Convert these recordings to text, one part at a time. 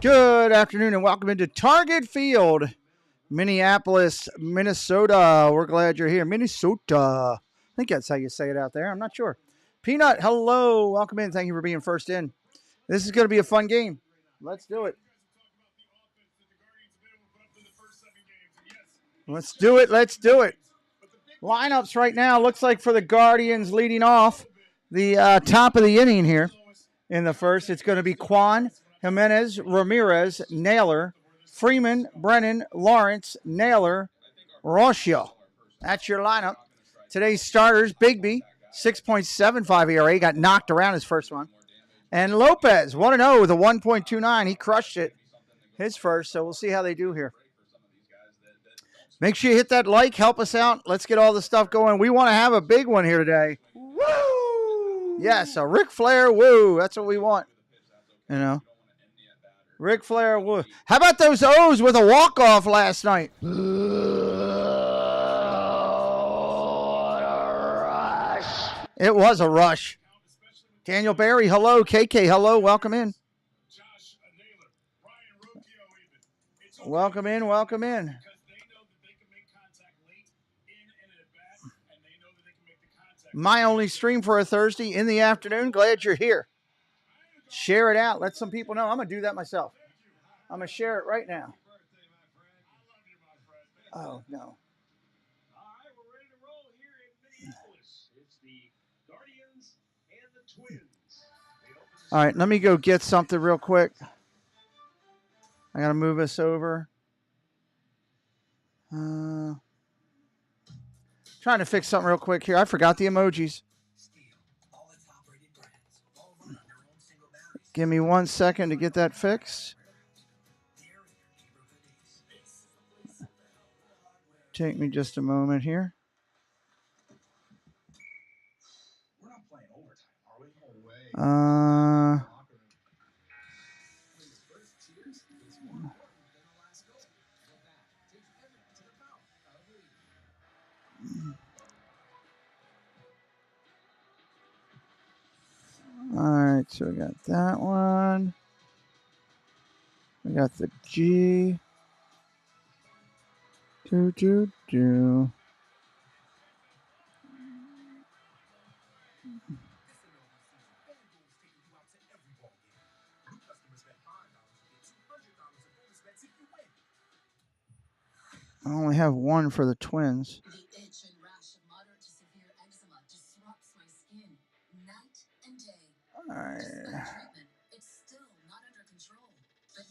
Good afternoon and welcome into Target Field, Minneapolis, Minnesota. We're glad you're here. Minnesota. I think that's how you say it out there. I'm not sure. Peanut, hello. Welcome in. Thank you for being first in. This is going to be a fun game. Let's do it. Let's do it. Let's do it. Lineups right now looks like for the Guardians leading off the top of the inning here in the first. It's going to be Quan, Jimenez, Ramirez, Naylor, Freeman, Brennan, Lawrence, Naylor, Rocio. That's your lineup. Today's starters, Bigby, 6.75 ERA, got knocked around his first one. And Lopez, 1-0 with a 1.29. He crushed it his first, so we'll see how they do here. Make sure you hit that like, help us out. Let's get all the stuff going. We want to have a big one here today. Woo! Yes, a Ric Flair woo. That's what we want. You know, Ric Flair woo. How about those O's with a walk-off last night? What a rush. It was a rush. Daniel Barry, hello. KK, hello. Welcome in. Welcome in, welcome in. My only stream for a Thursday in the afternoon. Glad you're here. Share it out. Let some people know. I'm going to do that myself. I'm going to share it right now. Oh, no. All right, let me go get something real quick. I got to move us over. Trying to fix something real quick here. I forgot the emojis. Give me 1 second to get that fixed. Take me just a moment here. All right, so we got that one. We got the G. Do. I only have one for the Twins. All right.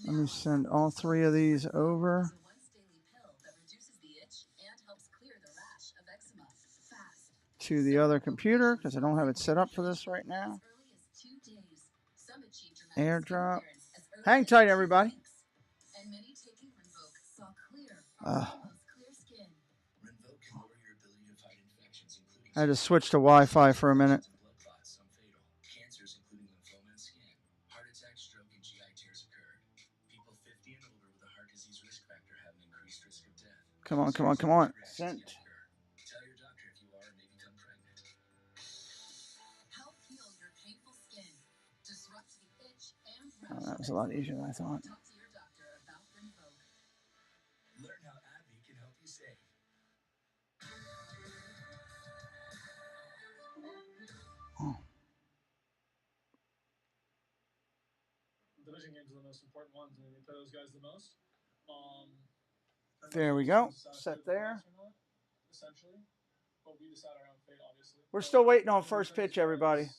Let me send all three of these over. To the other computer because I don't have it set up for this right now. AirDrop. Hang tight, everybody. I had to switch to Wi-Fi for a minute. Come on. Sent. Oh, that was a lot easier than I thought. Division games are the most important ones, and they play those guys the most. There we go. Set there. Essentially, but we decide our own fate, obviously. We're still waiting on first pitch, everybody.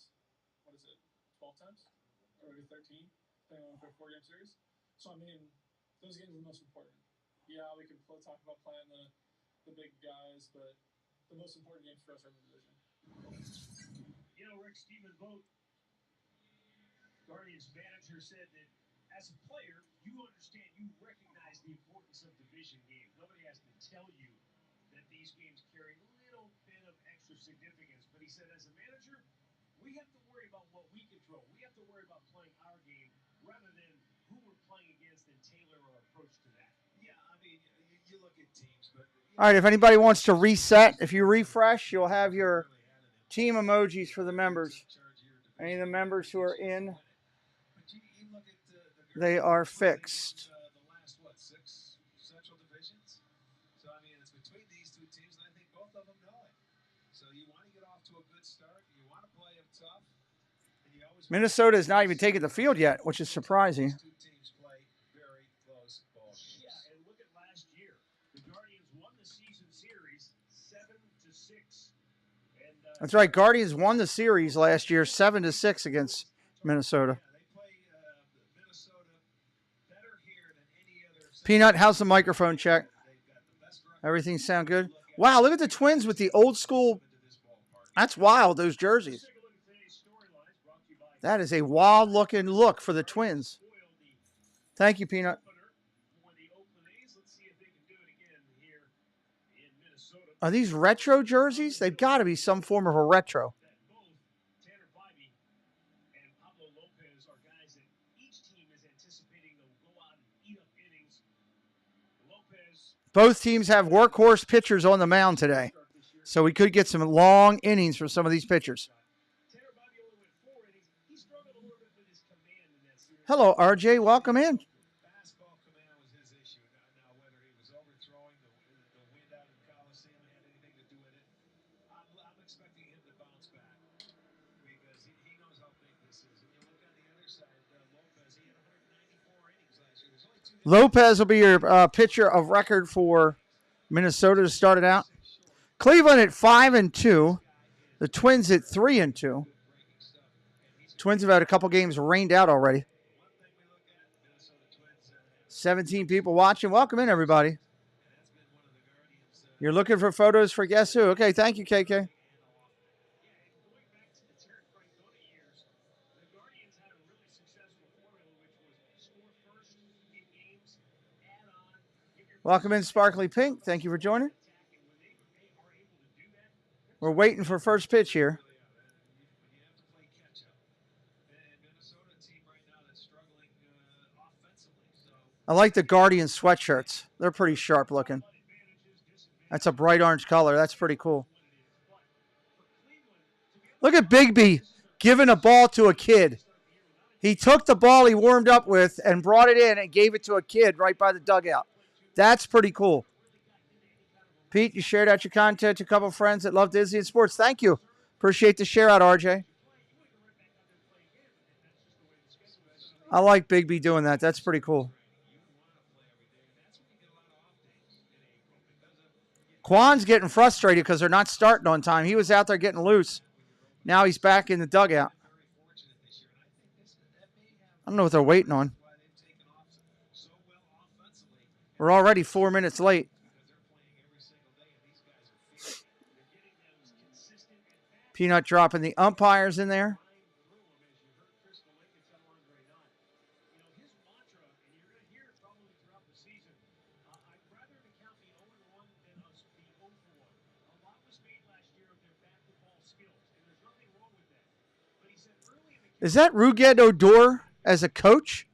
What is it? 12 times? Or 13? Depending on the 4-game series. So I mean, those games are the most important. Yeah, we can talk about playing the big guys, but the most important games for us are in the division. You know, Rick, Stephen Vogt, Guardians manager, said that as a player, you understand, you recognize the importance of division games. Nobody has to tell you that these games carry a little bit of extra significance. But he said, as a manager, we have to worry about what we control. We have to worry about playing our game rather than who we're playing against and tailor our approach to that. Yeah, I mean, you look at teams, but... All right, if anybody wants to reset, if you refresh, you'll have your team emojis for the members. Any of the members who are in. But you look at They are fixed. The last, 6 Central divisions? So, I mean, it's between these two teams, and I think both of them know it. So you want to get off to a good start. You want to play them tough. And you always Minnesota has not even taken the field yet, which is surprising. two teams play very close ball games. Yeah, and look at last year. The Guardians won the season series 7-6. And That's right. Guardians won the series last year 7-6 against Minnesota. They play Minnesota better here than any other. Peanut, how's the microphone check? They've got the best record Everything sound good? Wow, look at the Twins with the old school. to this ballpark. That's wild, those jerseys. take a look at today's storylines brought to you by That is a wild looking look for the Twins. Foil, the Thank you, Peanut. opener for the Oakland A's. Let's see if they can do it again here in Minnesota. Are these retro jerseys? They've got to be some form of a retro. That both Tanner Bybee and Pablo Lopez are guys that each team is anticipating they'll go out and eat up innings. Lopez Both teams have workhorse pitchers on the mound today. start this year. So we could get some long innings from some of these pitchers. Tanner Bybee only went 4 innings. He struggled a little bit with his command in that series. Hello, RJ. Welcome in. Fastball command was his issue. Now whether he was overthrowing the wind out in the Coliseum had anything to do with it, I'm expecting him to bounce back because he knows how big this is. And you look on the other side, Lopez, he had 194 innings last year. There's only 2 Lopez will be your pitcher of record for Minnesota to start it out. Cleveland at 5-2. The Twins at 3-2. Twins have had a couple games rained out already. 17 people watching. Welcome in, everybody. You're looking for photos for Guess Who? Okay, thank you, KK. Going back to the Terry Francona years, the Guardians had a really successful formula, which was score first in games, add on, give your Welcome in, Sparkly Pink. Thank you for joining. attack, and when they are able to do that, We're waiting for first pitch here. when you have to play catch up. And Minnesota team right now that's struggling offensively. So I like the Guardian sweatshirts. They're pretty sharp looking. That's a bright orange color. That's pretty cool. Look at Bigby giving a ball to a kid. He took the ball he warmed up with and brought it in and gave it to a kid right by the dugout. That's pretty cool. Pete, you shared out your content to a couple of friends that love Disney and sports. Thank you. Appreciate the share out, RJ. I like Bigby doing that. That's pretty cool. Quan's getting frustrated because they're not starting on time. He was out there getting loose. Now he's back in the dugout. I don't know what they're waiting on. We're already 4 minutes late. Peanut dropping the umpires in there. Is that Rougned Odor as a coach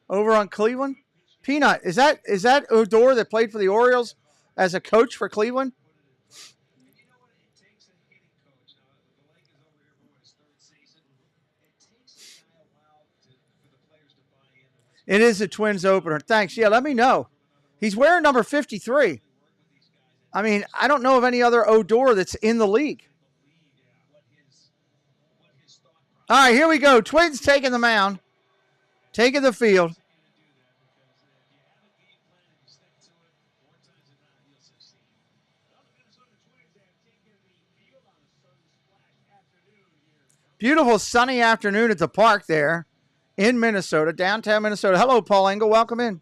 over on Cleveland? Peanut, is that Odor that played for the Orioles as a coach for Cleveland? And you know what? It takes a hitting coach. Now, the Lake is over here for his 3rd season. It takes a guy a while for the players to buy in. It is a Twins opener. Thanks. Yeah, let me know. He's wearing number 53. I mean, I don't know of any other Odor that's in the league. All right, here we go. Twins taking the mound, taking the field. Beautiful sunny afternoon at the park there in Minnesota, downtown Minnesota. Hello, Paul Engel. Welcome in.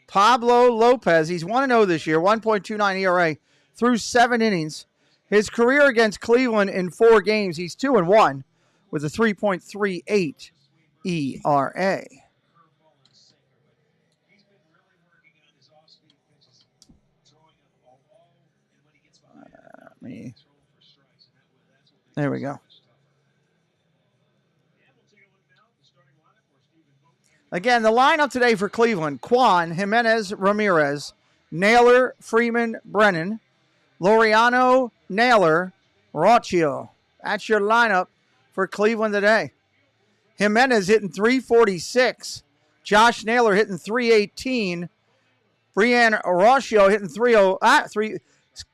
Pablo Lopez. He's 1-0 this year, 1.29 ERA through 7 innings. His career against Cleveland in 4 games, he's 2-1 with a 3.38 ERA. There we go. Again, the lineup today for Cleveland: Quan, Jimenez, Ramirez, Naylor, Freeman, Brennan, Laureano, Naylor, Rocchio, That's your lineup for Cleveland today. Jimenez hitting 346. Josh Naylor hitting 318. Brian Araujo hitting 3.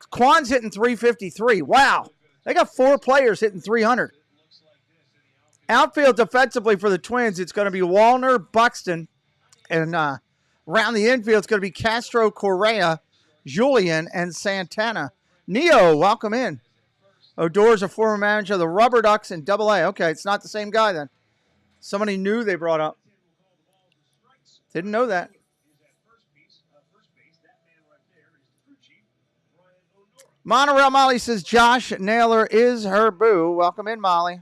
Quan's hitting 353. Wow. They got 4 players hitting 300. Outfield defensively for the Twins, it's going to be Wallner, Buxton, and around the infield, it's going to be Castro, Correa, Julian, and Santana. Neo, welcome in. Odor's a former manager of the Rubber Ducks in AA. Okay, it's not the same guy then. Somebody new they brought up. Didn't know that. Monorail Molly says Josh Naylor is her boo. Welcome in, Molly.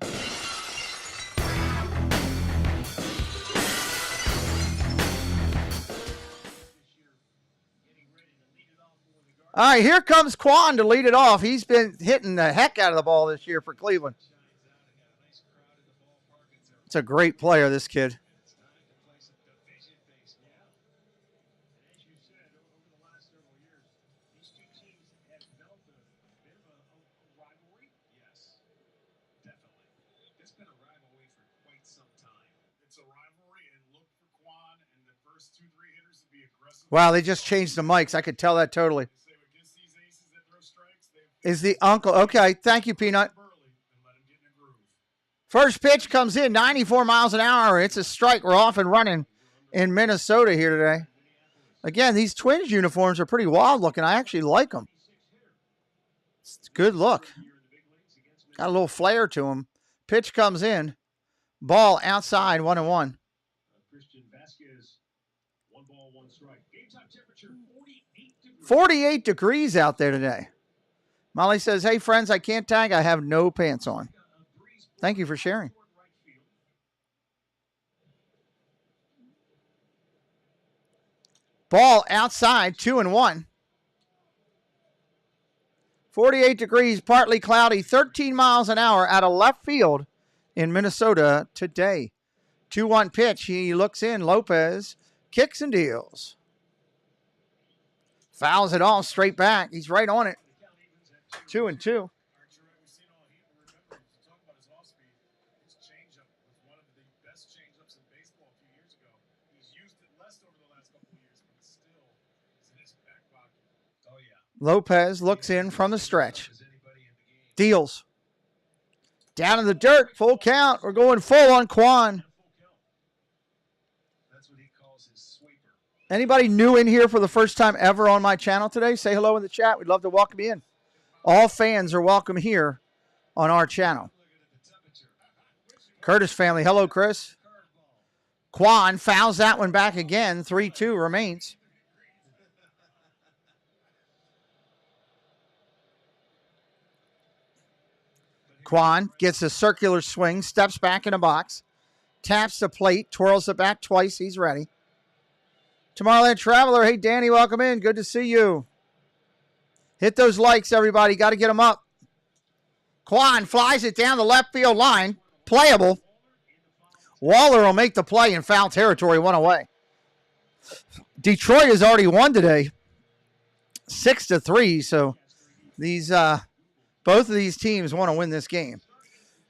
All right, here comes Quan to lead it off. He's been hitting the heck out of the ball this year for Cleveland. It's a great player, this kid. Wow, they just changed the mics. I could tell that totally. Is the uncle. Okay, thank you, Peanut. First pitch comes in, 94 miles an hour. It's a strike. We're off and running in Minnesota here today. Again, these Twins uniforms are pretty wild looking. I actually like them. It's a good look. Got a little flair to them. Pitch comes in. Ball outside, 1-1. 48 degrees out there today. Molly says, hey, friends, I can't tag. I have no pants on. Thank you for sharing. Ball outside, 2-1. 48 degrees, partly cloudy, 13 miles an hour out of left field in Minnesota today. 2-1 pitch. He looks in. Lopez kicks and deals. Fouls it all straight back. He's right on it. 2-2. Lopez looks in from the stretch. Deals. Down in the dirt. Full count. We're going full on Quan. Anybody new in here for the first time ever on my channel today? Say hello in the chat. We'd love to welcome you in. All fans are welcome here on our channel. Curtis family. Hello, Chris. Quan fouls that one back again. 3-2 remains. Quan gets a circular swing, steps back in a box, taps the plate, twirls it back twice. He's ready. Tomorrowland Traveler. Hey, Danny, welcome in. Good to see you. Hit those likes, everybody. Got to get them up. Quan flies it down the left field line. Playable. Waller will make the play in foul territory. One away. Detroit has already won today. 6-3. So these both of these teams want to win this game.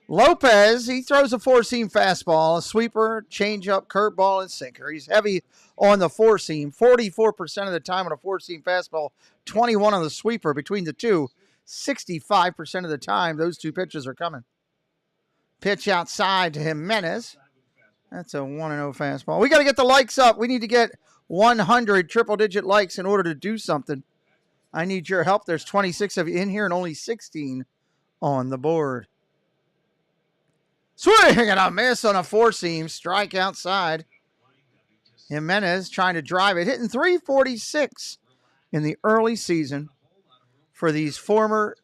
Lopez, he throws a four-seam fastball, a sweeper, changeup, curveball, and sinker. He's heavy on the four-seam, 44% of the time on a four-seam fastball, 21 on the sweeper. Between the two, 65% of the time, those two pitches are coming. Pitch outside to Jimenez. That's a 1-0 fastball. We got to get the likes up. We need to get 100 triple-digit likes in order to do something. I need your help. There's 26 of you in here and only 16 on the board. Swing and a miss on a four-seam. Strike outside. Jimenez trying to drive it. Hitting 346 in the early season for these former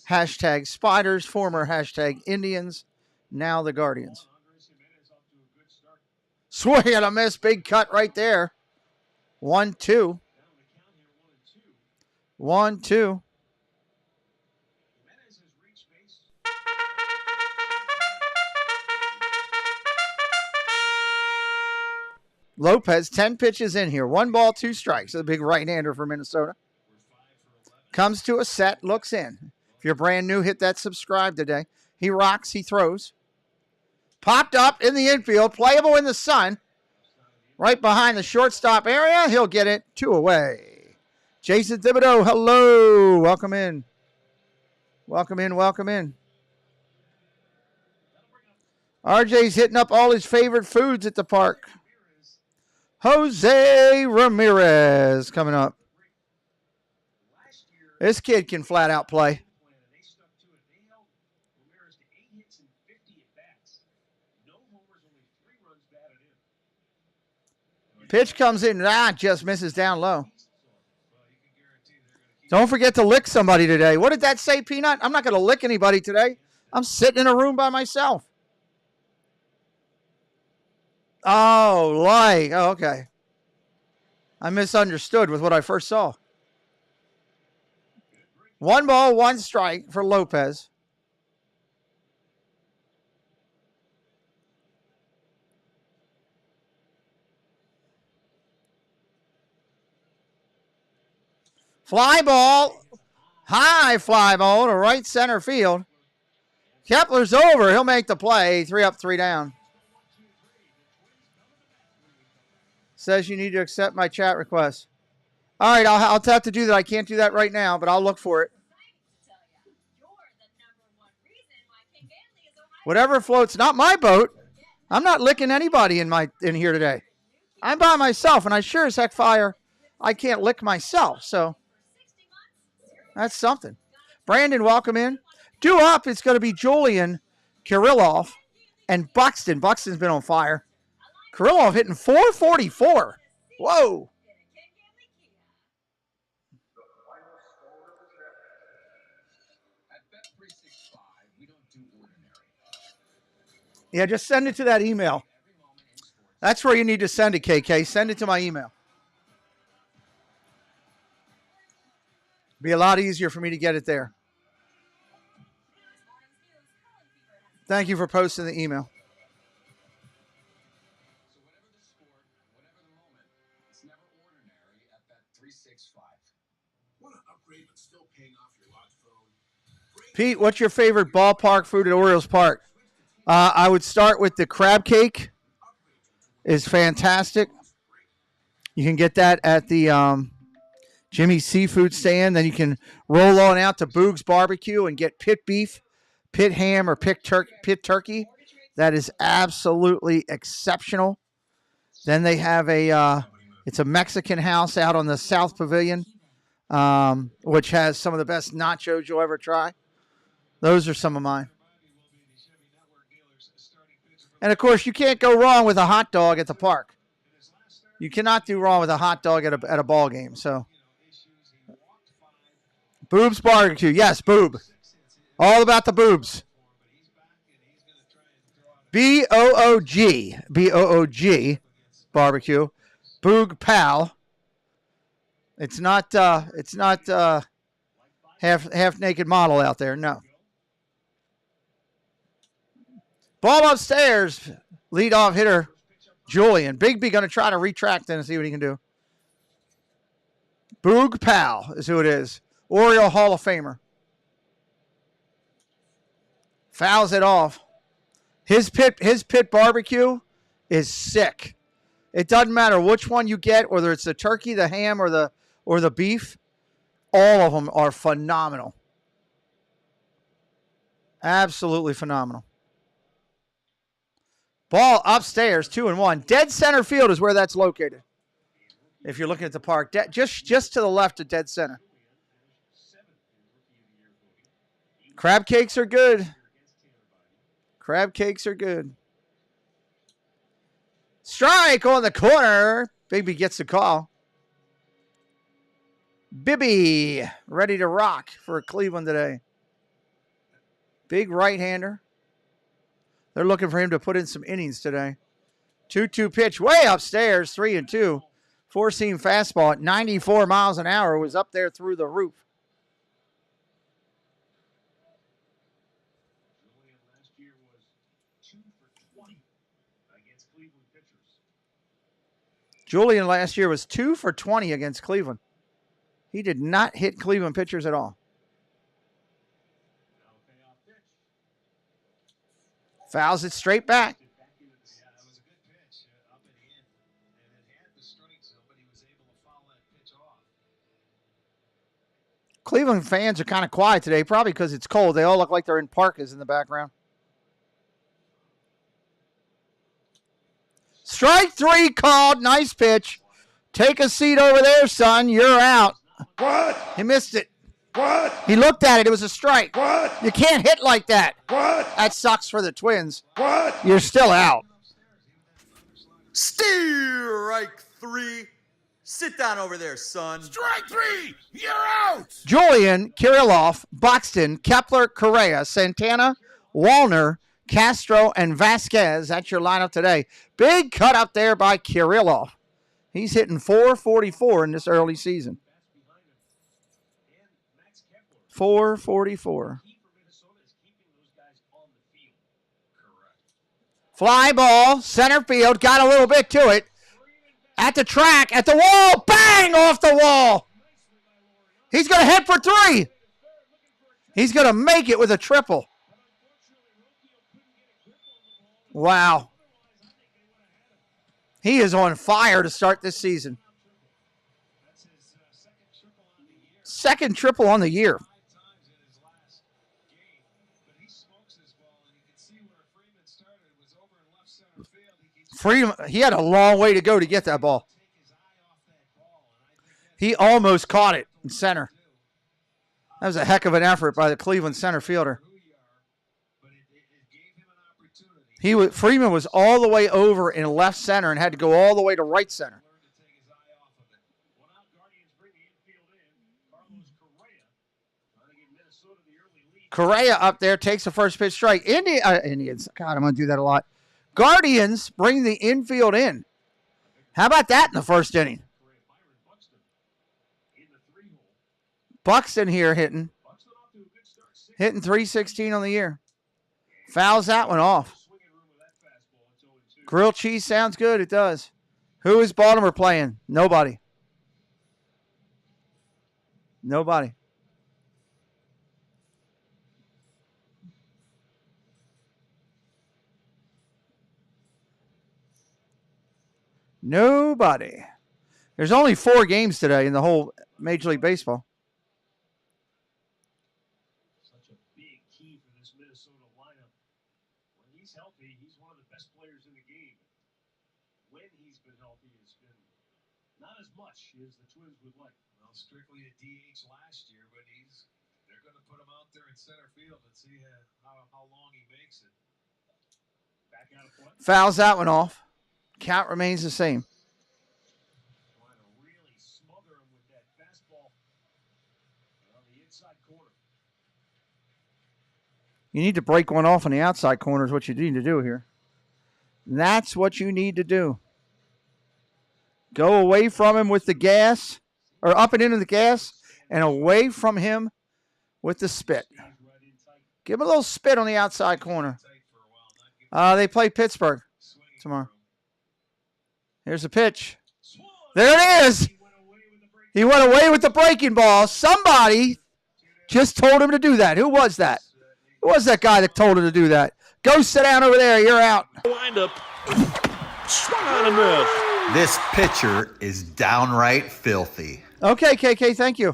hashtag Spiders, former hashtag Indians, now the Guardians. Swing and a miss. Big cut right there. 1-2. 1-2. Lopez, 10 pitches in here. 1 ball, 2 strikes. A big right-hander for Minnesota. Comes to a set, looks in. If you're brand new, hit that subscribe today. He rocks. He throws. Popped up in the infield. Playable in the sun. Right behind the shortstop area. He'll get it 2 away. Jason Thibodeau, hello. Welcome in. Welcome in. Welcome in. RJ's hitting up all his favorite foods at the park. Jose Ramirez coming up. This kid can flat out play. Pitch comes in, just misses down low. Don't forget to lick somebody today. What did that say, Peanut? I'm not going to lick anybody today. I'm sitting in a room by myself. Oh, okay. I misunderstood with what I first saw. 1 ball, 1 strike for Lopez. Fly ball. High fly ball to right center field. Kepler's over. He'll make the play. 3 up, 3 down. Says you need to accept my chat request. All right, I'll have to do that. I can't do that right now, but I'll look for it. Whatever floats, not my boat. I'm not licking anybody in here today. I'm by myself, and I sure as heck fire I can't lick myself, so that's something. Brandon, welcome in. Due up, it's going to be Julian, Kirillov, and Buxton. Buxton's been on fire. Kirillov hitting .444. Whoa. Yeah, just send it to that email. That's where you need to send it, KK. Send it to my email. Be a lot easier for me to get it there. Thank you for posting the email. Pete, what's your favorite ballpark food at Orioles Park? I would start with the crab cake. It's fantastic. You can get that at the Jimmy's Seafood Stand. Then you can roll on out to Boog's Barbecue and get pit beef, pit ham, or pit turkey. That is absolutely exceptional. Then they have it's a Mexican house out on the South Pavilion, which has some of the best nachos you'll ever try. Those are some of mine. And, of course, you can't go wrong with a hot dog at the park. You cannot do wrong with a hot dog at a ball game. So, Boob's Barbecue. Yes, Boob. All about the boobs. B-O-O-G. B-O-O-G. Barbecue. Boog Pal. It's not half naked model out there. No. Ball upstairs. Leadoff hitter Julian. Bigby going to try to retract and see what he can do. Boog Pal is who it is. Oriole Hall of Famer. Fouls it off. His pit barbecue is sick. It doesn't matter which one you get, whether it's the turkey, the ham, or the beef. All of them are phenomenal. Absolutely phenomenal. Ball upstairs, 2-1. Dead center field is where that's located. If you're looking at the park, just to the left of dead center. Crab cakes are good. Crab cakes are good. Strike on the corner. Bigby gets the call. Bibby ready to rock for Cleveland today. Big right-hander. They're looking for him to put in some innings today. 2-2 pitch way upstairs, 3-2. Four-seam fastball at 94 miles an hour was up there through the roof. Julian last year was 2 for 20 against Cleveland. He did not hit Cleveland pitchers at all. Fouls it straight back. Yeah, that was a good pitch up and in. And it had the strike zone, but he was able to foul that pitch off. Cleveland fans are kind of quiet today, probably because it's cold. They all look like they're in parkas in the background. Strike 3 called. Nice pitch. Take a seat over there, son. You're out. What? He missed it. What? He looked at it. It was a strike. What? You can't hit like that. What? That sucks for the Twins. What? You're still out. Strike 3. Sit down over there, son. Strike 3. You're out. Julian, Kirilloff, Buxton, Kepler, Correa, Santana, Wallner, Castro, and Vasquez. That's your lineup today. Big cut up there by Kirilloff. He's hitting .444 in this early season. 444. Fly ball, center field, got a little bit to it. At the track, at the wall, bang off the wall. He's going to head for 3. He's going to make it with a triple. Wow. He is on fire to start this season. Second triple on the year. Freeman, he had a long way to go to get that ball. He almost caught it in center. That was a heck of an effort by the Cleveland center fielder. Freeman was all the way over in left center and had to go all the way to right center. Correa up there takes the first pitch strike. Indians, God, I'm going to do that a lot. Guardians bring the infield in. How about that in the first inning? Buxton here hitting 316 on the year. Fouls that one off. Grilled cheese sounds good. It does. Who is Baltimore playing? Nobody. Nobody. Nobody. There's only 4 games today in the whole Major League Baseball. Such a big key for this Minnesota lineup. When he's healthy, he's one of the best players in the game. When he's been healthy, it's been not as much as the Twins would like. Well, strictly a DH last year, but they're going to put him out there in center field and see how long he makes it. Back out of play. Fouls that one off. Count remains the same. Trying to really smother him with that fastball on the inside corner. You need to break one off on the outside corner is what you need to do here. That's what you need to do. Go away from him with the gas, or up and into the gas, and away from him with the spit. Give him a little spit on the outside corner. They play Pittsburgh tomorrow. Here's the pitch. There it is. He went away with the breaking ball. Somebody just told him to do that. Who was that? Who was that guy that told him to do that? Go sit down over there. You're out. Wind up. Swung on and missed. This pitcher is downright filthy. Okay, KK, thank you.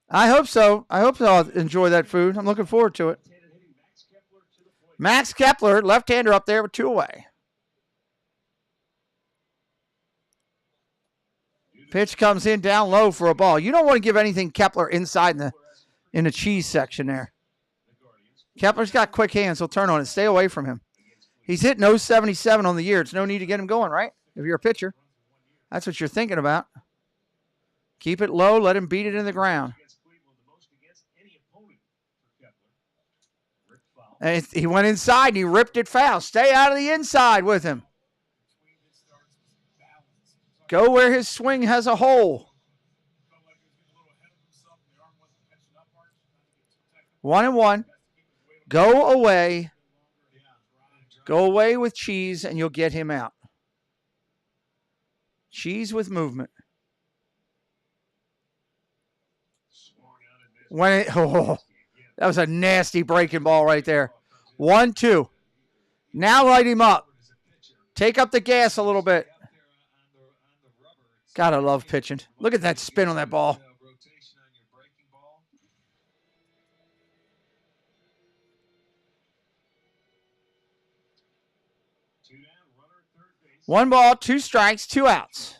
I hope so. I hope I'll enjoy that food. I'm looking forward to it. Max Kepler, left-hander up there with 2 away. Pitch comes in down low for a ball. You don't want to give anything Kepler inside in the cheese section there. Kepler's got quick hands. He'll turn on it. Stay away from him. He's hitting .077 on the year. It's no need to get him going, right? If you're a pitcher. That's what you're thinking about. Keep it low. Let him beat it in the ground. And he went inside and he ripped it foul. Stay out of the inside with him. Go where his swing has a hole. 1-1. Go away. Go away with Cheese and you'll get him out. Cheese with movement. That was a nasty breaking ball right there. 1-2. Now light him up. Take up the gas a little bit. Gotta love pitching. Look at that spin on that ball. One ball, 2 strikes, 2 outs.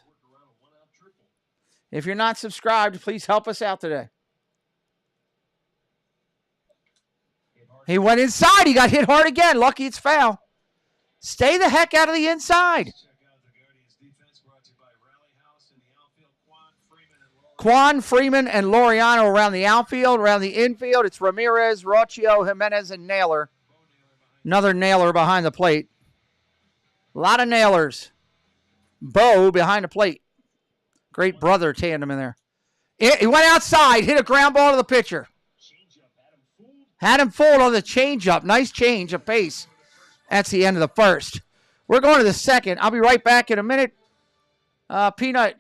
If you're not subscribed, please help us out today. He went inside. He got hit hard again. Lucky it's foul. Stay the heck out of the inside. Quan, Freeman, and Laureano around the outfield. Around the infield, it's Ramirez, Rocchio, Jimenez, and Naylor. Another Naylor behind the plate. A lot of Naylors. Bo behind the plate. Great brother tandem in there. He went outside, hit a ground ball to the pitcher. Had him fooled on the changeup. Nice change of pace. That's the end of the first. We're going to the second. I'll be right back in a minute. Peanut,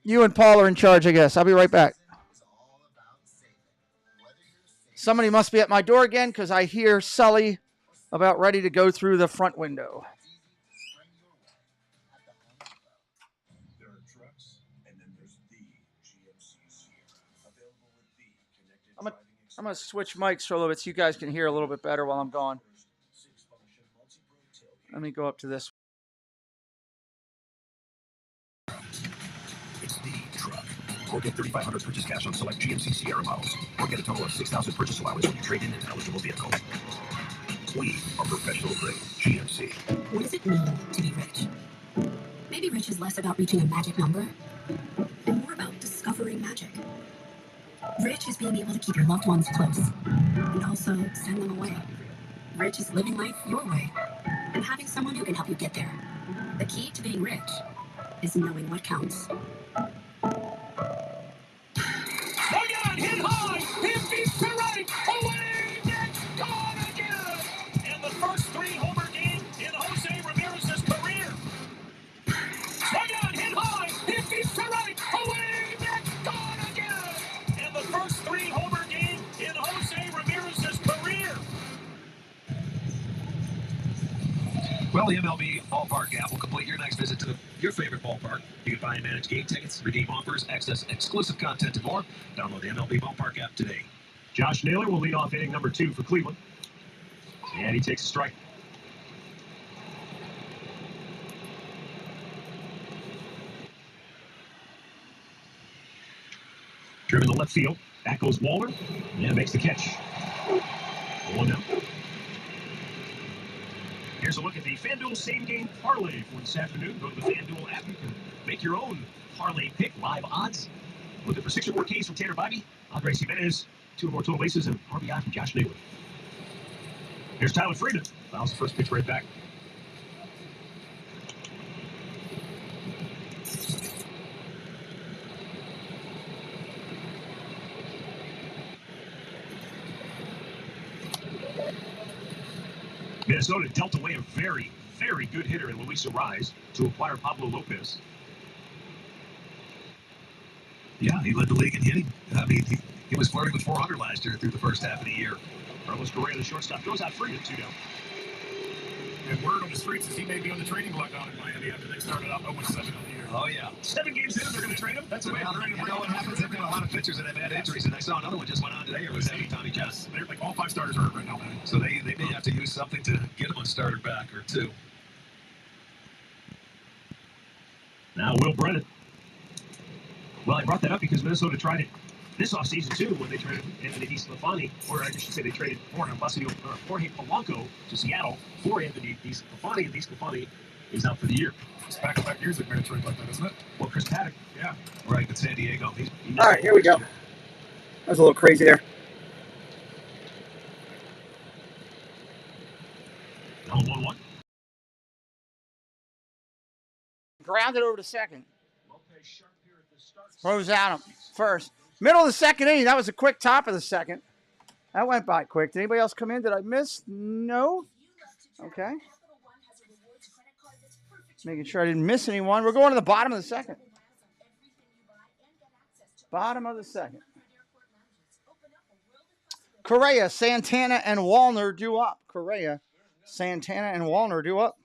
you and Paul are in charge, I guess. I'll be right back. Somebody must be at my door again because I hear Sully about ready to go through the front window. I'm going to switch mics for a little bit so you guys can hear a little bit better while I'm gone. Let me go up to this. It's the truck. Or get $3,500 purchase cash on select GMC Sierra models. Or get a total of $6,000 purchase allowance when you trade in an eligible vehicle. We are professional grade GMC. What does it mean to be rich? Maybe rich is less about reaching a magic number and more about discovering magic. Rich is being able to keep your loved ones close and also send them away. Rich is living life your way and having someone who can help you get there. The key to being rich is knowing what counts. Hit high, hit beats to right, away, that's gone again! And the first 3 homer game in Jose Ramirez's career. Swung on, hit high, hit beats to right, away, that's gone again! And the first 3 homer game in Jose Ramirez's career. Well, the MLB Ballpark app will complete your next visit to your favorite ballpark. You can buy and manage game tickets, redeem offers, access exclusive content, and more. Download the MLB Ballpark app today. Josh Naylor will lead off inning number 2 for Cleveland. And he takes a strike. Driven to left field. Back goes Waller. And makes the catch. 1-0. Here's a look at the FanDuel Same Game Parlay for this afternoon. Go to the FanDuel app. You can make your own parlay pick, live odds. Looking for 6 or more Ks from Tanner Bybee, Andres Jimenez, 2 or more total bases, and RBI from Josh Naylor. Here's Tyler Freeman. Fouls the first pitch right back. Minnesota dealt away a very, very good hitter in Luis Arraez to acquire Pablo Lopez. Yeah, he led the league in hitting. I mean, he was flirting with 400 last year through the first half of the year. Carlos Correa, the shortstop, goes out Freeman, 2 down. And word on the streets is he may be on the trading block down in Miami after they started out 0-7 on the year. Oh, yeah. 7 games in, they're going to trade him. That's a way. You know what happens? They've got a lot of pitchers that have had injuries, and I saw another one just went on today. It was Tommy John. They're like all 5 starters are hurt right now, man. So they may have to use something to get him a starter back or 2. Now Will Brennan. Well, I brought that up because Minnesota tried it this offseason too when they traded Anthony DeSclafani, or I should say they traded Jorge Polanco to Seattle for Anthony DeSclafani, and DeSclafani is out for the year. It's back-to-back years they've made a trade like that, isn't it? Well, Chris Paddock, Yeah. Right, but San Diego. All right, here we go. That was a little crazy there. Now 1-1. Grounded over to second. Throws out him first. Middle of the second inning. That was a quick top of the second. That went by quick. Did anybody else come in? Did I miss? No. Okay. Making sure I didn't miss anyone. We're going to the bottom of the second. Bottom of the second. Correa, Santana, and Wallner due up. Correa, Santana, and Wallner due up.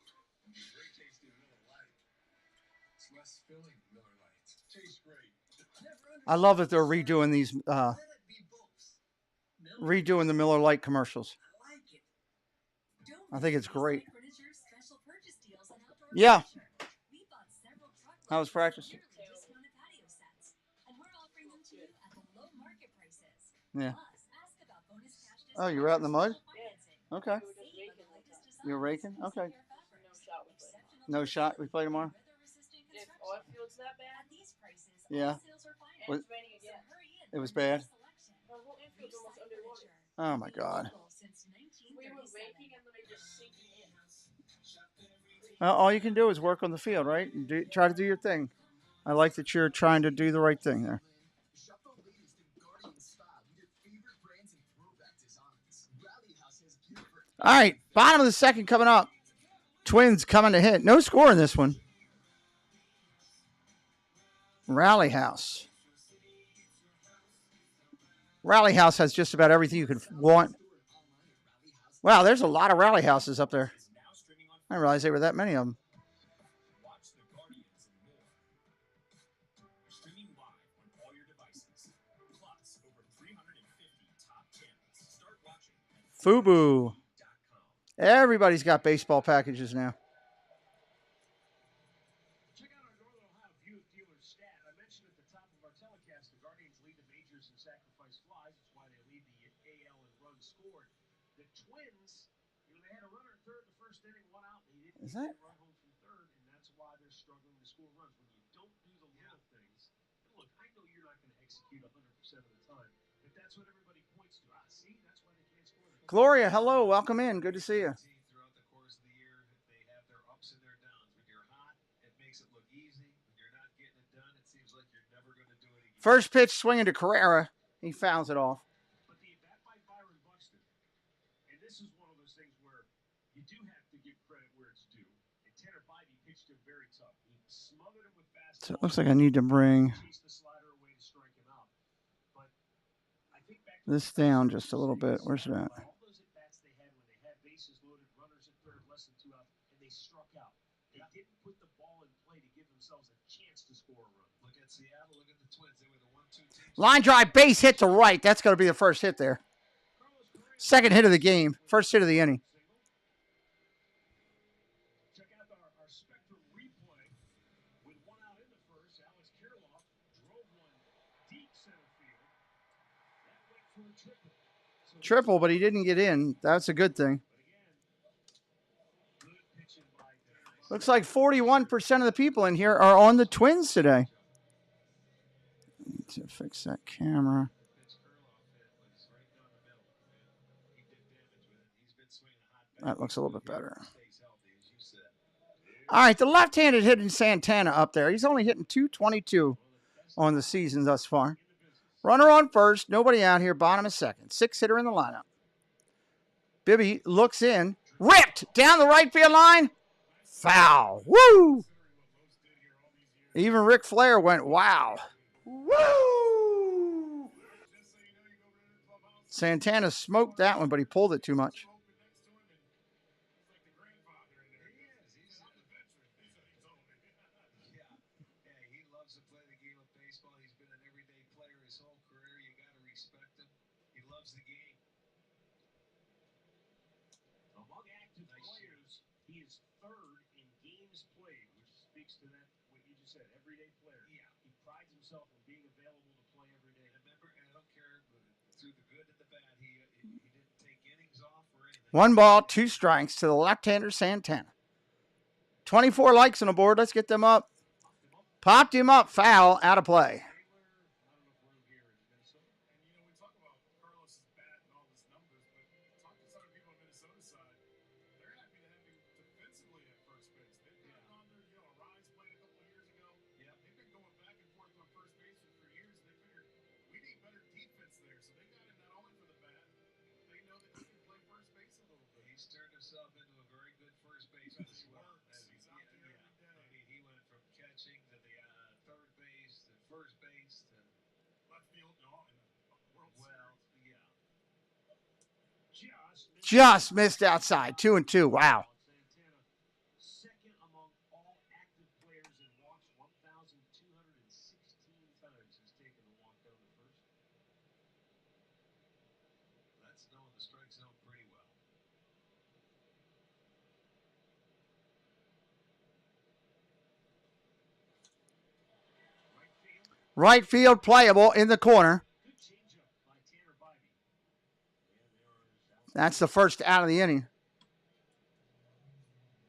I love that they're redoing these, redoing the Miller Lite commercials. I think it's great. Yeah. How was practice? Yeah. Oh, you were out in the mud? Okay. You're raking? Okay. No shot. We play tomorrow? Yeah. It was bad? Oh, my God. Well, all you can do is work on the field, right? Try to do your thing. I like that you're trying to do the right thing there. All right, bottom of the second coming up. Twins coming to hit. No score in this one. Rally House. Rally House has just about everything you could want. Wow, there's a lot of Rally Houses up there. I didn't realize there were that many of them. FUBU. Everybody's got baseball packages now. Check out our Northern Ohio View of Dealer stat. I mentioned at the top of our telecast, the Guardians lead the majors in sacrifice flies. That's why they lead the AL in runs scored. The Twins, they had a runner at third in the first inning, one out. They didn't get a run home from third, and that's why they're struggling to score runs. When you don't do the little things, and look, I know you're not going to execute 100% of the time, but that's what everybody points to. See, that's why they can't score. Gloria, hello, welcome in. Good to see you. Throughout the course of the year, they have their ups and their downs. When you're hot, it makes it look easy. When you're not getting it done, it seems like you're never going to do it again. First pitch swinging to Carrera. He fouls it off. But the at-bat by Byron Buxton, and this is one of those things where you do have to give credit where it's due. At 10 or 5, he pitched him very tough. He smothered him with fastball. So it looks like I need to bring this down just a little bit. Where's that? Bases loaded, runners at third, less than 2 outs, and they struck out. They didn't put the ball in play to give themselves a chance to score a run. Look at Seattle, look at the Twins. They were the 1-2 team. Line drive, base hit to right. That's going to be the first hit there. Second hit of the game. First hit of the inning. Check out our Spectrum replay. With 1 out in the first, Alex Kirilloff drove one deep center field. That went for a triple. Triple, but he didn't get in. That's a good thing. Looks like 41% of the people in here are on the Twins today. I need to fix that camera. That looks a little bit better. All right, the left-handed hitting Santana up there. He's only hitting .222 on the season thus far. Runner on first, nobody out here, bottom of second. 6th hitter in the lineup. Bibby looks in, ripped down the right field line. Foul. Woo! Even Ric Flair went, wow. Woo! Santana smoked that one, but he pulled it too much. He is third in games played, which speaks to that, what you just said, everyday player. Yeah. He prides himself on being available to play every day. Remember, I don't care, through the good and the bad, he didn't take innings off or anything. 1 ball, 2 strikes to the left-hander Santana. 24 likes on the board. Let's get them up. Popped him up. Foul. Out of play. Just missed outside. 2-2. Wow. Santana, second among all active players in walks, 1,216 times he's taken a walk down the first. That's knowing the strike zone pretty well. Right field playable in the corner. Good changeup by Tanner Bybee. And there are That's the first out of the inning.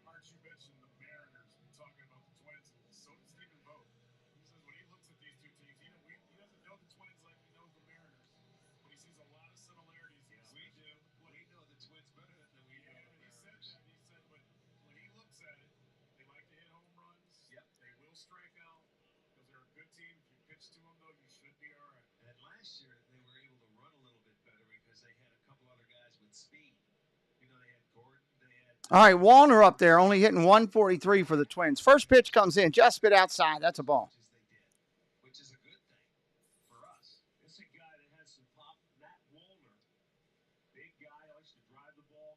Arch, you mentioned the Mariners talking about the Twins, and so does Stephen Vogt. He says when he looks at these two teams, he doesn't know the Twins like he knows the Mariners, but he sees a lot of similarities. Yeah, we do. We know the Twins better than we know the And he said Mariners. that. He said, but when he looks at it, they like to hit home runs. Yep. They will strike out because they're a good team. If you pitch to them, though, you should be all right. And last year, they were able to run a little bit better because they had a couple other guys with speed. You know, they had Gordon, they had... All right, Wallner up there, only hitting 143 for the Twins. First pitch comes in, just spit outside. That's a ball. Which is a good thing for us. This is a guy that has some pop. Matt Wallner, big guy, likes to drive the ball.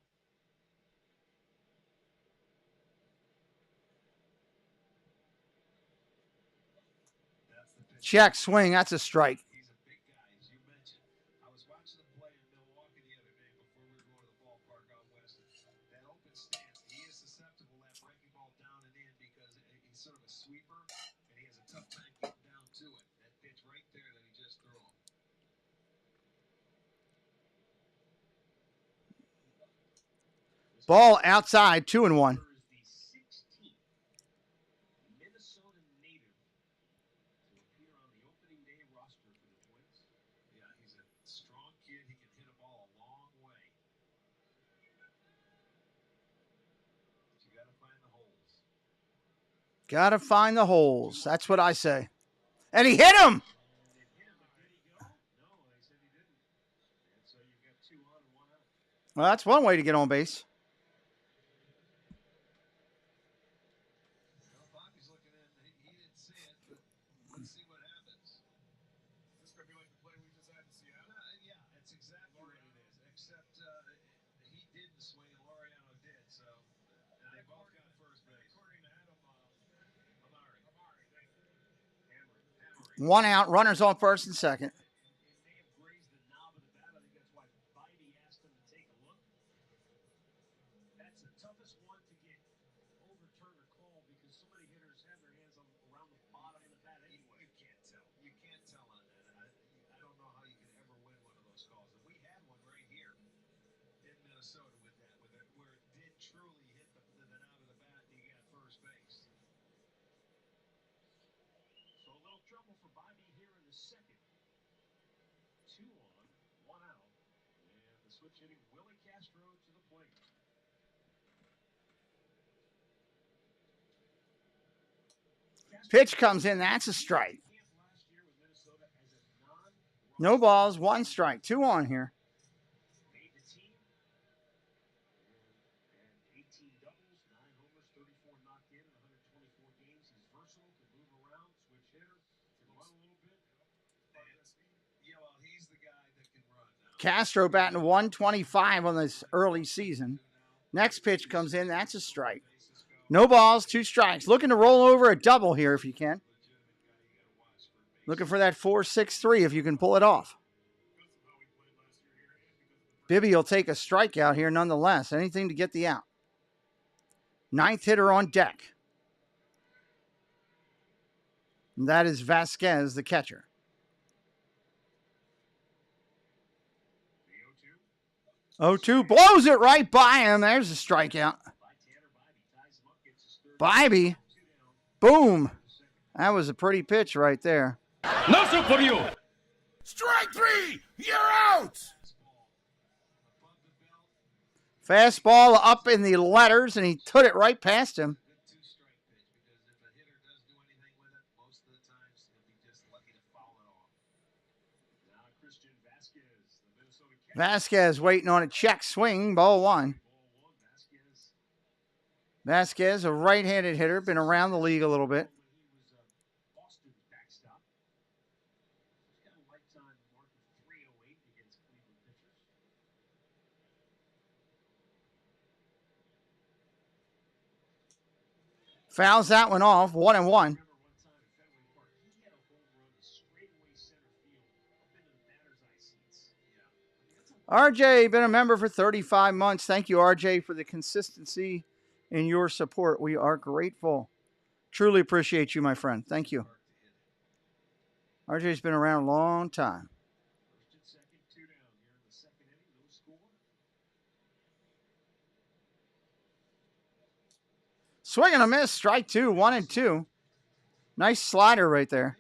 That's the pitch. Check swing. That's a strike. He's a big guy, as you mentioned. I was watching him play in Milwaukee the other day before we were going to the ballpark out west. That open stance, he is susceptible to that breaking ball down and in because he's sort of a sweeper, and he has a tough time getting down to it. That pitch right there that he just threw him. Ball outside, 2-1. Is the 16th Minnesota native to appear on the opening day roster for the Twins. Yeah, he's a strong kid. He can hit a ball a long way. But you got to find the holes. Got to find the holes. That's what I say. And he hit him. And it hit him, but did he go? No, they said he didn't. And so you've got 2 on and 1 out. Well, that's one way to get on base. Well, Bobby's looking in. He didn't see it, but let's see what happens. Is this going to be like the play we just had in Seattle? Yeah, that's exactly what it is. Except he didn't swing and Laureano did. So, and they both got first base. According to Adam Amari. Hammering. One out. Runners on first and second. It may have grazed the knob of the bat. I think that's why Bybee asked him to take a look. That's the toughest one to get overturned or called because so many hitters have their hands around the bottom of the bat anyway. You can't tell. You can't tell on that. I don't know how you can ever win one of those calls. And we had one right here in Minnesota with that, where it did truly hit the knob of the bat and he got first base. So a little trouble for Bybee here in the second. 2 on, 1 out. And the switch hitting Willie Castro to the plate. Pitch comes in. That's a strike. Camp last year with Minnesota as a non-run No balls, 1 strike. 2 on here. made the team. And 18 doubles, 9 homers, 34 knocked in 124 games. He's versatile, can move around, switch hitter, can run a little bit. Yeah, well, he's the guy that can run now. Castro batting 125 on this early season. Next pitch comes in. That's a strike. No balls, 2 strikes. Looking to roll over a double here if you can. Looking for that 4.63 if you can pull it off. Bibby will take a strikeout here nonetheless. Anything to get the out. 9th hitter on deck. And that is Vasquez, the catcher. The 0-2 0-2. blows it right by him. There's a strikeout. Bybee. Boom. That was a pretty pitch right there. No soup for you. Strike 3. You're out. Fastball up in the letters, and he took it right past him. Good 2-strike pitch because if a hitter does do anything with it, most of the times he'll be just lucky to foul it off. Now Christian Vasquez, the Minnesota catcher. Vasquez waiting on a check swing. Ball 1. Ball 1, Vasquez. Vasquez, a right-handed hitter, been around the league a little bit. When he was Boston's backstop. He's got a lifetime mark of 308 against Cleveland pitchers. Fouls that one off. 1-1. RJ, been a member for 35 months. Thank you, RJ, for the consistency in your support. We are grateful. Truly appreciate you, my friend. Thank you. RJ's been around a long time. Swing and a miss. Strike 2. 1-2. Nice slider right there.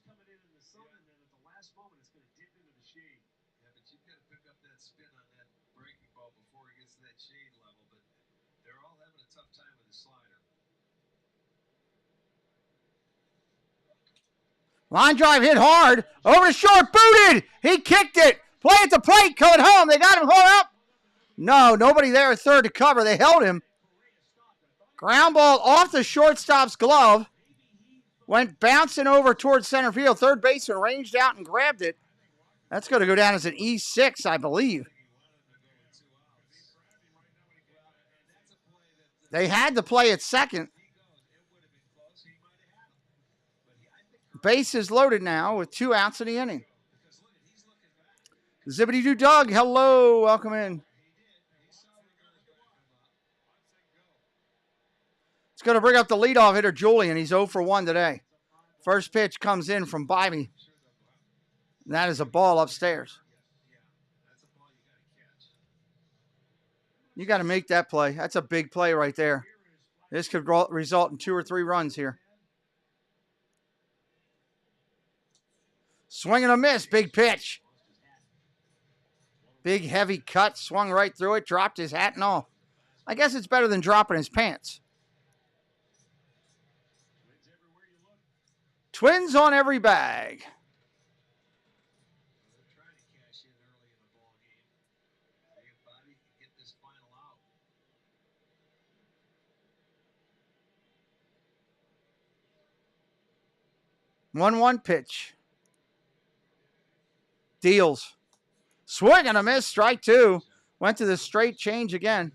Coming in the sun, and then at the last moment, it's going to dip into the shade. Yeah, but you've got to pick up that spin on that breaking ball before it gets to that shade level. But they're all having a tough time with the slider. Line drive hit hard. Over the short. Booted. He kicked it. Play at the plate. Coming home. They got him caught up. No, nobody there at third to cover. They held him. Ground ball off the shortstop's glove. Went bouncing over towards center field. Third baseman ranged out and grabbed it. That's going to go down as an E6, I believe. They had to play at second. Base is loaded now with 2 outs in the inning. Zippity-doo Doug, hello. Welcome in. It's going to bring up the leadoff hitter, Julian. He's 0 for 1 today. First pitch comes in from Bybee. That is a ball upstairs. You got to make that play. That's a big play right there. This could result in 2 or 3 runs here. Swing and a miss. Big pitch. Big heavy cut. Swung right through it. Dropped his hat and all. I guess it's better than dropping his pants. Twins on every bag. One pitch. Deals. Swing and a miss. Strike 2. Went to the straight change again.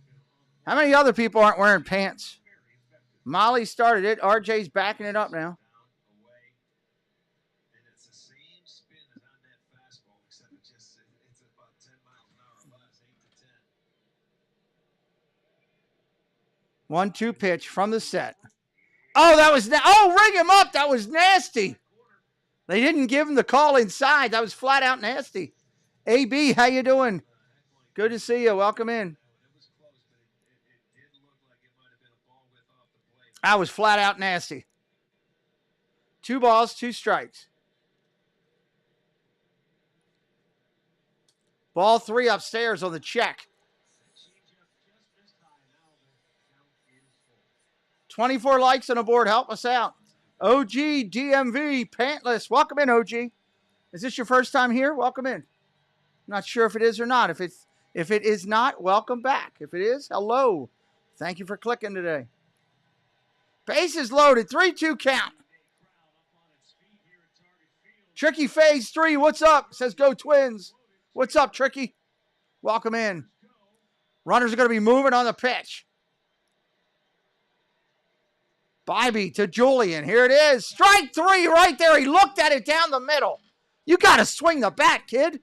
How many other people aren't wearing pants? Molly started it. RJ's backing it up now. 1-2 pitch from the set. Oh, that was ring him up. That was nasty. They didn't give him the call inside. That was flat out nasty. AB, how you doing? Good to see you. Welcome in. That was flat out nasty. 2 balls, 2 strikes. Ball 3 upstairs on the check. 24 likes on the board. Help us out. OG DMV Pantless. Welcome in, OG. Is this your first time here? Welcome in. Not sure if it is or not. If it is not, welcome back. If it is, hello. Thank you for clicking today. Base is loaded. 3-2 count. Tricky phase 3. What's up? Says go Twins. What's up, Tricky? Welcome in. Runners are going to be moving on the pitch. Bybee to Julian. Here it is. Strike 3 right there. He looked at it down the middle. You got to swing the bat, kid.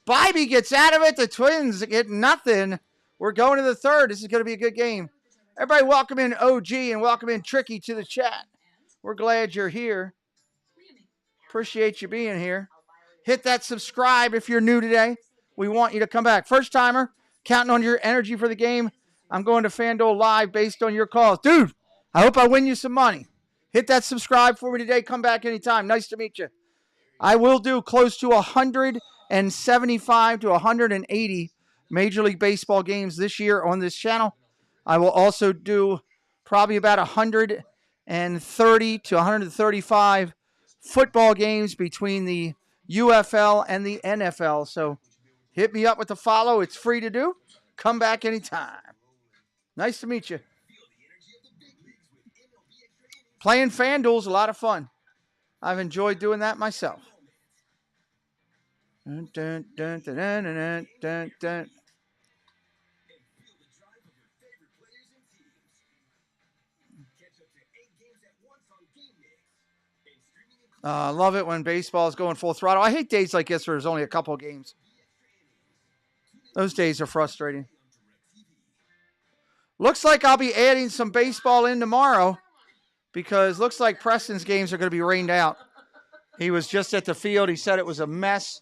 Bybee gets out of it. The Twins get nothing. We're going to the third. This is going to be a good game. Everybody welcome in OG and welcome in Tricky to the chat. We're glad you're here. Appreciate you being here. Hit that subscribe if you're new today. We want you to come back. First timer, counting on your energy for the game. I'm going to FanDuel Live based on your calls. Dude, I hope I win you some money. Hit that subscribe for me today. Come back anytime. Nice to meet you. I will do close to 175 to 180 Major League Baseball games this year on this channel. I will also do probably about 130 to 135 football games between the UFL and the NFL. So hit me up with the follow. It's free to do. Come back anytime. Nice to meet you. Playing FanDuel's a lot of fun. I've enjoyed doing that myself. Dun, dun, dun, dun, dun, dun, dun, dun. Love it when baseball is going full throttle. I hate days like this where there's only a couple of games. Those days are frustrating. Looks like I'll be adding some baseball in tomorrow because looks like Preston's games are going to be rained out. He was just at the field. He said it was a mess,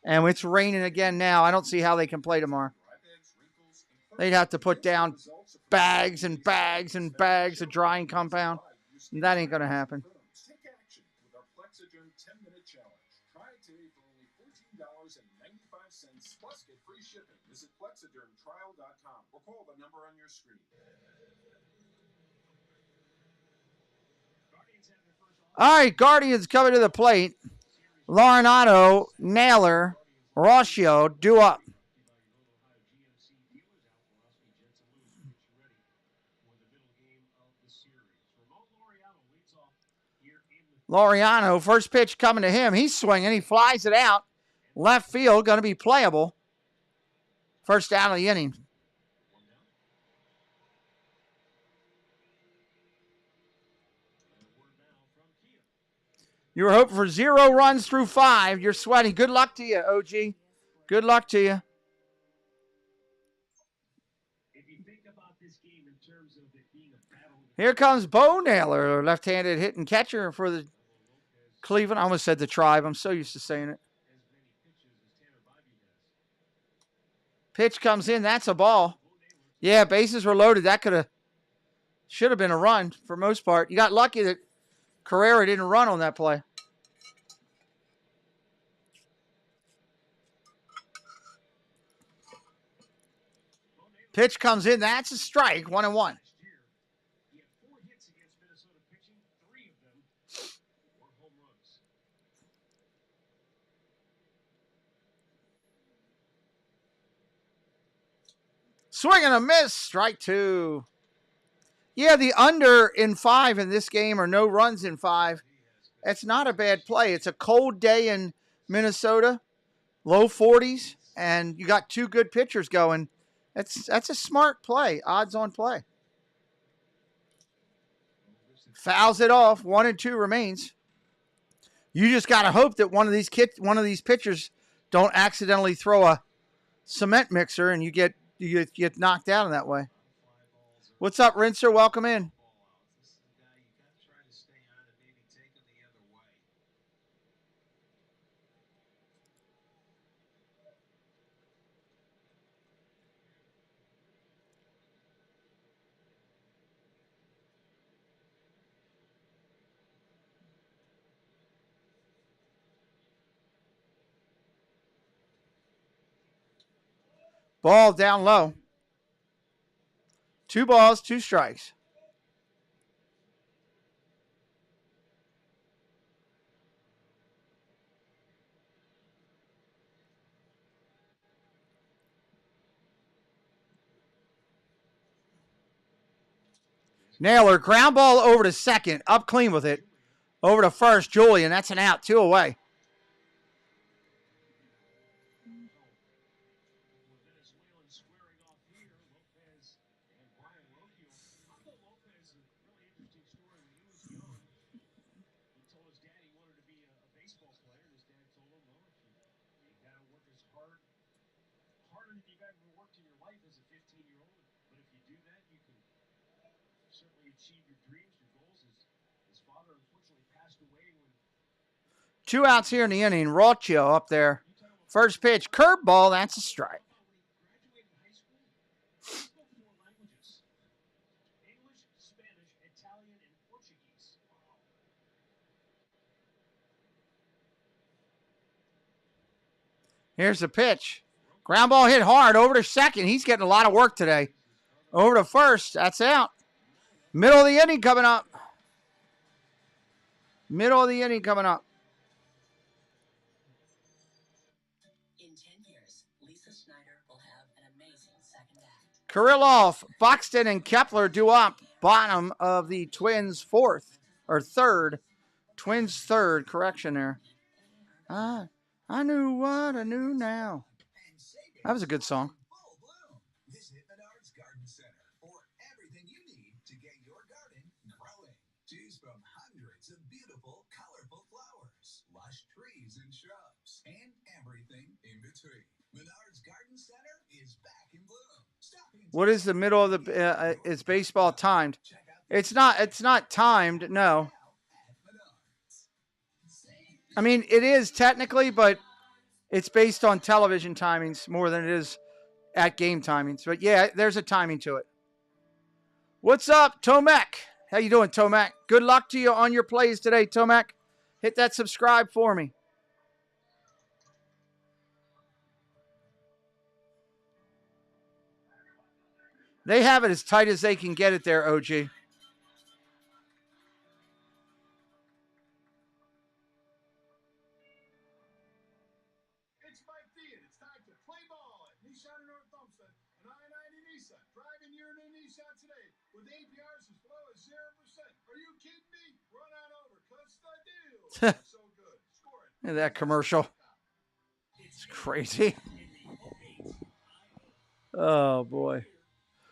and it's raining again now. I don't see how they can play tomorrow. They'd have to put down bags and bags and bags of drying compound, and that ain't going to happen. Take action with our Plexiderm 10-minute challenge. Try it today for only $14.95 plus get free shipping. Visit plexidermtrial.com or call the number on your screen. All right, Guardians coming to the plate. Laureano, Naylor, Rocio, due up. Laureano, first pitch coming to him. He's swinging. He flies it out. Left field, going to be playable. First down of the inning. You were hoping for 0 runs through 5. You're sweating. Good luck to you, OG. Good luck to you. Here comes Bo Naylor, left-handed hitting catcher for the Cleveland. I almost said the Tribe. I'm so used to saying it. Pitch comes in. That's a ball. Yeah, bases were loaded. That should have been a run for most part. You got lucky that Carrera didn't run on that play. Pitch comes in. That's a strike. 1-1. Swing and a miss. Strike 2. Yeah, the under in 5 in this game or no runs in 5. It's not a bad play. It's a cold day in Minnesota, low 40s, and you got 2 good pitchers going. That's a smart play, odds on play. Fouls it off. 1-2 remains. You just got to hope that one of these pitchers don't accidentally throw a cement mixer and you get knocked out in that way. What's up, Rinser? Welcome in. Ball down low. 2 balls, 2 strikes. Naylor, ground ball over to second. Up clean with it. Over to first, Julian. That's an out. 2 away. Two outs here in the inning. Rocio up there. First pitch, curveball. That's a strike. Here's the pitch. Ground ball hit hard over to second. He's getting a lot of work today. Over to first. That's out. Middle of the inning coming up. Middle of the inning coming up. In 10 years, Lisa Schneider will have an amazing second act. Kirilloff, Buxton, and Kepler due up. Bottom of the Twins' 4th. or third. Twins third. Correction there. I knew what I knew now. That was a good song. Visit Menards Garden Center for everything you need to get your garden growing. Choose from hundreds of beautiful, colorful flowers, lush trees and shrubs, and everything in between. Menards Garden Center is back in bloom. What is the middle of the? Is baseball timed? It's not. It's not timed. No. I mean, it is technically, but it's based on television timings more than it is at game timings. But yeah, there's a timing to it. What's up, Tomac? How you doing, Tomac? Good luck to you on your plays today, Tomac. Hit that subscribe for me. They have it as tight as they can get it there, OG. It's 5 and it's time to play ball at Nissan in North Homestead and I-90 Nissan. Drive in your new Nissan today with APRs as low as 0%. Are you kidding me? Run on over, cause the deal is so good. Score it. Look at that commercial. It's crazy. Oh, boy.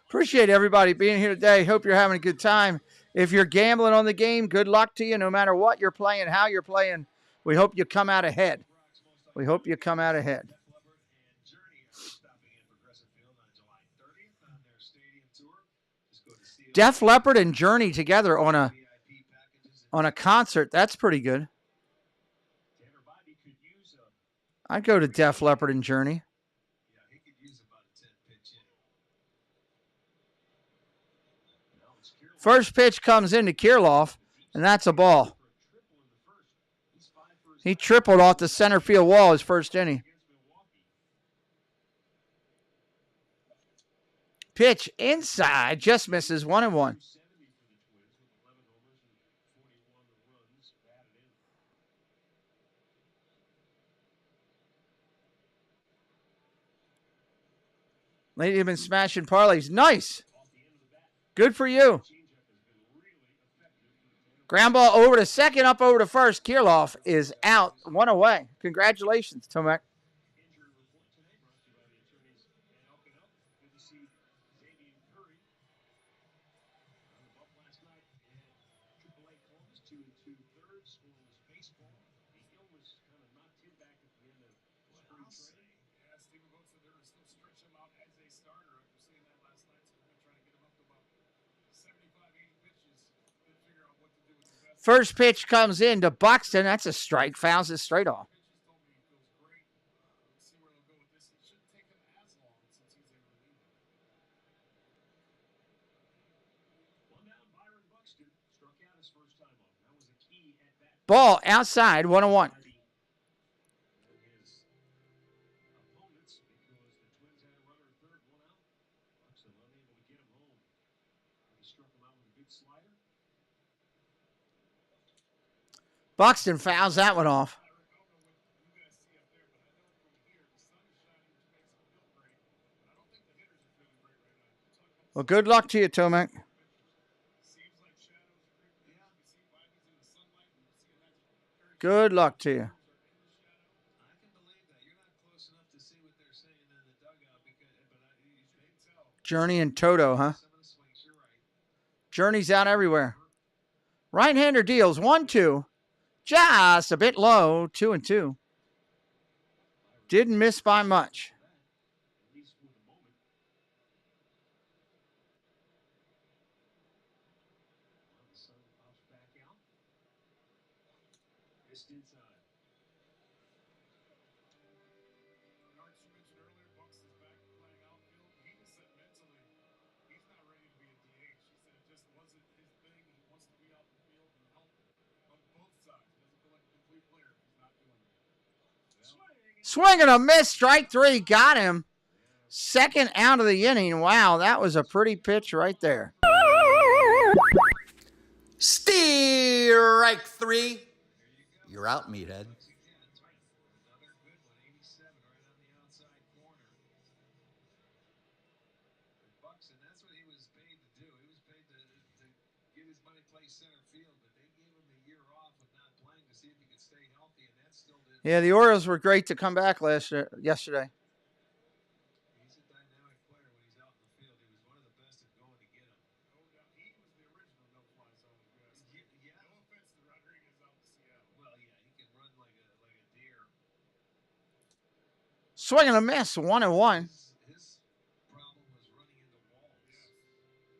Appreciate everybody being here today. Hope you're having a good time. If you're gambling on the game, good luck to you no matter what you're playing, how you're playing. We hope you come out ahead. We hope you come out ahead. Def Leppard and Journey together on a concert. That's pretty good. I'd go to Def Leppard and Journey. First pitch comes into Kirilloff, and that's a ball. He tripled off the center field wall his first inning. Pitch inside, just misses 1-1. Lady have been smashing parlays. Nice. Good for you. Ground ball over to second, up over to first. Kirilloff is out, one away. Congratulations, Tomac. First pitch comes in to Buxton. That's a strike. Fouls it straight off. Ball outside, 1-1. Buxton fouls that one off. Well, good luck to you, Tomac. Good luck to you. Journey and Toto, huh? Journey's out everywhere. Right-hander deals 1-2. Just a bit low, 2-2. Didn't miss by much. Swing and a miss, strike three, got him. Second out of the inning. Wow, that was a pretty pitch right there. Strike three. You're out, meathead. Yeah, the Orioles were great to come back yesterday. He's a dynamic player when he's out in the field. He was one of the best at going to get him. He was the original no-fly zone, if you ask me. Yeah. No offense to Rodriguez out in Seattle. Well, yeah, he can run like a deer. Swing and a miss, 1-1. His problem was running into walls. Yes.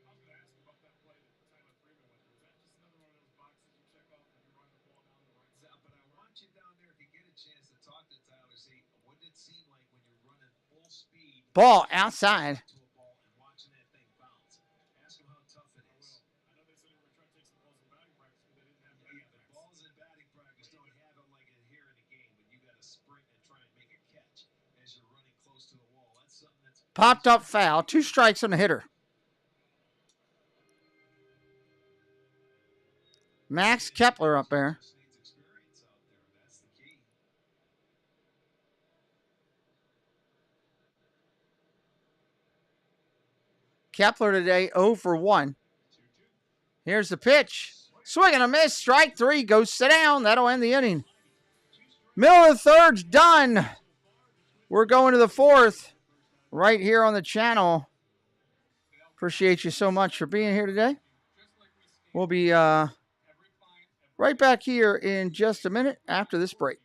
I was going to ask about that play that Tyler Freeman went through. Is that just another one of those boxes you check off when you're running the ball down the right side? But I want you down there, if you get a chance to talk to Tyler, see what did it seem like when you're running full speed. Ball outside. To a ball and watching that thing bounce. Ask him how tough it is. I know they said they were trying to take some balls in batting practice, but they didn't have batting Yeah, but balls in batting practice don't have them like here in the game, when you got to sprint and try and make a catch as you're running close to the wall. That's something that's Popped up foul. 2 strikes on the hitter. Max Kepler up there. needs experience out there. That's the key. Kepler today 0 for 1. Here's the pitch. Swing and a miss. Strike 3. Go sit down. That'll end the inning. Middle of the third's done. We're going to the 4th right here on the channel. Appreciate you so much for being here today. We'll be right back here in just a minute after this break.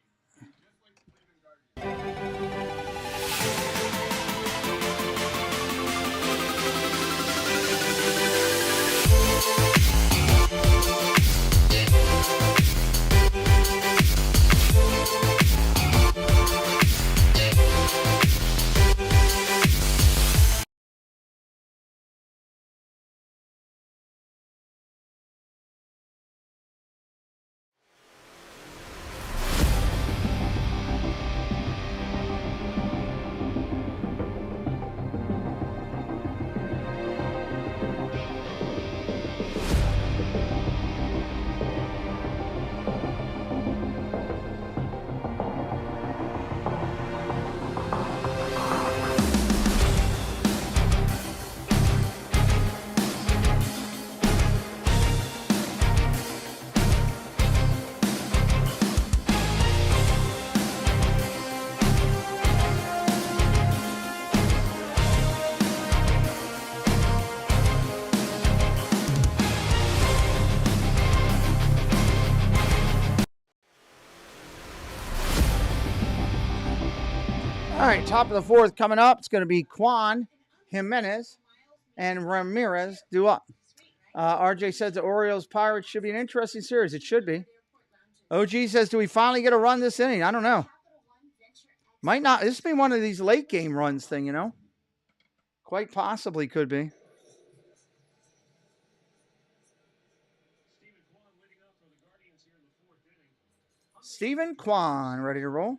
All right, top of the 4th coming up. It's going to be Juan, Jimenez, and Ramirez due up. RJ says the Orioles-Pirates should be an interesting series. It should be. OG says, do we finally get a run this inning? I don't know. Might not. This may be one of these late game runs thing, you know. Quite possibly could be. Stephen Kwan ready to roll.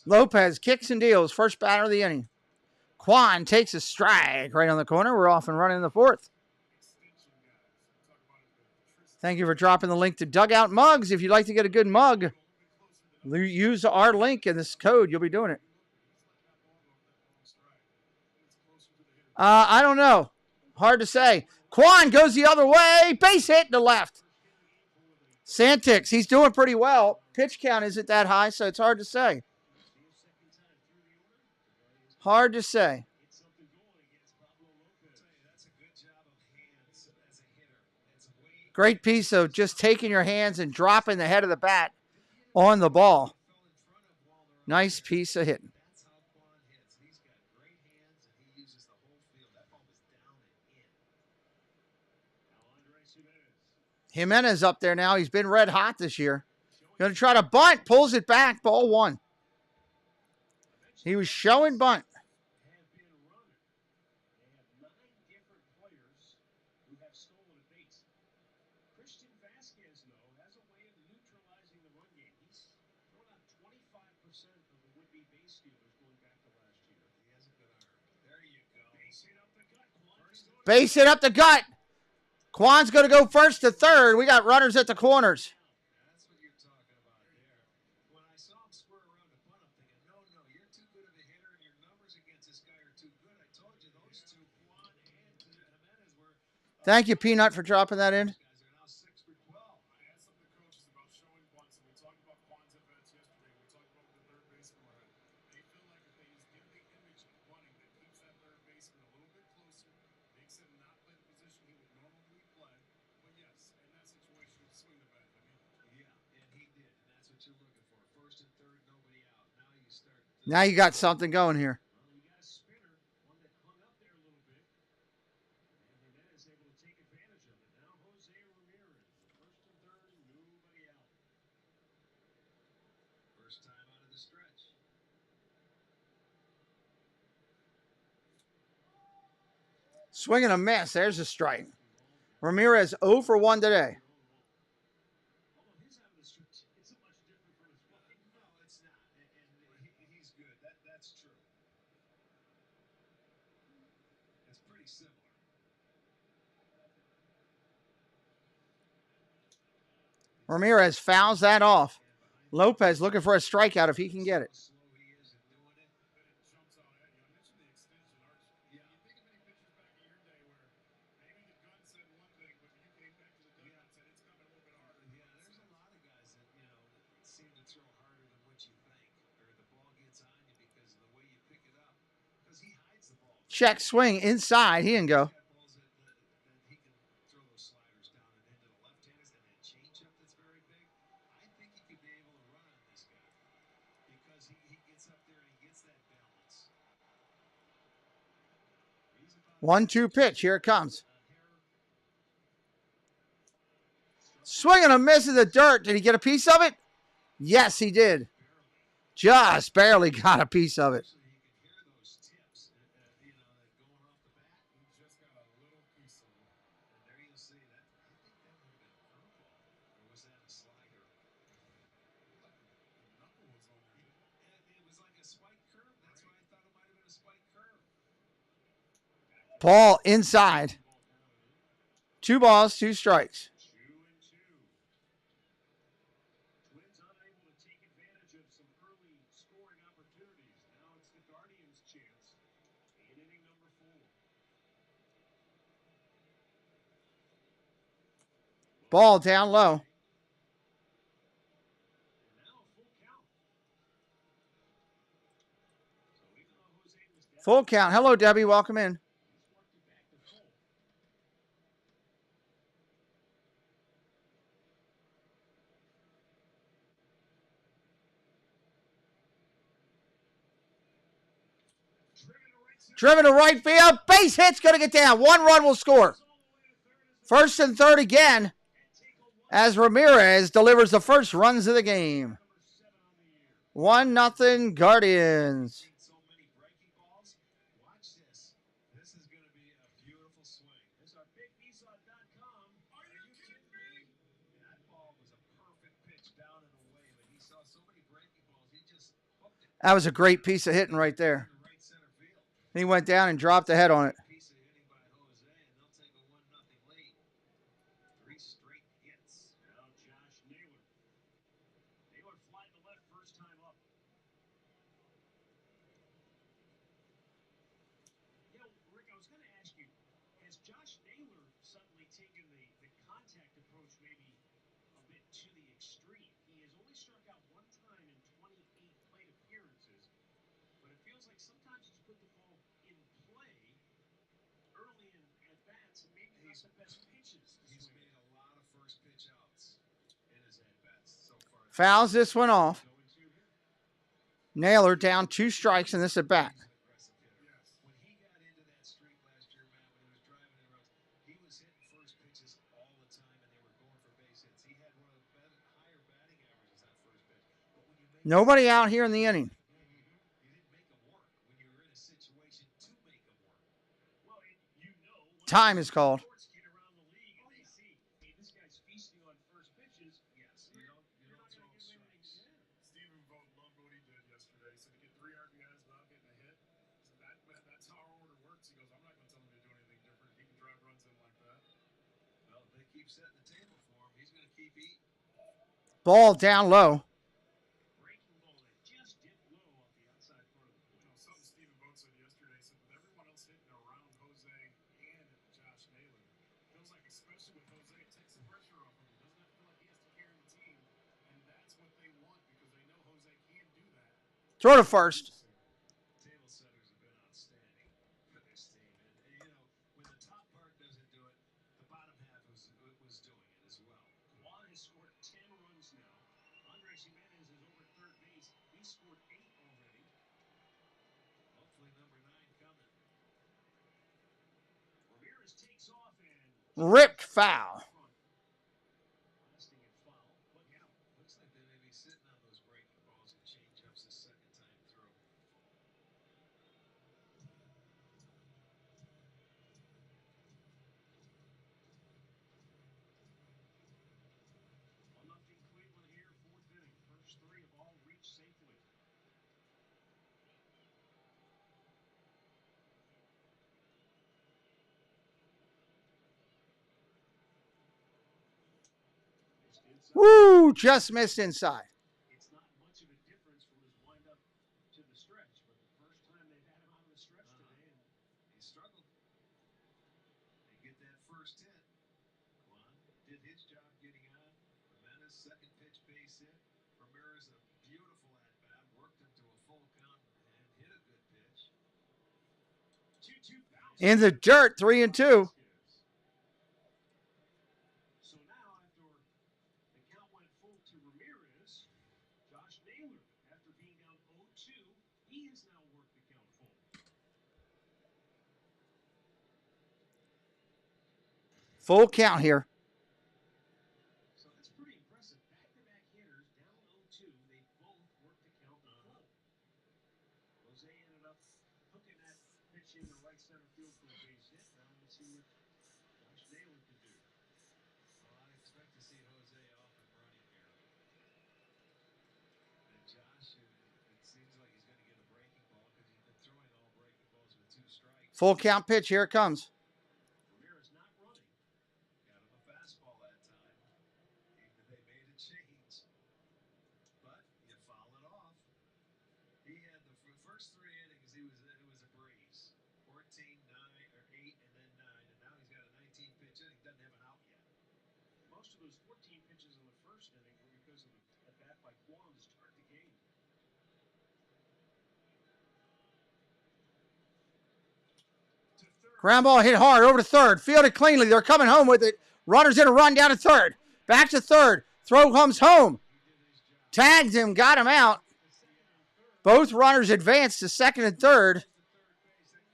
Lopez kicks and deals. First batter of the inning. Kwan takes a strike right on the corner. We're off and running in the 4th. Thank you for dropping the link to Dugout Mugs. If you'd like to get a good mug, use our link and this code. You'll be doing it. I don't know. Hard to say. Kwan goes the other way. Base hit to left. Santix, he's doing pretty well. Pitch count isn't that high, so it's hard to say. Hard to say. Great piece of just taking your hands and dropping the head of the bat on the ball. Nice piece of hitting. Jimenez up there now. He's been red hot this year. Going to try to bunt. Pulls it back. Ball 1. He was showing bunt. of the would-be base stealers going back to last year. He has a good arm. There you go. Base hit up the gut. Base hit up the gut. Quan's going to go first to third. We got runners at the corners. That's what you're talking about there. When I saw him square around the bunt, I'm thinking, no, you're too good of a hitter, and your numbers against this guy are too good. I told you those two, Quan and Jimenez, were. Thank you, Peanut, for dropping that in. Guys are now 6 for 12. I asked some of the coaches about showing bunts, and we talked about Quan's at bats yesterday. We talked about the third baseman we're at. They feel like if they just give the image of bunting, that keeps that third baseman a little bit closer, makes him not play the position he would normally play. But yes, in that situation, swing the bat. I mean, Yeah, and he did, and that's what you're looking for. First and third, nobody out. Now you start. Now you got something going here. Well, you got a spinner, one that hung up there a little bit. And Jimenez able to take advantage of it. Now Jose Ramirez, first and third, and nobody out. First time out of the stretch. Swing and a miss. There's a strike. Ramirez 0 for 1 today. Although his out of the stretch isn't much different from his wife. No, it's not, and he's good. That's true. It's pretty similar. Ramirez fouls that off. Lopez looking for a strikeout if he can get it. Slow he is at doing it. but it jumps out at you. I mentioned the extension, Arch. Yeah. You think of any pitchers back in your day where maybe the gun said one thing, but you came back to the dugout and said it's coming a little bit harder. Yeah, there's a lot of guys that seem to throw harder than what you think, or the ball gets on you because of the way you pick it up. Because he hides the ball. Check swing inside. He didn't go. He's got balls that he can throw those sliders down and into the left-handers, and that changeup that's very big. I think he could be able to run on this guy because he gets up there and he gets that balance. 1-2 pitch. Here it comes. Swing and a miss in the dirt. Did he get a piece of it? Yes, he did. Just barely got a piece of it. So you can hear those tips, going off the bat. He just got a little piece of it. And there you'll see that. I think that would have been a curveball, or was that a slider? The knuckle was on there. It was like a spike curve. That's why I thought it might have been a spike curve. Ball inside. 2 balls, 2 strikes. 2-2. Twins unable to take advantage of some early scoring opportunities. Now it's the Guardians' chance in inning number 4. Ball down low. And now a full count. So even though Jose was down, Full count. Hello, Debbie. Welcome in. he's worked it back to full. Driven to right field. Base hit's going to get down. 1 run will score. First and third again as Ramirez delivers the first runs of the game. 1-0 Guardians. So many breaking balls. Watch this. This is going to be a beautiful swing. This is our BigBSod.com. Are you kidding me? That ball was a perfect pitch down and away, but he saw so many breaking balls, he just hooked it That was a great piece of hitting right there. to right center field. He went down and dropped the head on it. Piece of hitting by Jose, and they'll take a 1-0 lead. 3 straight hits. Now Josh Naylor. Naylor flying to left first time up. Rick, I was going to ask you, has Josh Naylor suddenly taken the contact approach maybe a bit to the extreme? He has only struck out 1 time in 28 plate appearances, but it feels like sometimes he's put the ball in play early in at-bats and maybe not the best pitches. He's made a lot of first pitch outs in his at-bats so far. Fouls this one off. Naylor down 2 strikes in this at bat. Aggressive hitter. When he got into that streak last year, Matt, when he was driving in runs, he was hitting first pitches all the time, and they were going for base hits. He had one of the higher batting averages on first pitch. But when you make Nobody out here in the inning. you didn't make him work when you were in a situation to make him work. Well, when Time is called. sports get around the league and they see, hey, this guy's feasting on first pitches. Yes, you don't You're not throw going to give him strikes. anything. Stephen Vogt loved what he did yesterday. He said to get 3 RBIs without getting a hit. So that's how our order works. He goes, I'm not going to tell him to do anything different. He can drive runs in like that. Well, if they keep setting the table for him, he's going to keep eating. Ball down low. Breaking ball that just dipped low off the outside part of the plate. You know, something Stephen Vogt said yesterday, he said with everyone else hitting around Jose and Josh Naylor, feels like especially with Jose, it takes the pressure off him. He doesn't have to feel like he has to carry the team, and that's what they want because they know Jose can do that. Throw to first. Table setters have been outstanding for this team. And you know, when the top part doesn't do it, the bottom half was doing it as well. Juan has scored 10 runs now. Andres Jimenez is over third base. He scored 8 already. Hopefully number 9 coming. Ramirez takes off and Ripped foul. Blasting it foul. Look out. Looks like they may be sitting on those breaking balls and change ups the second time through. 1-0 Cleveland here, 4th inning. First 3 have all reached safely. Woo! Just missed inside. It's not much of a difference from his windup to the stretch, but the first time they've had him out of the stretch today, and he struggled. They get that first hit. Juan did his job getting on. Jimenez, second pitch base hit. Ramirez, a beautiful at bat, worked him to a full count and hit a good pitch. 2-2 bounce. In the dirt, 3-2. So now, after the count went full to Ramirez, Josh Naylor, after being down 0-2, he has now worked the count full. Full count here. So that's pretty impressive. Back-to-back hitters down 0-2. They both worked the count full. Jose ended up hooking that pitch into right center field for a base hit. Now let's see what Josh Naylor can do. Well, I expect to see Jose off and running here. And Josh, it seems like he's going to get a breaking ball because he's been throwing all breaking balls with 2 strikes. Full count pitch. Here it comes. Ramirez not running. Got him a fastball that time. They made a change. But you foul it off. He had the first 3 innings, it was a breeze. 14, 9, or 8, and then 9. And now he's got a 19 pitch inning. Doesn't have an out yet. Most of those 14 pitches in the first inning were because of a bat by Juan to start the game. Ground ball hit hard over to third. Fielded cleanly. They're coming home with it. Runners in a run down to third. Back to third. Throw comes home. Tagged him. Got him out. Both runners advance to second and third.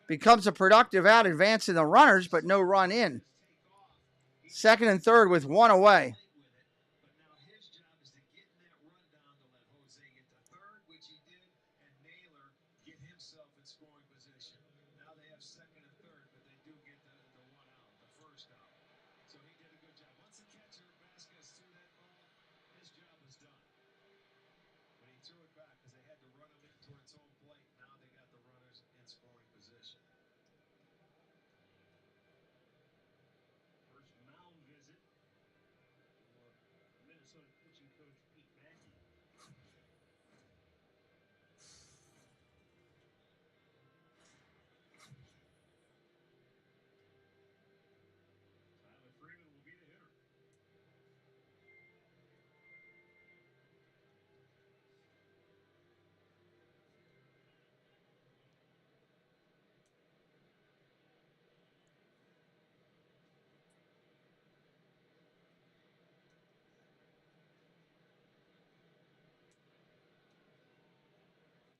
Becomes a productive out advancing the runners, but no run in. Second and third with 1 away. But now his job is to get in that run down to let Jose get to third, which he did, and Naylor get himself in scoring position. Now they have second and third, but they do get the 1 out, the first out. So he did a good job. Once the catcher Vasquez threw that ball, his job was done. But he threw it back because they had to run him in towards home plate. Now they got the runners in scoring position. First mound visit for Minnesota pitching coach Pete Mackey. Tyler Freeman will be the hitter.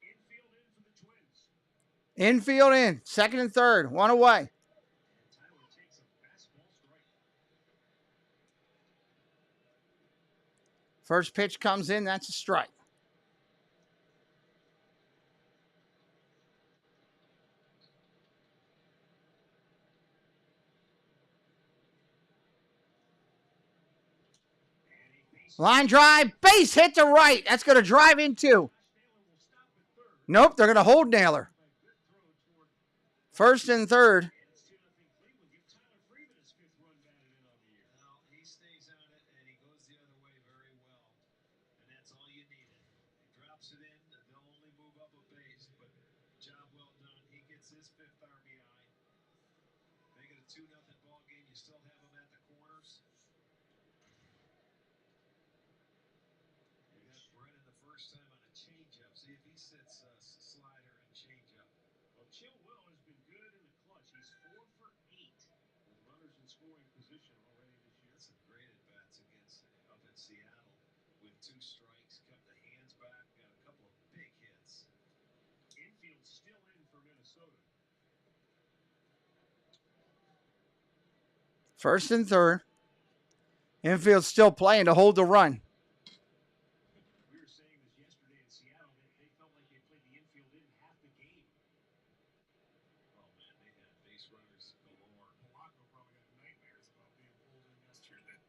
Infield in for the Twins. Infield in. Second and third. 1 away. And Tyler takes a fastball strike. First pitch comes in. That's a strike. And a base Line drive, base hit to right. That's going to drive in two. Nope, they're going to hold Naylor. First and third. He stays on it, and he goes the other way very well. And that's all you needed. He drops it in, they'll only move up a base, but job well done. He gets his 5th RBI. Make it a 2-0 ball game. You still have him at the corners. You got Brennan the first time on a changeup. See if he sits slider and changeup. Well, Chilwell has been good in the clutch. He's 4 for 8 with runners in scoring position already this year. That's some great at-bats against up in Seattle with 2 strikes. Kept the hands back. Got a couple of big hits. Infield still in for Minnesota. First and third. Infield still playing to hold the run. We were saying this yesterday in Seattle. They felt like they played the infield in half the game. Oh, man, they had base runners galore. Polanco probably got nightmares about being pulled in yesterday.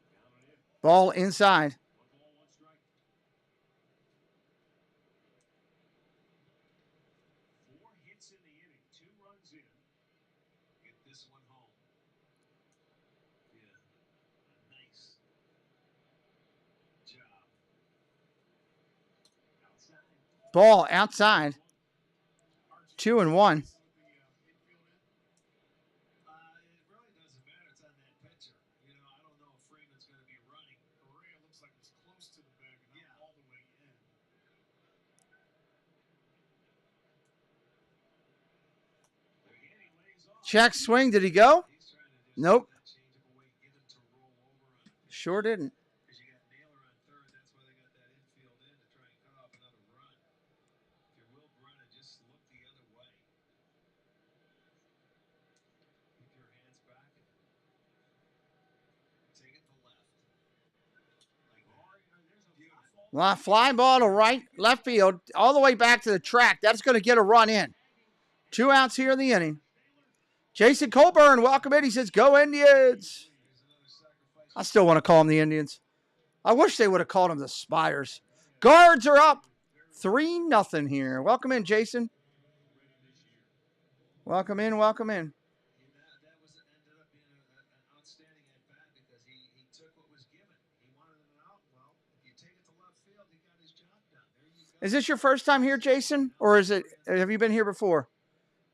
Down and in. Ball inside. 1 ball, 1 strike. 4 hits in the inning, 2 runs in. Get this one home. Yeah, a nice job. Outside. Ball outside. 2-1. It really doesn't matter. It's on that pitcher. You know, I don't know if Freeman's going to be running. Correa looks like it's close to the bag and not all the way in. Again, he lays off. Check swing. Did he go? He's trying to just Nope. get that changeup away, get him to roll over on it. Sure didn't. Because you got Naylor on third. That's why they got that infield in to try and cut off another run. If you're Will Brennan, just look the other way. Keep your hands back and take it to left. Like that. Fly ball to right, left field, all the way back to the track. That's going to get a run in. 2 outs here in the inning. Jason Colburn, welcome in. He says, go Indians. I still want to call them the Indians. I wish they would have called them the Spiders. Guards are up 3-0 here. Welcome in, Jason. Welcome in, welcome in. That was ended up being an outstanding at bat because he took what was given. He wanted an out. Well, if you take it to left field, he got his job done. There you go. Is this your first time here, Jason? Or have you been here before?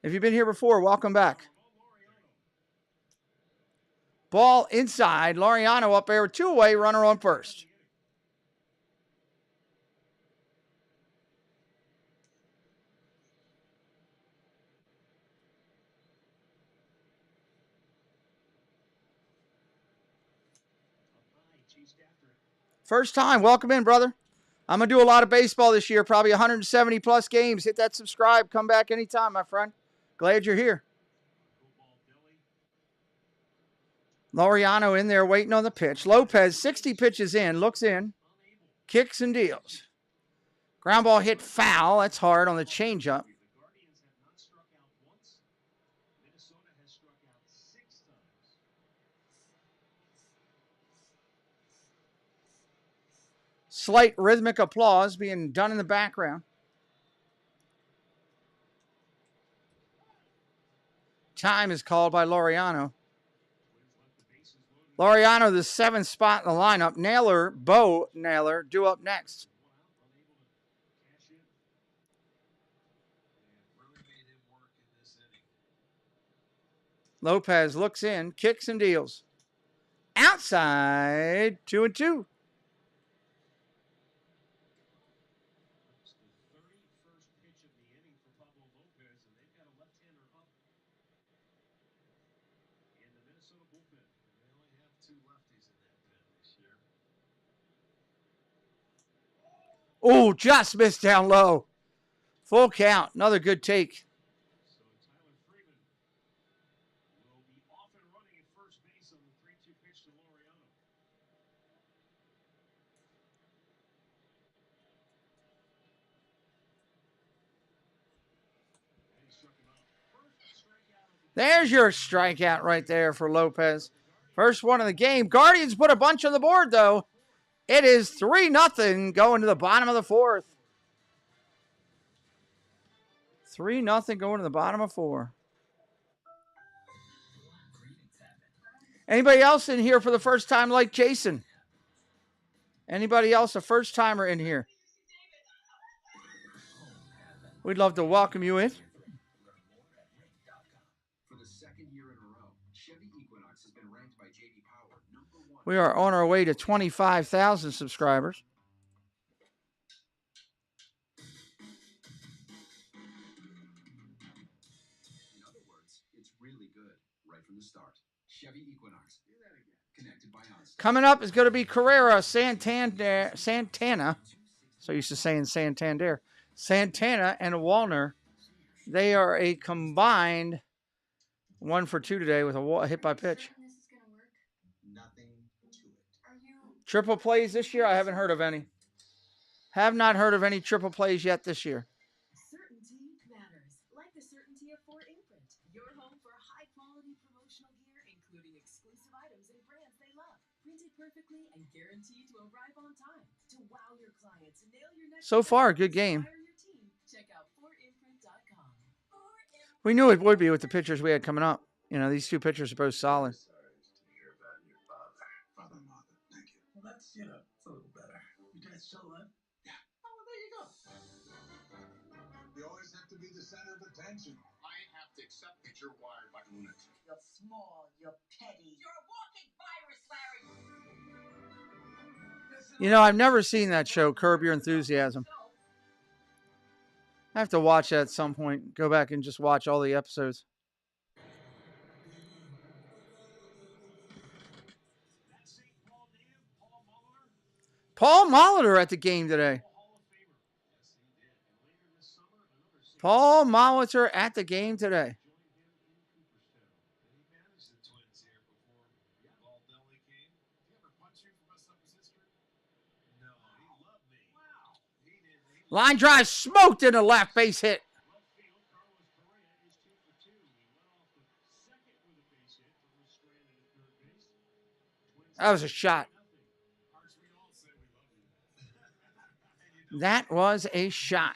If you've been here before, welcome back. Ball inside. Laureano up there with 2 away, runner on first. First time. Welcome in, brother. I'm going to do a lot of baseball this year, probably 170 plus games. Hit that subscribe. Come back anytime, my friend. Glad you're here. Laureano in there waiting on the pitch. Lopez, 60 pitches in, looks in, kicks and deals. Ground ball hit foul. That's hard on the changeup. Slight rhythmic applause being done in the background. Time is called by Laureano. Laureano, the 7th spot in the lineup. Bo Naylor, due up next. Lopez looks in, kicks and deals. Outside, 2-2. Oh, just missed down low. Full count. Another good take. So Tyler Freeman will be off and running at first base on the 3-2 pitch to Laureano. And he struck him out. First strikeout of the There's your strikeout right there for Lopez. First one of the game. Guardians put a bunch on the board, though. It is 3-0 going to the bottom of the fourth. 3-0 going to the bottom of 4. Anybody else in here for the first time like Jason? Anybody else a first timer in here? We'd love to welcome you in. We are on our way to 25,000 subscribers. In other words, it's really good right from the start. Chevy Equinox. Do that again. Connected by us. Coming up is going to be Carrera Santana. So used to saying Santander. Santana and Wallner. They are a combined 1 for 2 today with a hit by pitch. Nothing to it. Triple plays this year? I haven't heard of any. Have not heard of any triple plays yet this year. Certainty matters, like the certainty of Ford Imprint. Your home for high-quality promotional gear, including exclusive items and brands they love. Printed perfectly and guaranteed to arrive on time. To wow your clients and nail your next. So far, a good game. Check out FordImprint.com. We knew it would be with the pitchers we had coming up. You know, these two pitchers are both solid. Sorry to hear about your father-in-law. Thank you. Well, that's, it's a little better. Your dad's still alive? Yeah. Oh, well, there you go. You always have to be the center of attention. I have to accept that you're wired like a lunatic. You're small, you're petty. You're a walking virus, Larry. You know, I've never seen that show, Curb Your Enthusiasm. I have to watch that at some point. Go back and just watch all the episodes. Paul Molitor at the game today. Paul Molitor at the game today. Line drive smoked in a left base hit. That was a shot. That was a shot.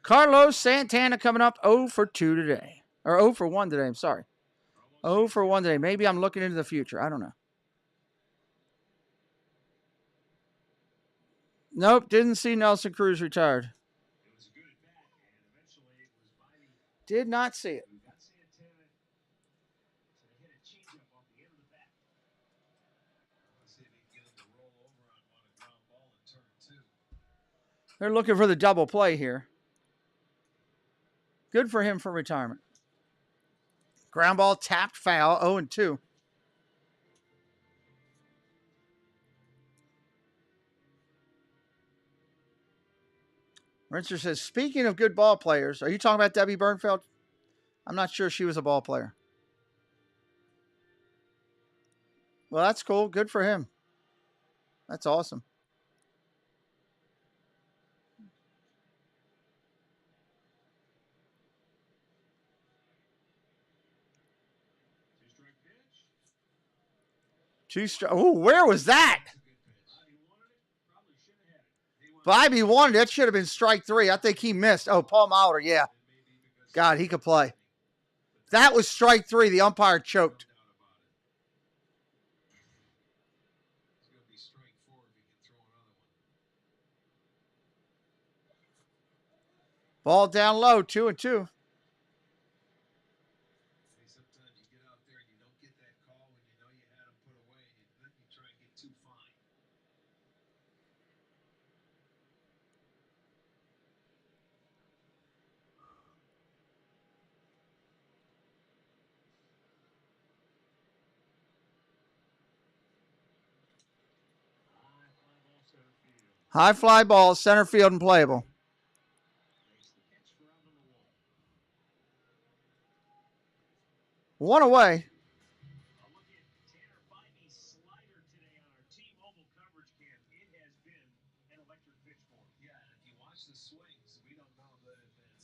Carlos Santana coming up 0 for 2 today. Or 0 for 1 today, I'm sorry. 0 for 1 today. Maybe I'm looking into the future. I don't know. Nope, didn't see Nelson Cruz retired. Did not see it. They're looking for the double play here. Good for him for retirement. Ground ball tapped foul, 0-2. Rincer says, speaking of good ball players, are you talking about Debbie Bernfeld? I'm not sure she was a ball player. Well, that's cool. Good for him. That's awesome. Oh, where was that? Bobby wanted it. That should have been strike 3. I think he missed. Oh, Paul Molitor, yeah. God, he could play. That was strike 3. The umpire choked. Ball down low, 2-2. High fly ball, center field and playable. One away.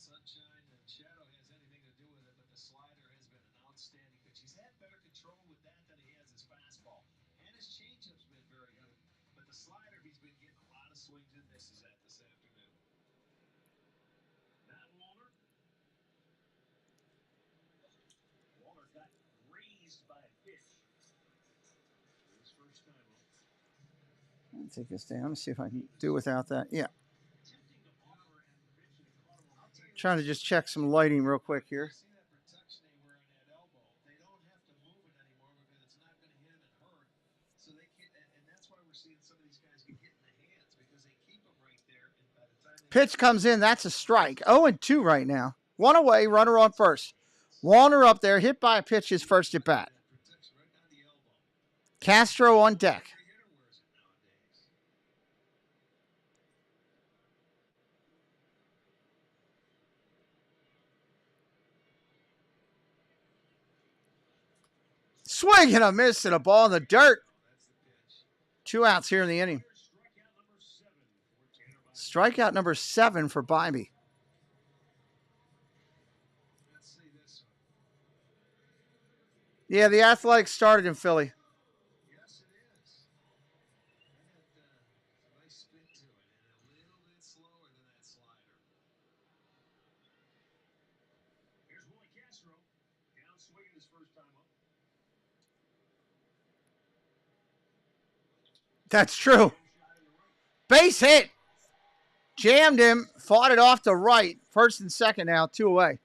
sunshine and shadow has anything to do with it, but the slider has been an outstanding pitch. He's had better control with that than he has his fastball. And his changeup's been very good. But the slider, he's been getting a lot of swings and misses at this afternoon. Matt Wallner. Wallner got grazed by a pitch. His first time up. I'll take this down and see if I can do without that. Yeah. Trying to just check some lighting real quick here. See that protection they wear on that elbow? They don't have to move it anymore because it's not going to hit him and hurt. So they can't, and that's why we're seeing some of these guys get hit in the hands because they keep them right there. And by the time Pitch comes in. That's a strike. 0-2 right now. One away, runner on first. Wallner up there, hit by a pitch his first at bat. Castro on deck. Swing and a miss and a ball in the dirt. 2 outs here in the inning. Strikeout number 7 for Bybee. Yeah, the Athletics started in Philly. Yes, it is. They had a nice spin to it and a little bit slower than that slider. Here's Willie Castro. Down swinging his first time up. That's true. Base hit. Jammed him. Fought it off to right. First and second now. 2 away.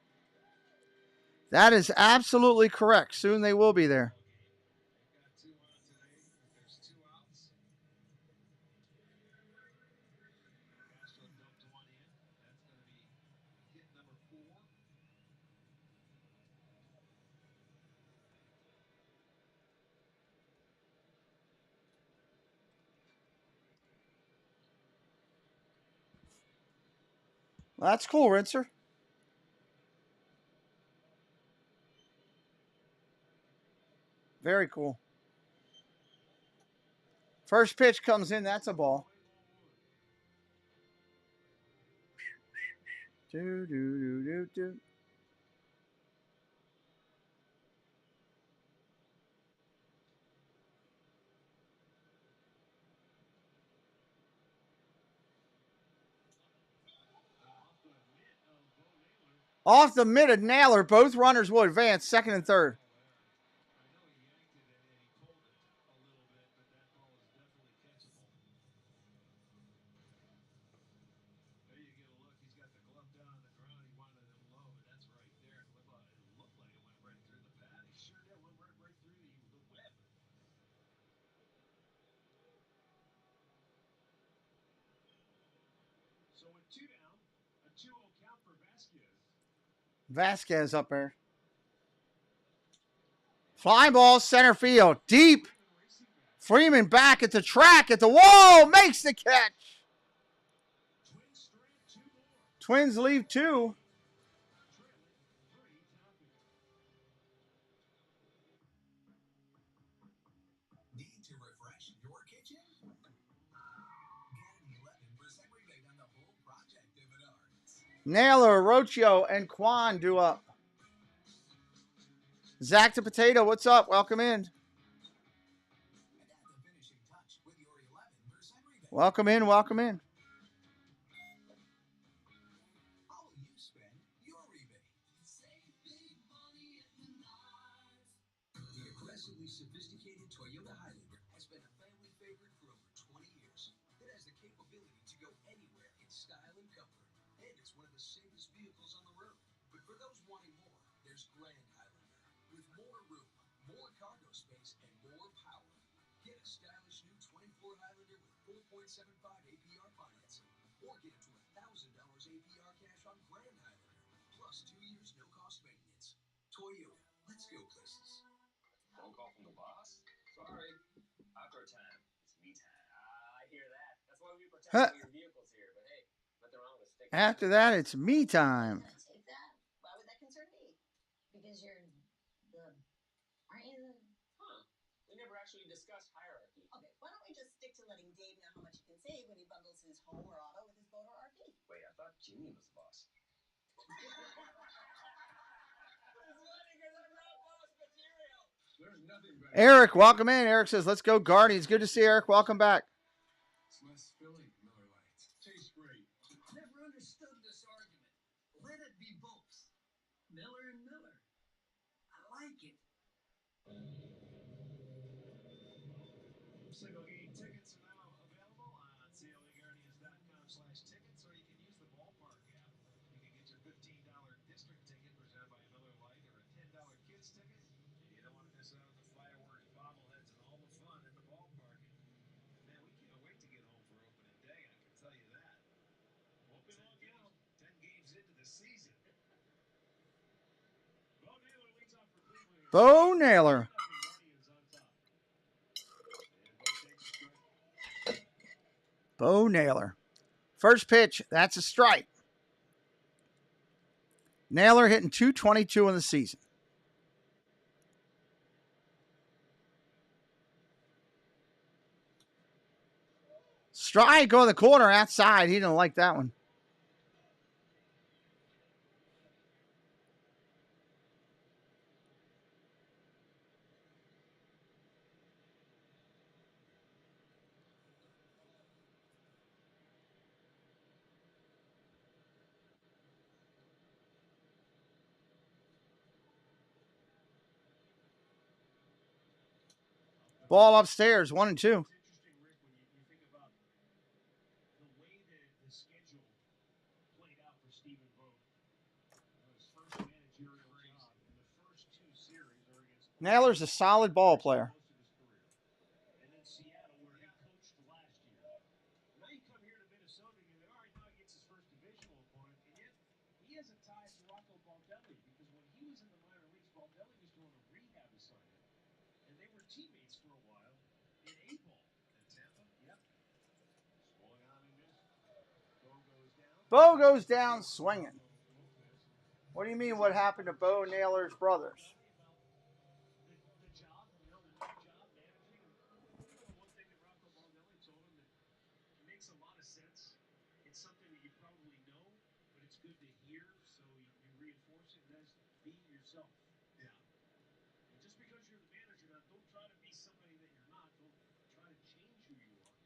That is absolutely correct. Soon they will be there. They've got 2 on today. There's 2 outs. Castro dumped 1 in. That's going to be hit number 4. Well, that's cool, Rinser. Very cool. First pitch comes in. That's a ball. Do, do, do, do, do. Off the mid of Naylor, both runners will advance, second and third. I know he yanked it and he pulled it a little bit, but that ball is definitely catchable. There you get a look. He's got the glove down on the ground. He wanted it low, but that's right there. It looked like it went right through the pad. He sure did. Went right through the web. So with 2 down, a 2-0 count for Vasquez. Vasquez up there. Fly ball, center field, deep. Freeman back at the track, at the wall, makes the catch. Twins leave 2. Need to refresh your kitchen? Get an 11% rebate on the whole project at Menards. Naylor, Rocio, and Quan do up. Zach the Potato, what's up? Welcome in. And add the finishing touch with your 11% rebate. Welcome in, welcome in. How will you spend your rebate? Save big money at Menards. The aggressively sophisticated Toyota Highlander has been a family favorite for over 20 years. It has the capability to go anywhere in style and comfort, and it's one of the safest vehicles on the road. But for those wanting more, there's Grand Highlander. With more room, more cargo space, and more power. Get a stylish new 24 Highlander with 4.75 APR financing, or get up to $1,000 APR cash on Grand Highlander, plus 2 years no-cost maintenance. Toyota, let's go places. Phone call from the boss? Sorry. Outdoor time. It's me time. I hear that. That's why we protect all your vehicles here. But hey, nothing wrong with sticking. After that, it's me time. Take that. Why would that concern me? Because you're the... Aren't you the... Huh. We never actually discussed hierarchy. Okay, why don't we just stick to letting Dave know how much he can save when he bundles his home or auto with his boat or RV? Wait, I thought Jimmy was the boss. Eric, welcome in. Eric says, let's go Guardians. Good to see you, Eric. Welcome back. It's less filling, Miller Lite. Tastes great. Never understood this argument. Let it be both. Miller and Miller. I like it. Single game tickets are now available on CLAGuardians.com/tickets, or you can use the ballpark app. You can get your $15 district ticket presented by Miller Lite or a $10 kids ticket. And you don't want to miss out on the fireworks, bobbleheads, and all the fun at the ballpark. And man, we can't wait to get home for opening day, I can tell you that. Won't be long now. 10 games into the season. Bo Naylor leads off for Cleveland. Bo Naylor. Bo Naylor. First pitch, that's a strike. Naylor hitting .222 in the season. Strike on the corner outside. He didn't like that one. Ball upstairs, 1-2. It's interesting, Rick, when you think about the way the schedule played out for Stephen Vogt. His first managerial job in the first two series are against Naylor's a solid ball player. most of his career. And then Seattle, where he coached last year. Now you come here to Minnesota and you're like, all right, now he gets his first divisional opponent, and yet he has a tie to Rocco Baldelli because when he was in the minor leagues, Baldelli was doing a rehab assignment, and they were teammates for a while in A-ball in Tampa. Yep. Swung on and missed. Bo goes down. Bo goes down swinging. What do you mean what happened to Bo Naylor's brothers? The job, the new job, managing. And the one thing that Rocco Baldelli told him that makes a lot of sense. It's something that you probably know, but it's good to hear, so you reinforce it, and that's be yourself. Yeah. And just because you're the manager now, don't try to be somebody that you're not. Don't try to change who you are.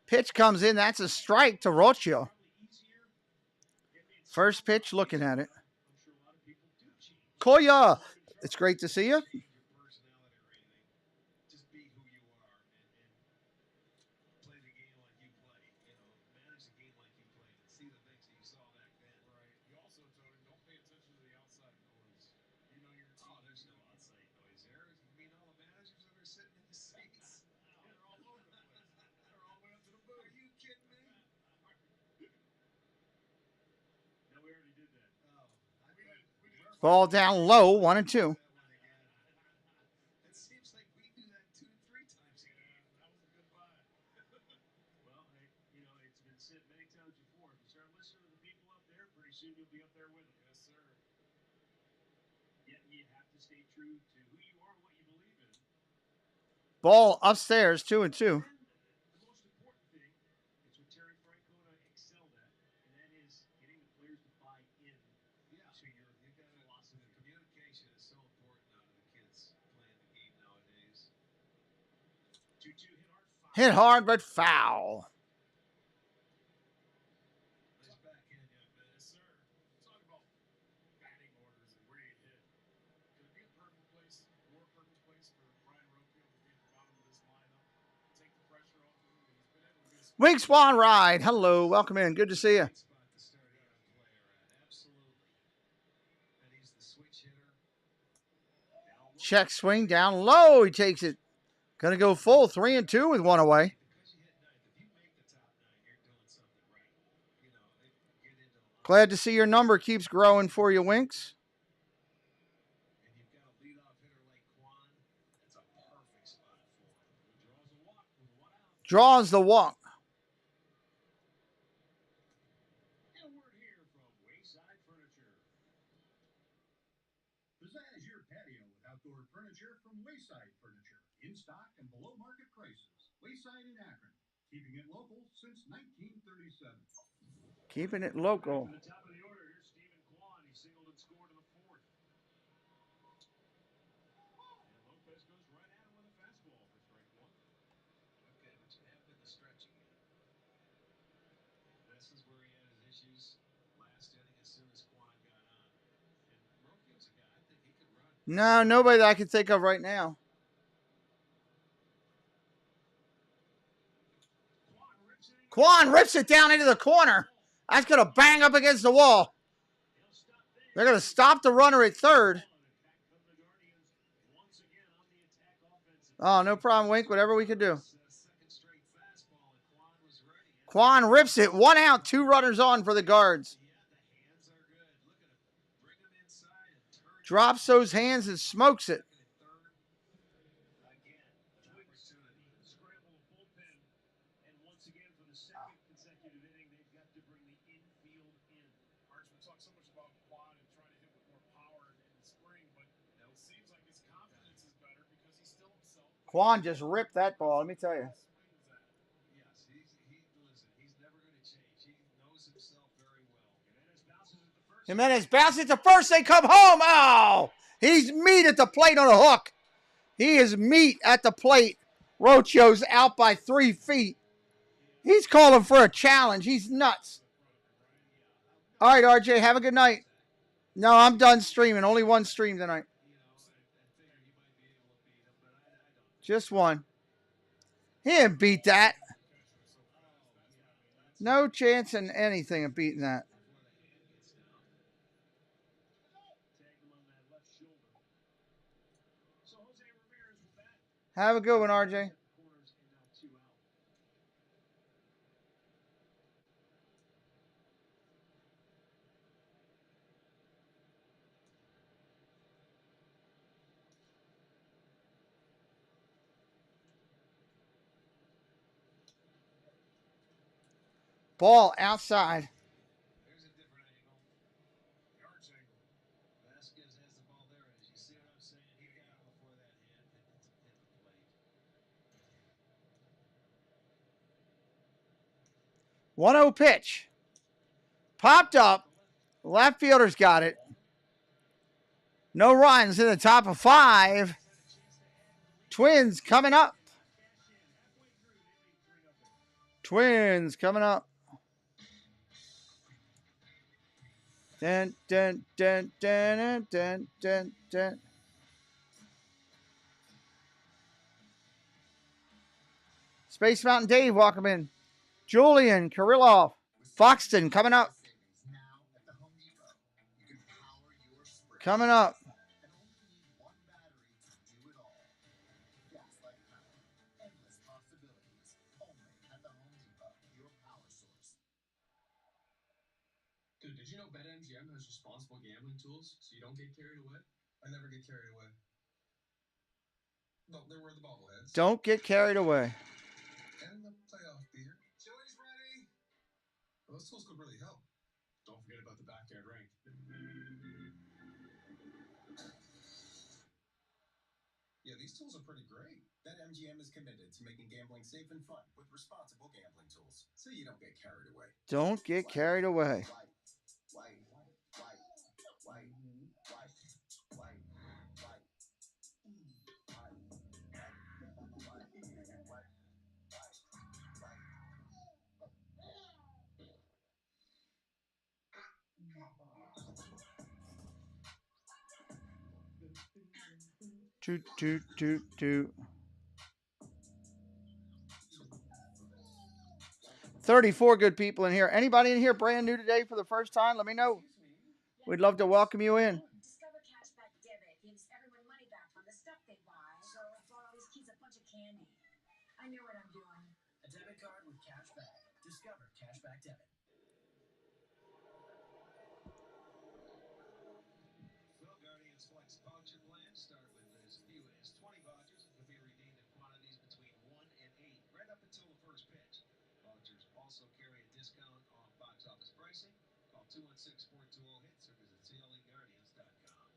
Pitch comes in. That's a strike to Rocchio. First pitch, looking at it. Koya, it's great to see you. Your personality or anything. Just be who you are and play the game like you play. You know, manage the game like you play and see the things that you saw back then. Right. You also told him, don't pay attention to the outside noise. You know your team. Oh, there's no outside noise there. You mean all the managers that are sitting in the seats? They're all over the place. They're all the way up to the booth. Are you kidding me? No, we already did that. Oh, We did. Ball down low, 1-2. It seems like we do that 2-3 times a game. That was a good buy. Well, it's been said many times before. If you start listening to the people up there, pretty soon you'll be up there with them. Yes, sir. Yet you have to stay true to who you are and what you believe in. Ball upstairs, 2-2. The most important thing is what Terry Francona excelled at, and that is getting the players to buy in to your philosophy. The communication is so important out of the kids playing the game nowadays. 2-2 hit hard. Hit hard, but foul. Nice backhand, young man. Yes, sir. Talk about batting orders and where you hit. Could it be a perfect place, more perfect place for Brian Rocchio to be at the bottom of this lineup? Take the pressure off of him. He's been able to be a Wing Swan Ride. Hello, welcome in. Good to see you. Great spot to start a young player at. Absolutely. And he's the switch hitter. Check swing down low. He takes it. Gonna go full 3-2 with one away. Because you hit ninth, if you make the top 9, you're doing something right. You know, they get into a lot. Glad to see your number keeps growing for you, Winks. And you've got a leadoff hitter like Quan. That's a perfect spot for him. He draws a walk with one out. Draws the walk. And a word here from Wayside Furniture. Pizzazz your patio with outdoor furniture from Wayside Furniture. In stock and below market prices. Wayside in Akron. Keeping it local since 1937. Keeping it local. From the top of the order, here's Stephen Quan. No, nobody that I can think of right now. Quan rips it down into the corner. That's going to bang up against the wall. They're going to stop the runner at third. Oh, no problem, Wink. Whatever we can do. Quan rips it. 1 out, 2 runners on for the Guards. Drops those hands and smokes it. Quan just ripped that ball, let me tell you. Jimenez bounces to first. They come home. Oh, he's meat at the plate on a hook. He is meat at the plate. Rocho's out by 3 feet. He's calling for a challenge. He's nuts. All right, RJ, have a good night. No, I'm done streaming. Only one stream tonight. Just one. He didn't beat that. No chance in anything of beating that. Have a good one, RJ. Ball outside. One 1-0 pitch. Popped up. Left fielder's got it. No runs in the top of 5. Twins coming up. Twins coming up. Dun, dun, dun, dun, dun, dun, dun. Space Mountain Dave, welcome in. Julian Kirillov. Foxton coming up. Coming up. Dude, did you know BetMGM has responsible gambling tools so you don't get carried away? I never get carried away. No, they were the bobbleheads. Don't get carried away. And the playoff beer. Chili's ready. Well, those tools could really help. Don't forget about the backyard rink. Yeah, these tools are pretty great. BetMGM is committed to making gambling safe and fun with responsible gambling tools, so you don't get carried away. Don't get carried away. Toot, toot, toot, toot. 34 good people in here. Anybody in here brand new today for the first time? Let me know. We'd love to welcome you in. Discover Cashback Debit gives everyone money back on the stuff they buy. So I bought all these kids a bunch of candy. I know what I'm doing. A debit card with cashback. Discover Cashback Debit. Well, Guardians Flex voucher plans start with as few as 20 vouchers and can be redeemed in quantities between 1 and 8 right up until the first pitch. Vouchers also carry a discount off box office pricing. Call 216-420-HITS or visit cleguardians.com.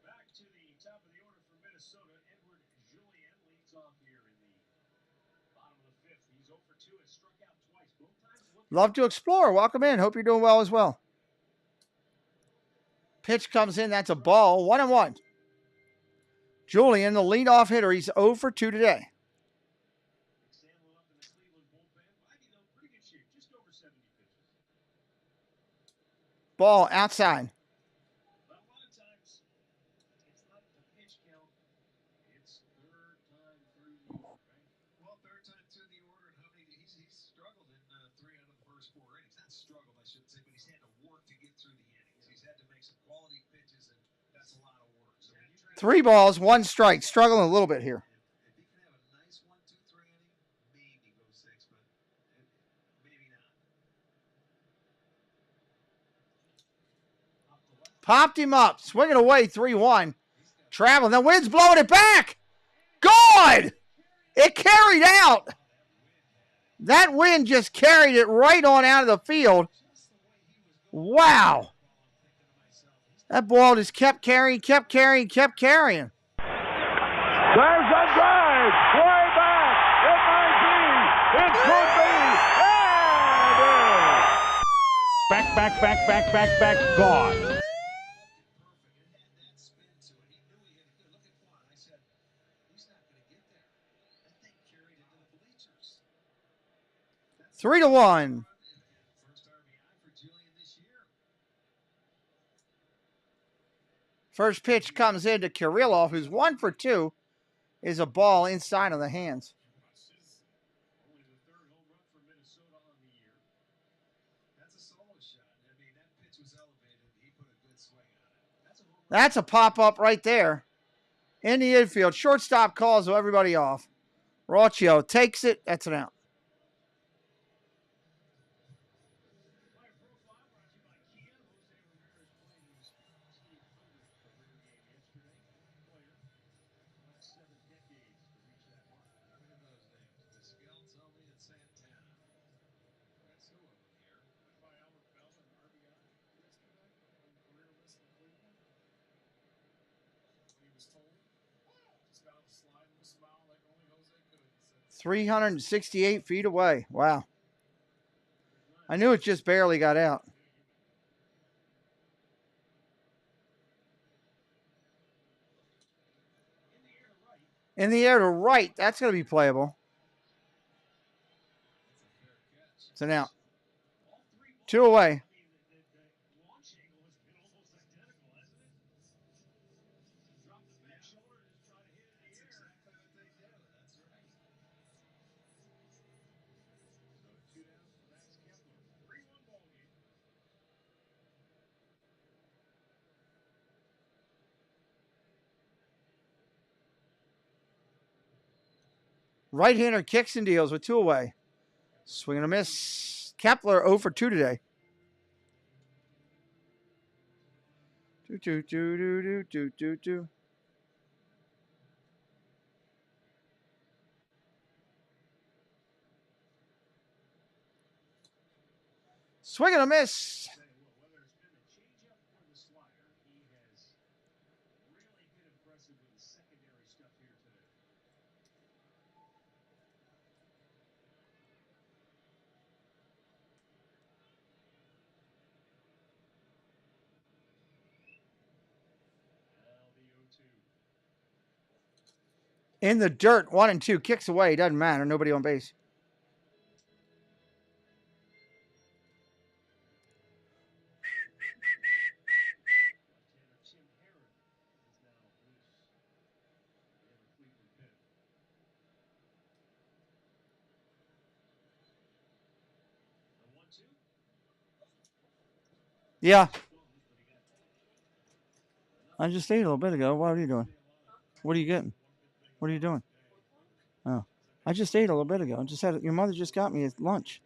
Back to the top of the order for Minnesota. Edward Julien leads off here in the bottom of the 5th. He's 0 for 2, has struck out twice. Both times Love to explore. Welcome in. Hope you're doing well as well. Pitch comes in. That's a ball. 1-1. Julian, the leadoff hitter. He's 0 for 2 today. Ball outside. a lot of times 3 balls, 1 strike. Struggling a little bit here. If he can have a nice 1, 2, 3 inning, maybe go 6, but maybe not. Popped him up. Swinging away 3-1. Traveling. The wind's blowing it back. Gone! It carried out. That wind just carried it right on out of the field. Wow. That ball just kept carrying, kept carrying, kept carrying. There's a drive. Way back. It might be. It could be. Back. Gone. Three to 1. First pitch comes into Kirillov, who's 1 for 2. Is a ball inside of the hands. That's a pop-up right there. In the infield. Shortstop calls everybody off. Rocchio takes it. That's an out. Just got a slide and a smile like only Jose could. 368 feet away. Wow. I knew it just barely got out. In the air to right. That's going to be playable. It's an out. 2 away. Right-hander kicks and deals with 2 away. Swing and a miss. Kepler 0 for 2 today. Do. Swing and a miss. In the dirt, 1 and 2. Kicks away. Doesn't matter. Nobody on base. Yeah. I just ate a little bit ago. What are you doing? What are you getting? What are you doing? Oh. I just ate a little bit ago. I just had your mother just got me at lunch.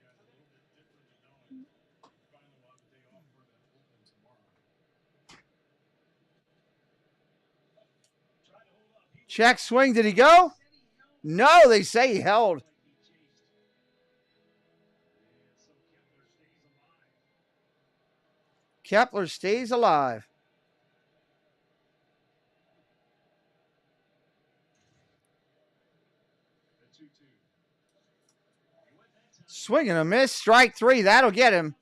Check swing. Did he go? No, they say he held. Kepler stays alive. Swing and a miss. Strike 3. That'll get him.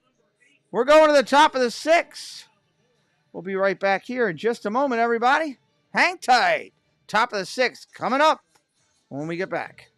We're going to the top of the 6th. We'll be right back here in just a moment, everybody. Hang tight. Top of the 6th coming up when we get back.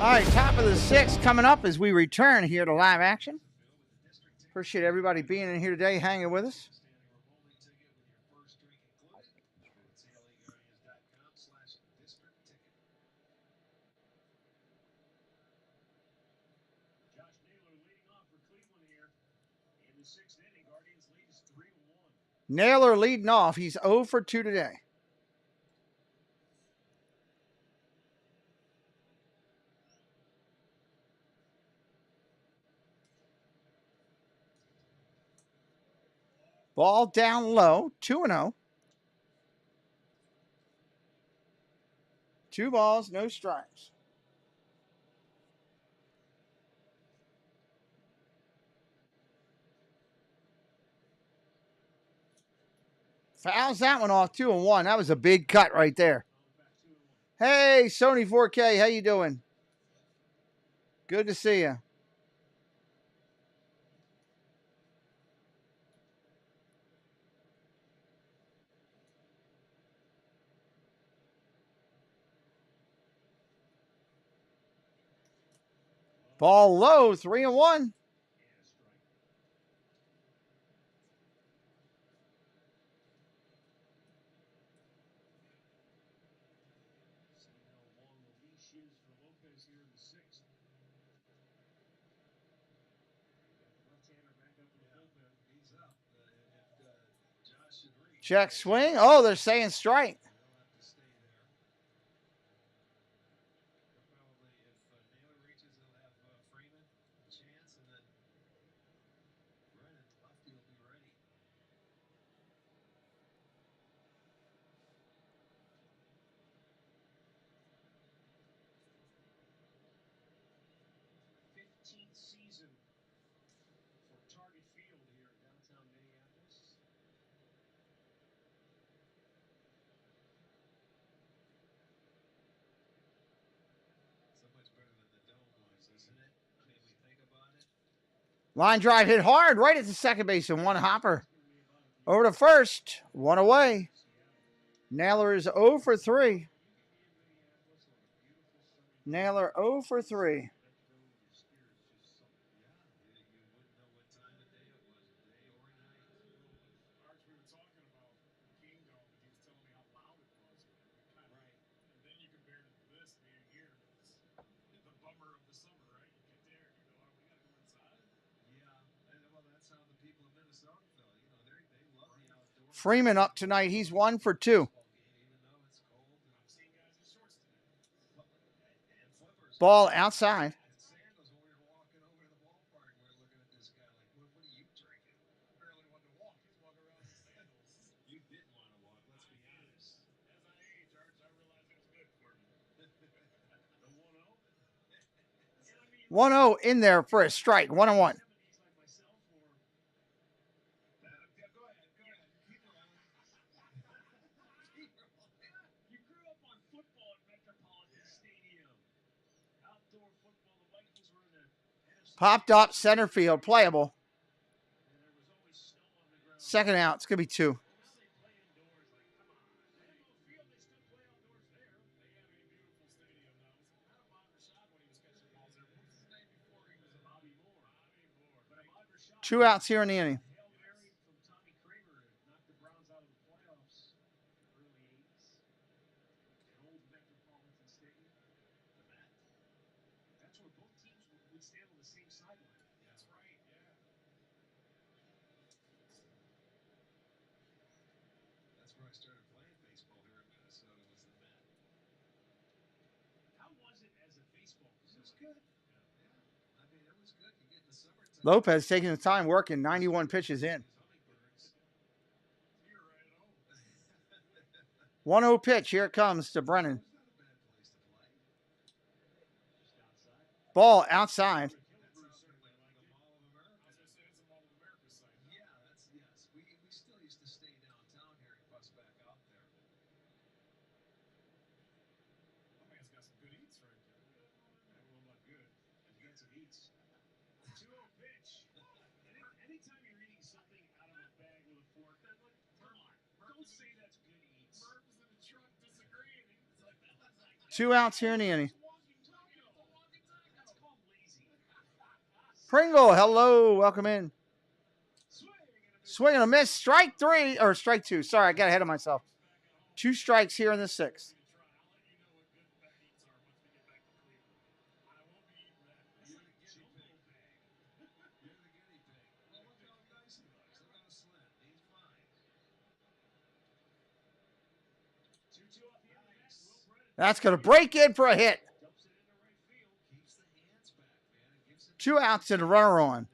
All right, top of the sixth coming up as we return here to live action. Appreciate everybody being in here today, hanging with us. Naylor leading off. He's 0 for 2 today. Ball down low, 2-0. 2 balls, no strikes. Fouls that one off, 2-1. That was a big cut right there. Hey, Sony 4K, how you doing? Good to see you. Ball low, 3-1. Check swing. Oh, they're saying strike. Season for Target Field here in downtown Minneapolis. So much better than the dome was, isn't it? I mean, we think about it. Line drive hit hard right at the second base and one hopper. Over to first, 1 away. Naylor is 0 for 3. Naylor 0 for 3. Freeman up tonight. He's 1 for 2. Ball outside. You didn't want to walk, let's be honest. As I age, Arch, I realized it was good for me. The 1-0. 1-0 in there for a strike. 1-1. You grew up on football at Metropolitan Stadium. Outdoor football, the Vikings were in the NFC. Popped up center field. Playable. Second out. It's going to be 2. Two outs here in the inning. That's where both teams would stand on the same sideline. That's right, yeah. That's where I started playing baseball here in Minnesota, was the Met. How was it as a baseball player? It was good. Yeah. I mean, it was good. You get in the summertime. Lopez taking the time working. 91 pitches in. 1-0 pitch. Here it comes to Brennan. Ball outside. Yeah, that's yes. We still used to stay downtown here and bus back out there. My man's got some good eats right there. I don't know about good. You got some eats. 2-0 pitch. Anytime you're eating something out of a bag with a fork, come on. Don't say that's good eats. Murph is in the truck disagreeing. He's like, that looks like 2 outs here in the inning. Pringle, hello, welcome in. Swing and a miss, strike 3, or strike 2. Sorry, I got ahead of myself. 2 strikes here in the 6th. That's going to break in for a hit. 2 outs and a runner on.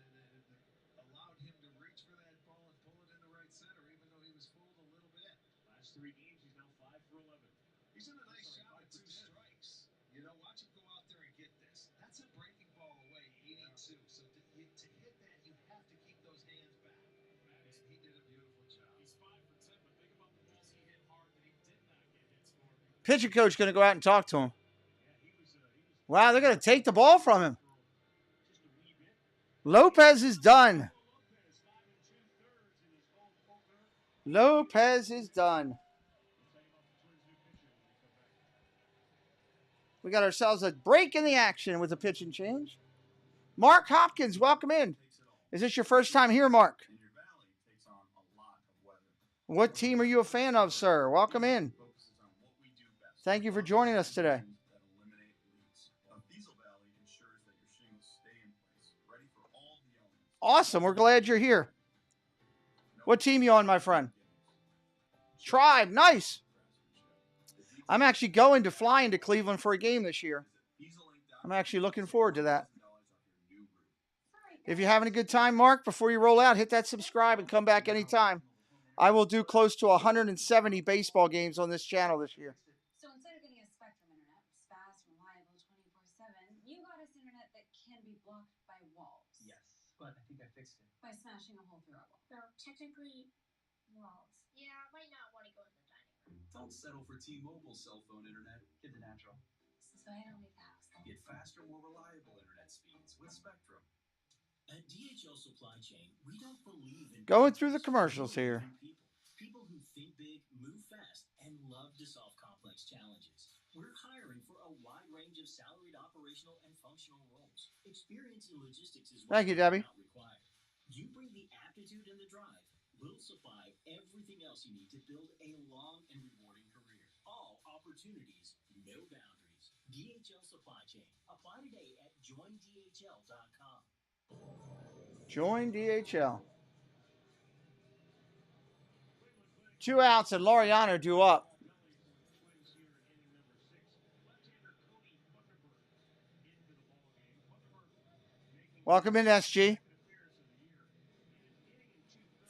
Allowed him to reach for that ball and pull it in the right center, even though he was fooled a little bit. Last 3 games, he's now 5 for 11. He's in a nice job at 2 strikes. You know, watch him go out there and get this. That's a breaking ball away, 82. So to hit that, you have to keep those hands back. And he did a beautiful job. He's 5 for 10, but think about the balls he hit hard that he did not get hits for. Pitching coach going to go out and talk to him. Wow, they're going to take the ball from him. Lopez is done. Lopez is done. We got ourselves a break in the action with a pitching change. Mark Hopkins, welcome in. Is this your first time here, Mark? What team are you a fan of, sir? Welcome in. Thank you for joining us today. Awesome. We're glad you're here. What team you on, my friend? Tribe. Nice. I'm actually going to fly into Cleveland for a game this year. I'm actually looking forward to that. If you're having a good time, Mark, before you roll out, hit that subscribe and come back anytime. I will do close to 170 baseball games on this channel this year. So instead of getting a Spectrum internet, which is fast, reliable, 24/7, you got us internet that can be blocked by walls. Yes, but I think I fixed it. By smashing a hole through a wall. Well, technically, walls. Yeah, I might not want to go in the dining room. Don't settle for T-Mobile cell phone internet. Get the natural. This is why I don't leave the house. Get faster, more reliable internet speeds with Spectrum. At DHL Supply Chain, we don't believe in Going through the commercials here. People who think big, move fast, and love to solve complex challenges. We're hiring for a wide range of salaried, operational, and functional roles. Experience in logistics is Thank you, Debbie. not required. You bring the aptitude and the drive. We'll supply everything else you need to build a long and rewarding career. All opportunities, no boundaries. DHL Supply Chain. Apply today at joindhl.com. Join DHL. 2 outs and Laureano due up. Welcome in, SG.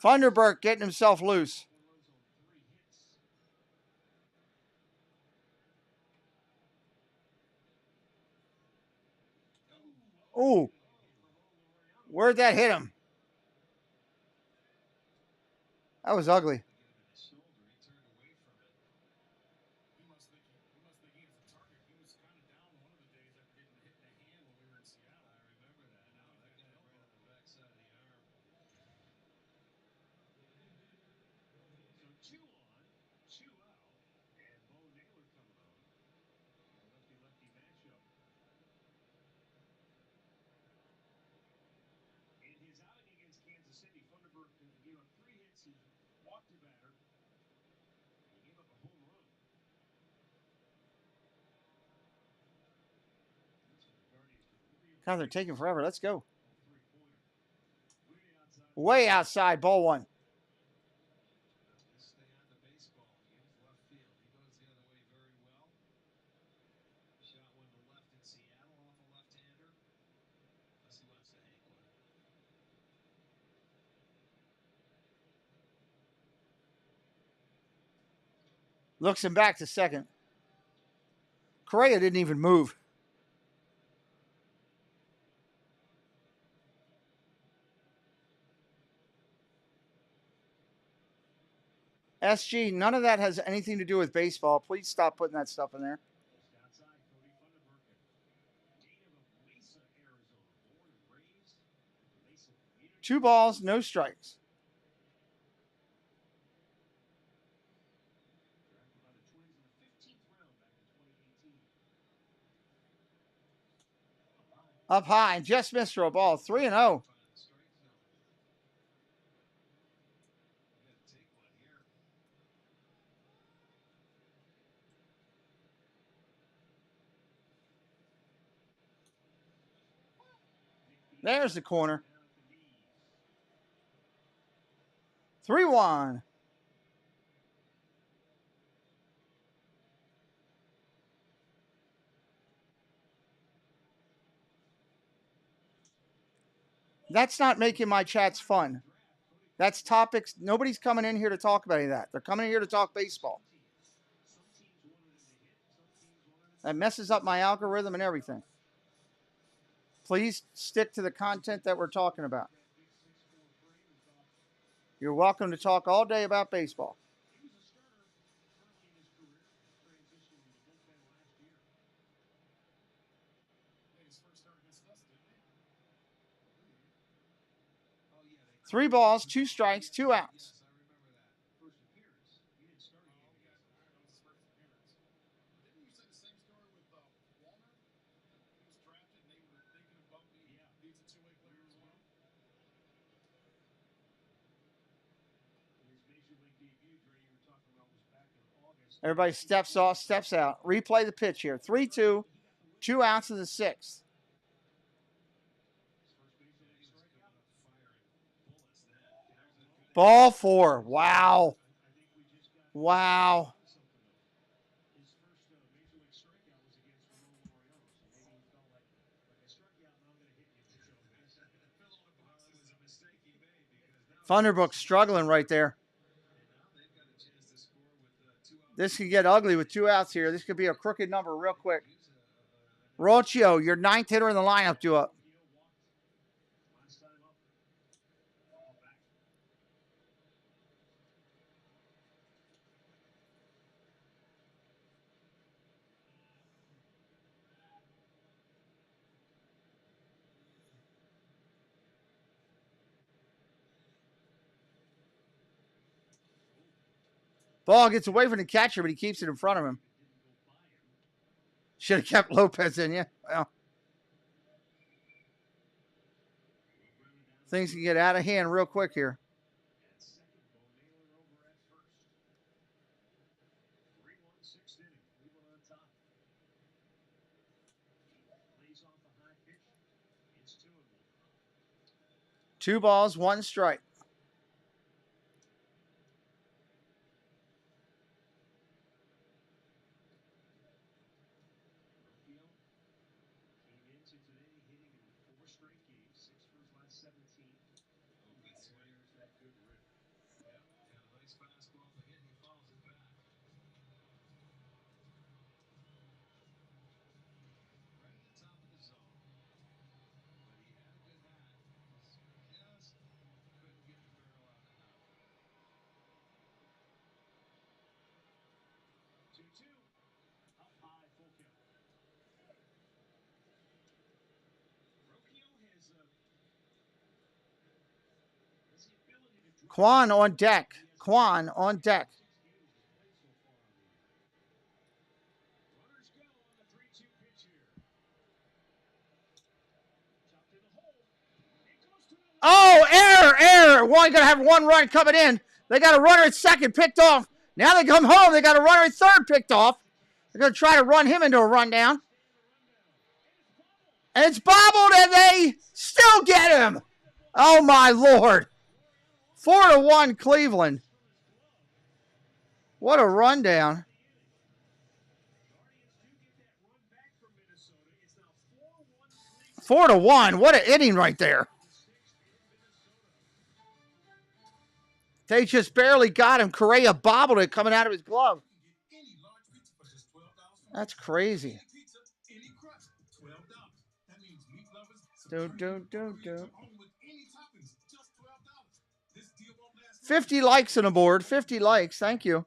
Thunderbird getting himself loose. Ooh. Where'd that hit him? That was ugly. God, they're taking forever. Let's go. Way outside, ball 1. Stay on the baseball. Use left field. He goes the other way very well. Shot one to left in Seattle off a left-hander. Unless he wants to hang with it. Looks him back to second. Correa didn't even move. SG, none of that has anything to do with baseball. Please stop putting that stuff in there. 2 balls, no strikes. Up high, just missed for a ball. 3-0. There's the corner. 3-1. That's not making my chats fun. That's topics. Nobody's coming in here to talk about any of that. They're coming in here to talk baseball. That messes up my algorithm and everything. Please stick to the content that we're talking about. You're welcome to talk all day about baseball. Three balls, 2 strikes, 2 outs. Everybody steps off, steps out. Replay the pitch here. 3-2, 2 outs in the 6th. Ball 4. Wow. Wow. Thunderbrook's struggling right there. This could get ugly with 2 outs here. This could be a crooked number real quick. Rocio, your 9th hitter in the lineup, due up. Ball gets away from the catcher, but he keeps it in front of him. Should have kept Lopez in you. Well, things can get out of hand real quick here. Two balls, 1 strike. Quan on deck. Quan on deck. Oh, error. One going to have 1 run coming in. They got a runner at second picked off. Now they come home. They got a runner at third picked off. They're going to try to run him into a rundown. And it's bobbled, and they still get him. Oh, my Lord. 4-1 Cleveland. What a rundown. Four to one. What an inning right there. They just barely got him. Correa bobbled it coming out of his glove. That's crazy. Do. 50 likes on the board. 50 likes. Thank you.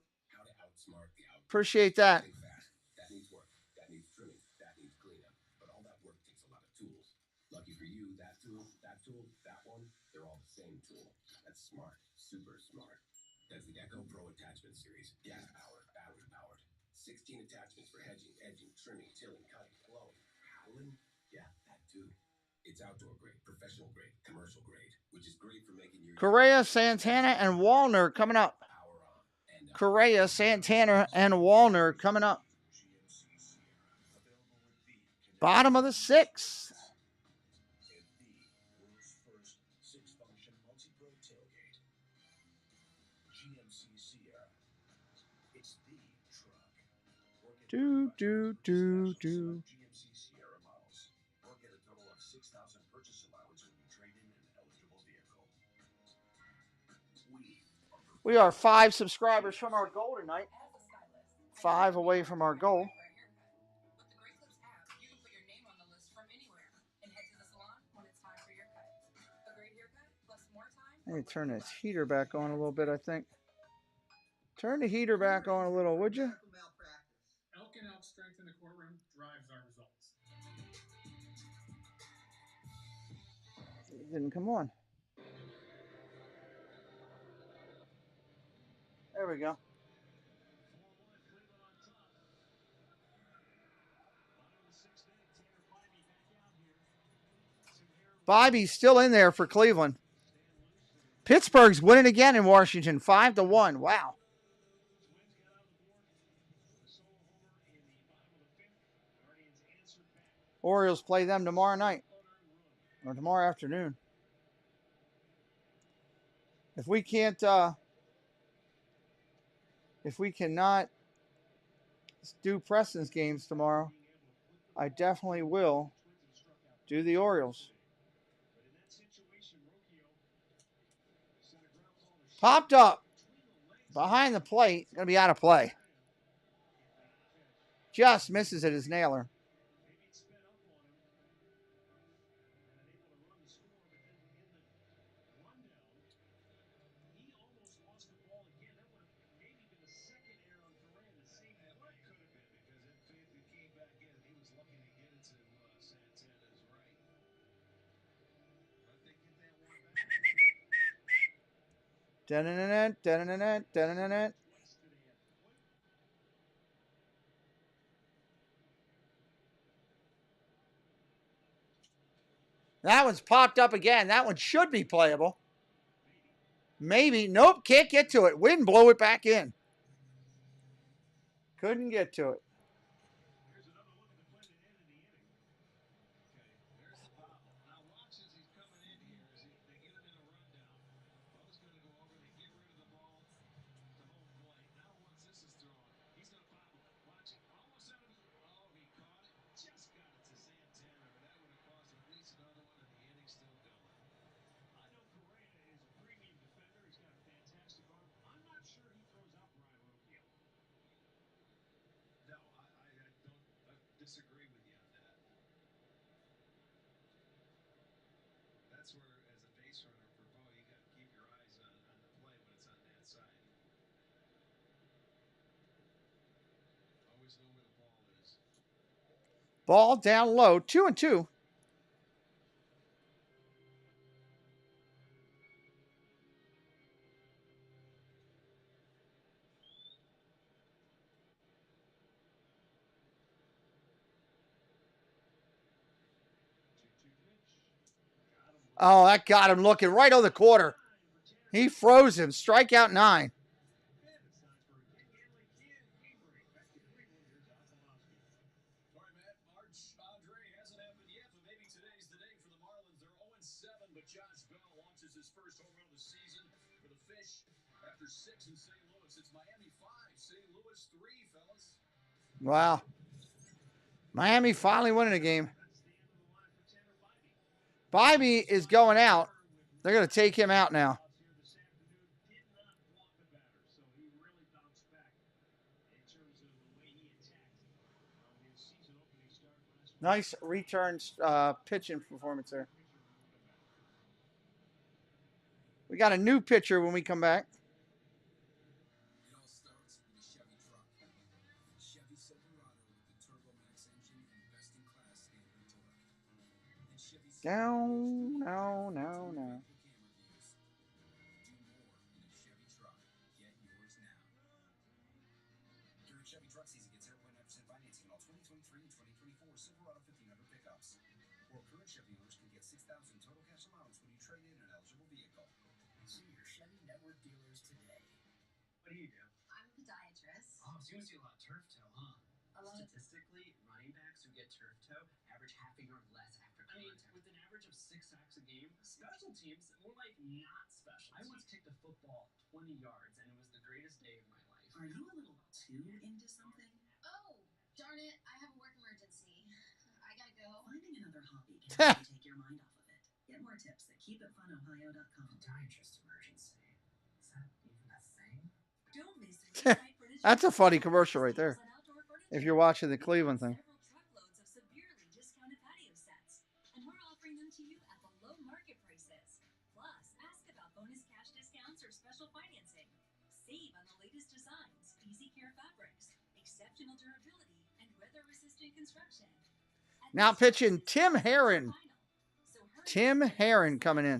Appreciate that. That needs work. That needs trimming. That needs cleanup. But all that work takes a lot of tools. Lucky for you, that tool, that one, they're all the same tool. That's smart. Super smart. That's the Echo Pro Attachment Series. Gas powered, battery powered. 16 attachments for hedging, edging, trimming, tilling, cutting, blowing, howling. Yeah, that too. It's outdoor grade, professional grade, commercial grade, which is great for making your Correa, Santana, and Wallner coming up. Correa, Santana, and Wallner coming up. Bottom of the sixth. World's first six-function multi-pro tailgate. GMC Sierra. It's the truck. Do. GMC Sierra models. Or get a total of $6,000 purchase allowance when you trade in an eligible vehicle. We are 5 subscribers from our goal tonight. 5 away from our goal. Let me turn this heater back on a little bit, I think. Turn the heater back on a little, would you? Elk and elk strength in the courtroom drives our results. It didn't come on. There we go. Bobby's still in there for Cleveland. Pittsburgh's winning again in Washington, 5-1. Wow. Orioles play them tomorrow night or tomorrow afternoon. If we cannot do Preston's games tomorrow, I definitely will do the Orioles. Popped up behind the plate, going to be out of play. Just misses it as Naylor. Da-na-na-na. That one's popped up again. That one should be playable. Maybe. Nope, can't get to it. Wind blow it back in. Couldn't get to it. Disagree with you on that. That's where, as a base runner for Bo, you got to keep your eyes on the play when it's on that side. Always know where the ball is. Ball down low, 2-2. Oh, that got him looking right on the quarter. He froze him. Strikeout 9. All right, Matt. March Andre hasn't happened yet, but maybe today's the day for the Marlins. They're 0-7, but Josh Bell launches his first home run of the season for the Fish. After 6 in St. Louis, it's Miami 5, St. Louis 3, fellas. Wow. Miami finally winning a game. Bobby is going out. They're going to take him out now. Nice return pitching performance there. We got a new pitcher when we come back. It all starts with a Chevy truck. Chevy Silverado with the Turbo Max engine and best-in-class standard torque. And Chevy No. Do more in a Chevy truck. Get yours now. During Chevy truck season, get 0.9% financing on all 2023 and 2024 Silverado 1500 pickups. Or current Chevy owners can get $6,000 total cash allowance when you trade in an eligible vehicle. See your Chevy Network dealers today. What do you do? I'm a podiatrist. Oh, so you must see a lot of turf toe, huh? A lot of- Statistically, running backs who get turf toe average half a yard less after contact. With an average of 6 sacks a game, special teams, more like not special. I once kicked a football 20 yards, and it was the greatest day of my life. Are you a little too into something? Oh, darn it. I have a work emergency. I gotta go. Finding another hobby can help you take your mind off of it. Get more tips at keepitfunohio.com. Podiatrist emergency. Is that even a thing? Don't miss Recycle Furniture. That's a funny commercial right there. If you're watching the Cleveland thing. Several truckloads of severely discounted patio sets, and we're offering them to you at below market prices. Plus, ask about bonus cash discounts or special financing. Save on the latest designs, easy care fabrics, exceptional durability, and weather-resistant construction. Now pitching Tim Herron. Tim Herron coming in.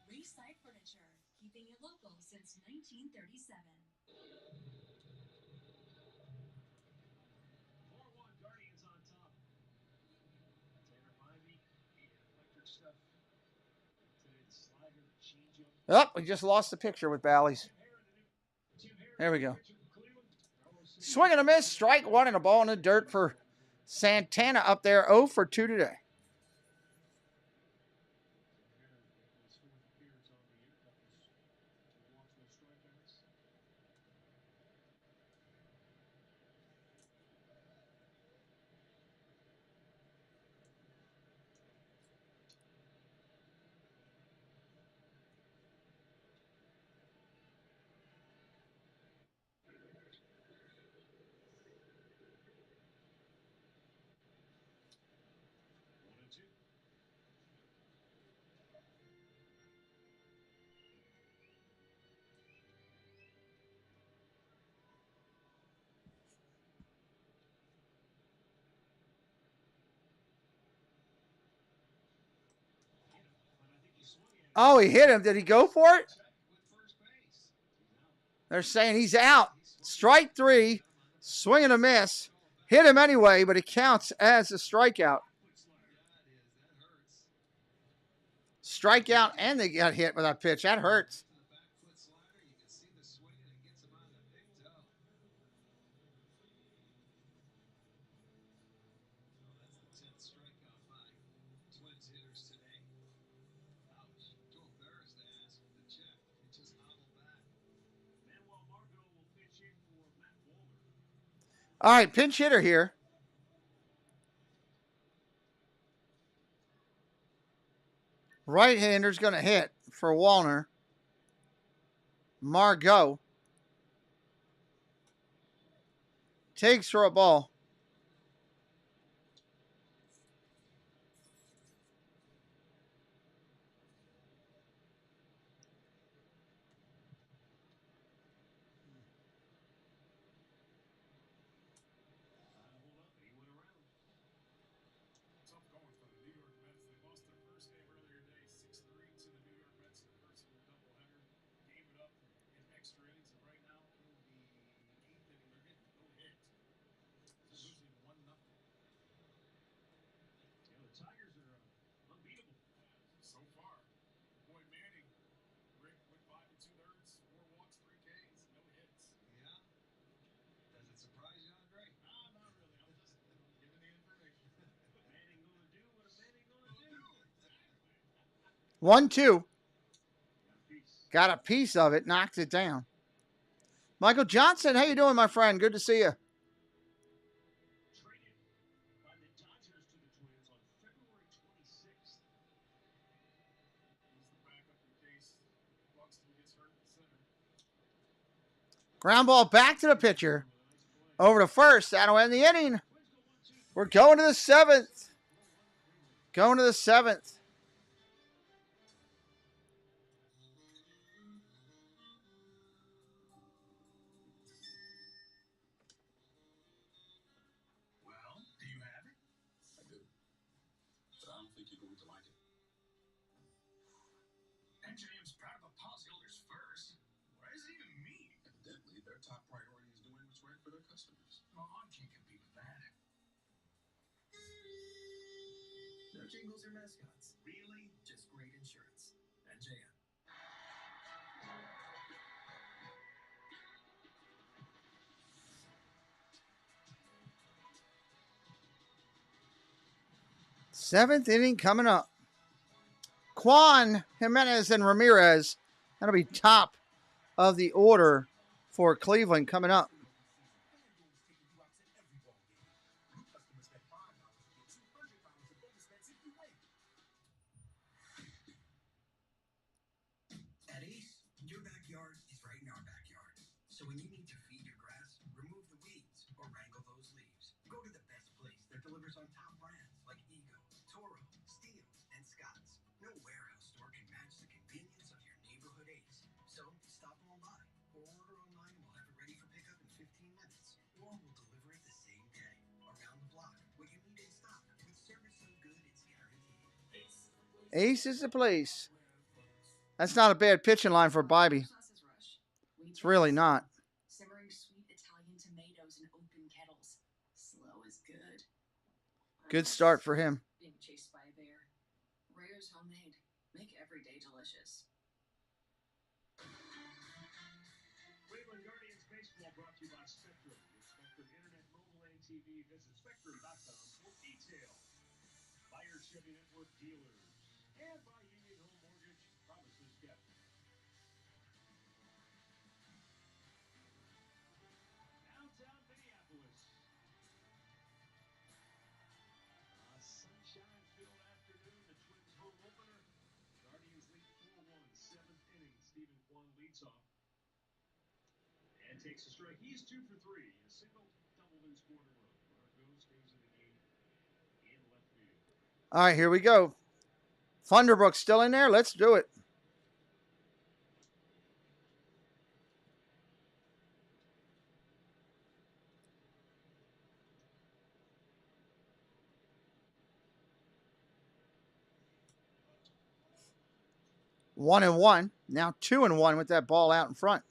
Recycle Furniture, keeping it local since 1937. 4-1 Guardians on top. Tanner Bivey, electric stuff. Today the slider, the changeup. Oh, we just lost the picture with Bally's. There we go. Swing and a miss. Strike one and a ball in the dirt for Santana up there. 0 for 2 today. Oh, he hit him. Did he go for it? They're saying he's out. Strike 3. Swing and a miss. Hit him anyway, but it counts as a strikeout. Strikeout, and they got hit with that pitch. That hurts. All right, pinch hitter here. Right-hander's going to hit for Wallner. Margot takes for a ball. Tough going for the New York Mets. They lost their first game earlier today, 6-3 to the New York Mets in the first of the doubleheader. Gave it up in extra innings, and right now in the 8th inning, they're getting no hit. They're losing 1-0. Yeah, the Tigers are unbeatable. So far. Boy, Manning, Rick went 5 2/3, 4 walks, 3 Ks, no hits. Yeah. Does it surprise you, Andre? Nah, not really. I'm just giving the information. Manning gonna do what a Manning gonna do. Exactly. 1-2. Got a piece of it. Knocked it down. Michael Johnson, how you doing, my friend? Good to see you. Traded by the Dodgers to the Twins on February 26th. He's the backup in case Buxton gets hurt in center. Ground ball back to the pitcher. Over to first. That'll end the inning. We're going to the 7th. Going to the 7th. Well, do you have it? I do. But I don't think you're going to like it. MJM's proud of the policyholders first. What does it even mean? Evidently, their top priority is doing what's right for their customers. Well, I can't compete with that. There's jingles or mascots. Really? Just great insurance. And JM. Seventh inning coming up. Juan, Jimenez, and Ramirez. That'll be top of the order for Cleveland coming up. At Ace, your backyard is right in our backyard. So when you need to feed your grass, remove the weeds, or wrangle those leaves, go to the best place that delivers on top brands like Ego, Toro, Steel, and Scott's. No warehouse store can match the convenience of your neighborhood Ace. So stop on by or order online and we'll have it ready for pickup in 15 minutes. Or we'll deliver it the same day. Around the block, what you need in stock. With service so good, it's guaranteed. Ace is the place. That's not a bad pitching line for Bobby. It's really not. Simmering sweet Italian tomatoes in open kettles. Slow is good. Good start for him. Being chased by a bear. Rare's homemade. Make every day delicious. Cleveland Guardians Baseball brought to you by Spectrum. With Spectrum Internet, Mobile, and TV, visit Spectrum.com for details. Buyer Chevy Network Dealers. And by Union Home Mortgage. Promises kept. Downtown Minneapolis. A sunshine-filled afternoon. The Twins home opener. Guardians lead 4-1. Seventh inning. Stephen Kwan leads off. And takes a strike. He's 2 for 3. A single, double, and scored a run. Margot stays in the game in left field. All right, here we go. Thunderbrook's still in there. Let's do it. One and one. Now 2-1 with that ball out in front.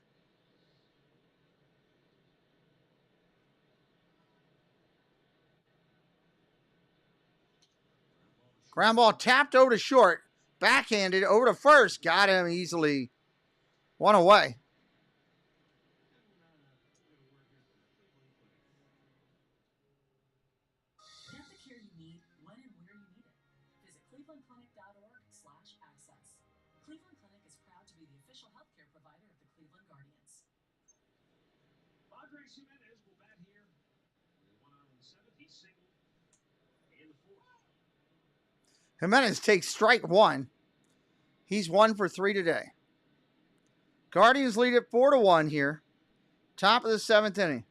Ground ball tapped over to short. Backhanded over to first. Got him easily. One away. Get the care you need when and where you need it. Visit clevelandclinic.org/access. Cleveland Clinic is proud to be the official healthcare provider of the Cleveland Guardians. Padres Jimenez will bat here. One out in the seventh. He's singled in the fourth. Jimenez takes strike one. He's 1 for 3 today. Guardians lead it 4-1 here. Top of the seventh inning.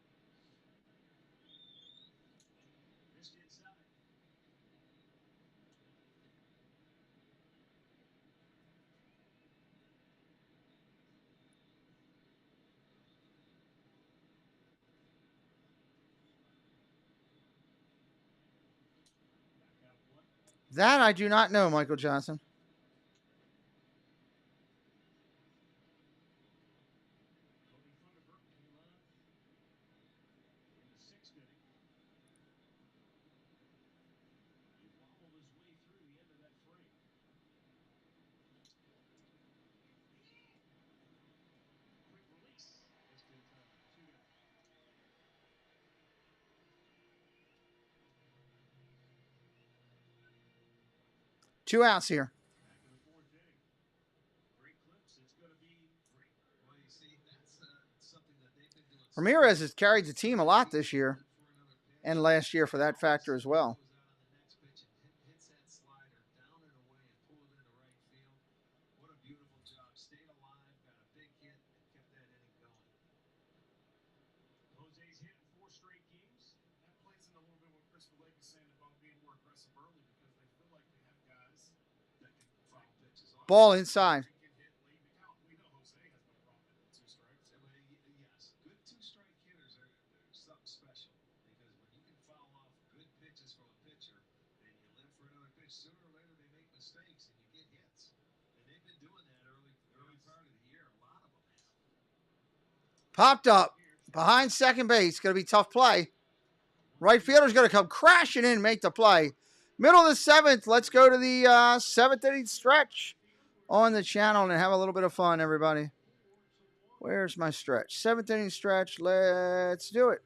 That I do not know, Michael Johnson. Two outs here. Ramirez has carried the team a lot this year and last year for that factor as well. What a beautiful job. Stayed alive, got a big hit, and kept that inning going. Jose's hit in 4 straight games. That plays in a little bit what Chris Lake is saying about being more aggressive early because they feel like they have guys that can foul pitches off. Ball inside. We know Jose has no problem with 2 strikes. Yes, good 2-strike hitters are something special because when you can foul off good pitches from a pitcher and you live for another pitch, sooner or later they make mistakes and you get hits. And they've been doing that early part of the year. A lot of them have. Popped up behind second base. Going to be tough play. Right fielder's going to come crashing in and make the play. Middle of the 7th. Let's go to the 7th inning stretch on the channel and have a little bit of fun, everybody. Where's my stretch? 7th inning stretch. Let's do it.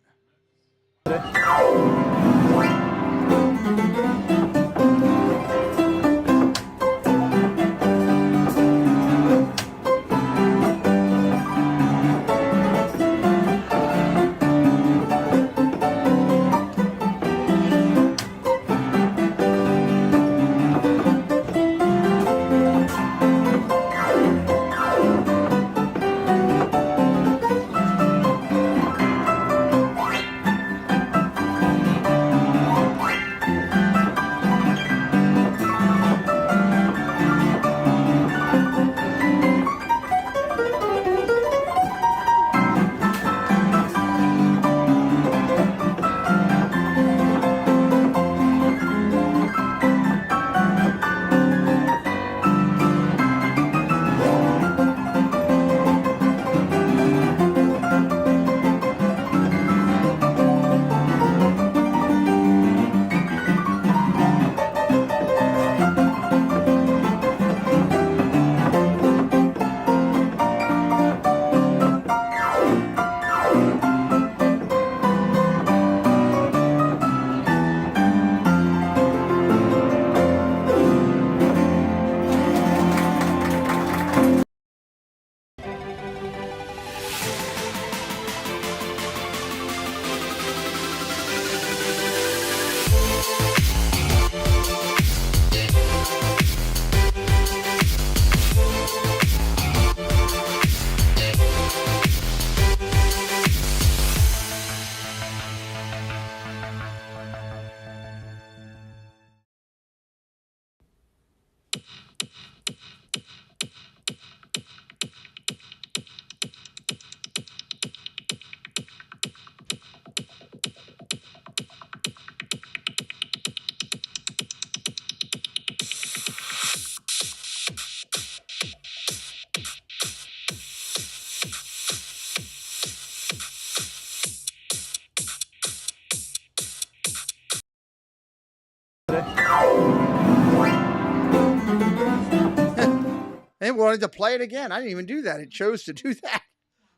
It wanted to play it again. I didn't even do that. It chose to do that.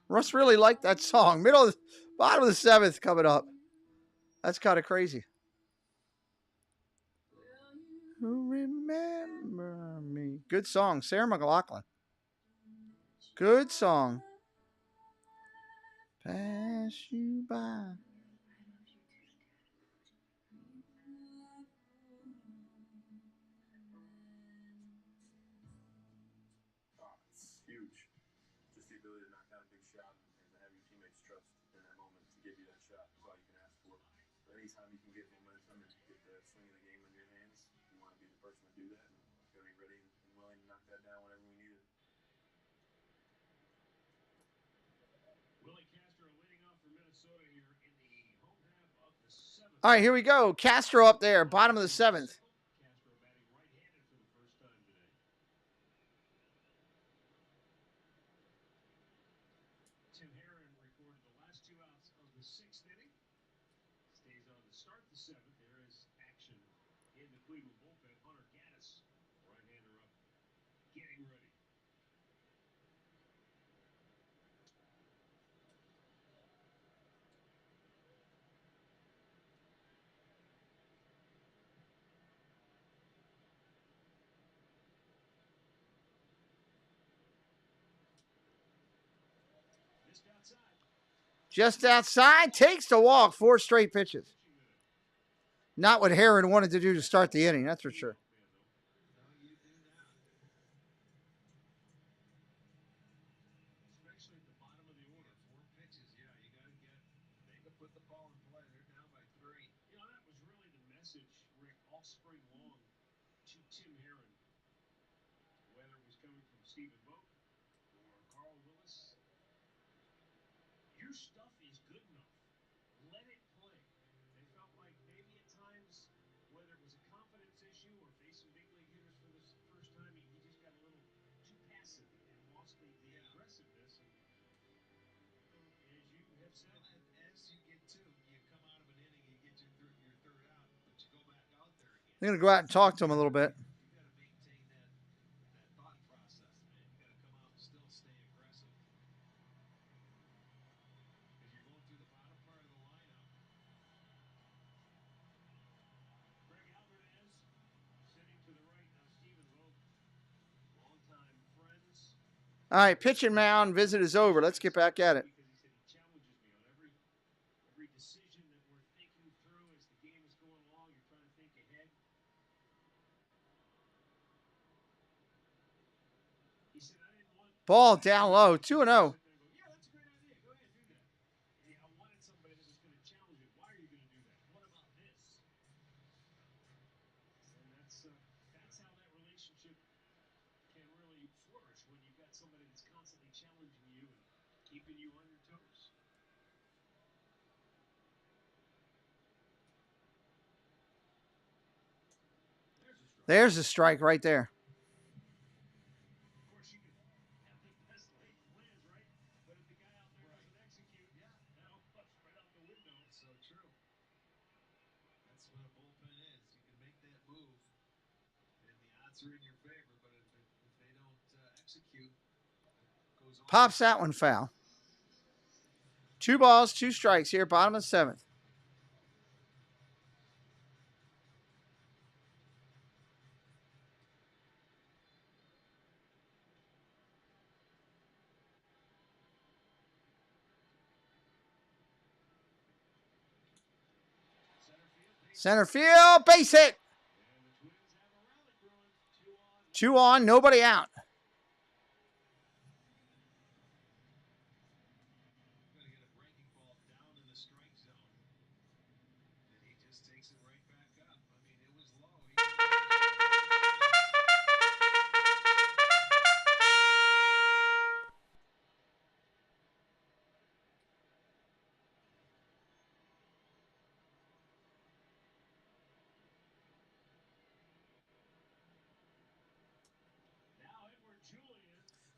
Russ really liked that song. Bottom of the 7th coming up. That's kind of crazy. Remember me. Good song. Sarah McLachlan. Good song. Pass you by. It's huge. Just the ability to knock down a big shot and to have your teammates trust in that moment to give you that shot is all you can ask for. But anytime you can get momentum and get the swing of the game in your hands, you want to be the person to do that and got to be ready and willing to knock that down whenever we need it. Willie Castro leading off for Minnesota here in the home half of the 7th. All right, here we go. Castro up there, bottom of the 7th. Castro batting right-handed for the first time today. Tim Herron recorded the last 2 outs of the 6th inning. Stays on to start the 7th. There is action in the Cleveland bullpen. Hunter Gaddis, right-hander up, getting ready. Just outside, takes the walk, 4 straight pitches. Not what Herron wanted to do to start the inning, that's for sure. Especially at the bottom of the order. 4 pitches, yeah, you got to make them put the ball in play. They're down by 3. You know, that was really the message, Rick, all spring long to Tim Herron. Whether it was coming from Stephen Vogt or Carl Willis, your stuff is good enough. Let it play. They felt like maybe at times, whether it was a confidence issue or facing big league hitters for the first time, he just got a little too passive and lost the aggressiveness. And as you have said, as you get to, you come out of an inning, you get your third out, but you go back out there again. I'm going to go out and talk to him a little bit. You got to maintain that thought process, man. You got to come out and still stay aggressive. As you're going through the bottom part of the lineup. Greg Alvarez sitting to the right now. Stephen Vogt, longtime friends. All right, pitch and mound visit is over. Let's get back at it. Because he said he challenges me on every decision that we're thinking through as the game is going along. You're trying to think ahead. He said, I didn't want Ball down low, 2-0. yeah, that's a great idea. Go ahead, do that. I wanted somebody that was going to challenge me. Why are you going to do that? What about this? And that's how that relationship can really flourish when you've got somebody that's constantly challenging you and keeping you on your toes. There's a strike right there. Of course, you can have the best laid plans, right? But if the guy out there doesn't execute, that all goes right out the window. So true. That's what a bullpen is. You can make that move, and the odds are in your favor. But if they don't execute, it goes on. Pops that one foul. 2 balls, 2 strikes here, bottom of the 7th. Center field, base hit. 2 on, nobody out. Gonna get a breaking ball down in the strike zone, and he just takes it right back up. I mean, it was low.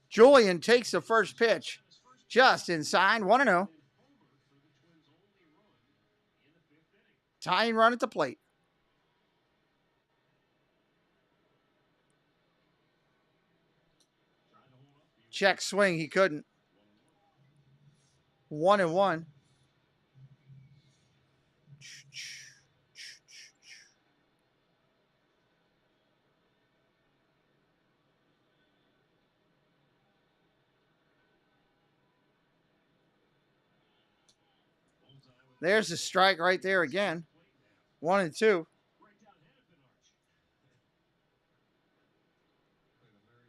Julian takes the first pitch. Just inside, 1-0. Tying run at the plate. Check swing, he couldn't. 1-1. There's a strike right there again. 1-2. The Mary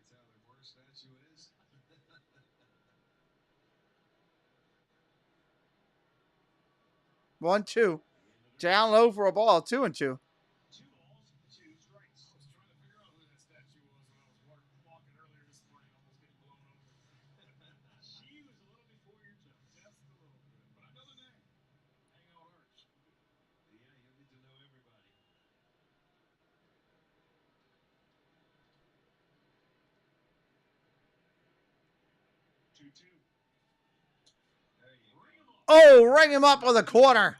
Tyler Moore statue is. 1-2. Down low for a ball. 2-2. 2 balls, 2 strikes. I was trying to figure out who that statue was when I was walking earlier this morning, almost getting blown over. She was a little before your time. Just a little bit. But I know the name. Hangout Arch. Yeah, you'll get to know everybody. 2-2. Oh, ring him up with a corner.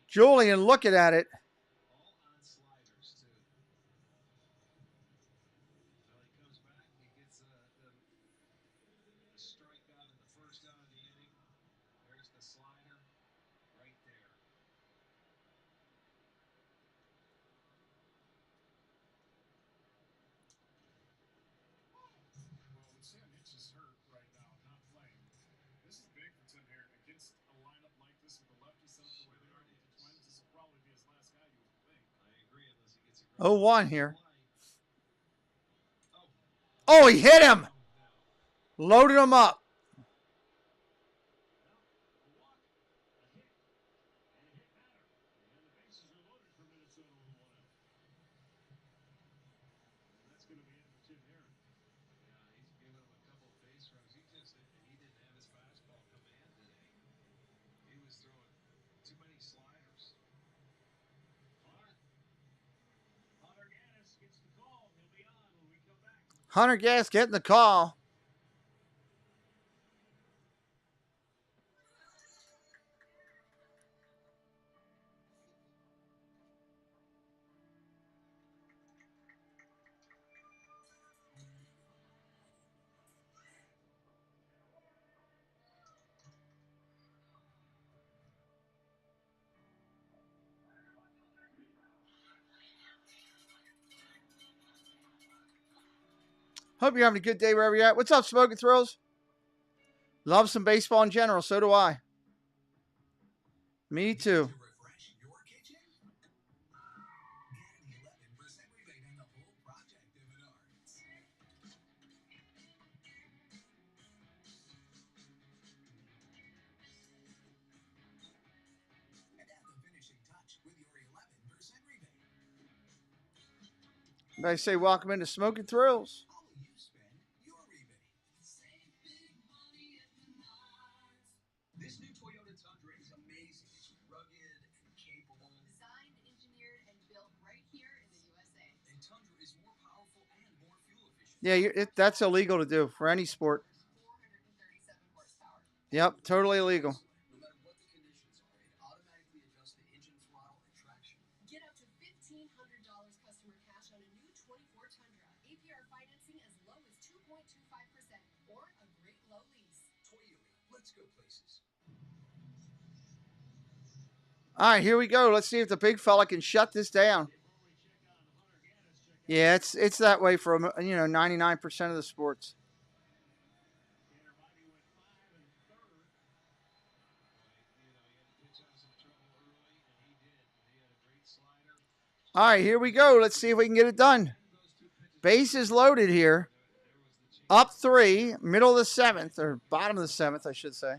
Julian looking at it. All on sliders, too. Well, he comes back. He gets a strikeout in the first out of the inning. There's the slider right there. Well, with Sam Hitchens hurt right now, not playing, this is big for Tim Herrick against a lineup like this with the lefties set up the way they are with the Twins. This will probably be his last guy, you would think. I agree, unless he gets a great 0-1 here. Oh. Oh, he hit him. Loaded him up. A walk, a hit, and a hit batter. And the bases are loaded for Minnesota with 1 out. And that's going to be it for Tim Herrick. Yeah, he's given him a couple base runners. He didn't have his fastball command today. He was throwing too many sliders. Hunter Gaddis gets the call. He'll be on when we come back. Hunter Gass getting the call. Hope you're having a good day wherever you're at. What's up, Smoking Thrills? Love some baseball in general. So do I. Me too. I say welcome into Smoking Thrills. This new Toyota Tundra is amazing. It's rugged and capable. Designed, engineered, and built right here in the USA. And Tundra is more powerful and more fuel efficient. Yeah, that's illegal to do for any sport. 437 horsepower. Yep, totally illegal. No matter what the conditions are, it automatically adjusts the engine throttle and traction. Get up to $1,500 customer cash on a new 24 Tundra. APR financing as low as 2.25% or a great low lease. Toyota, let's go places. All right, here we go. Let's see if the big fella can shut this down. Yeah, it's that way for 99% of the sports. All right, here we go. Let's see if we can get it done. Bases loaded here. Up 3, middle of the 7th, or bottom of the 7th, I should say.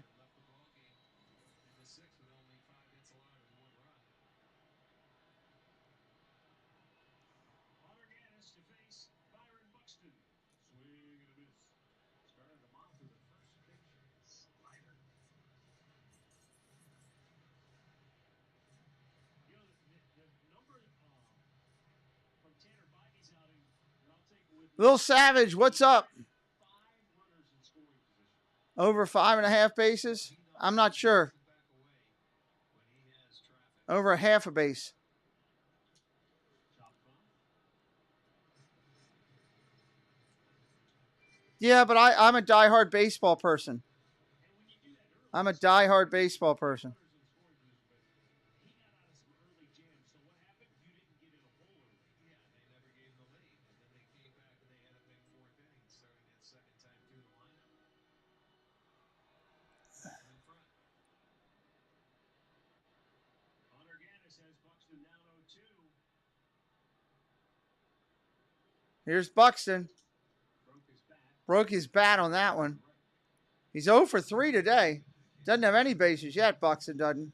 Little Savage, what's up? Over 5.5 bases? I'm not sure. Over a half a base. Yeah, but I'm a diehard baseball person. I'm a diehard baseball person. Here's Buxton. Broke his bat on that one. He's 0 for 3 today. Doesn't have any bases yet, Buxton doesn't.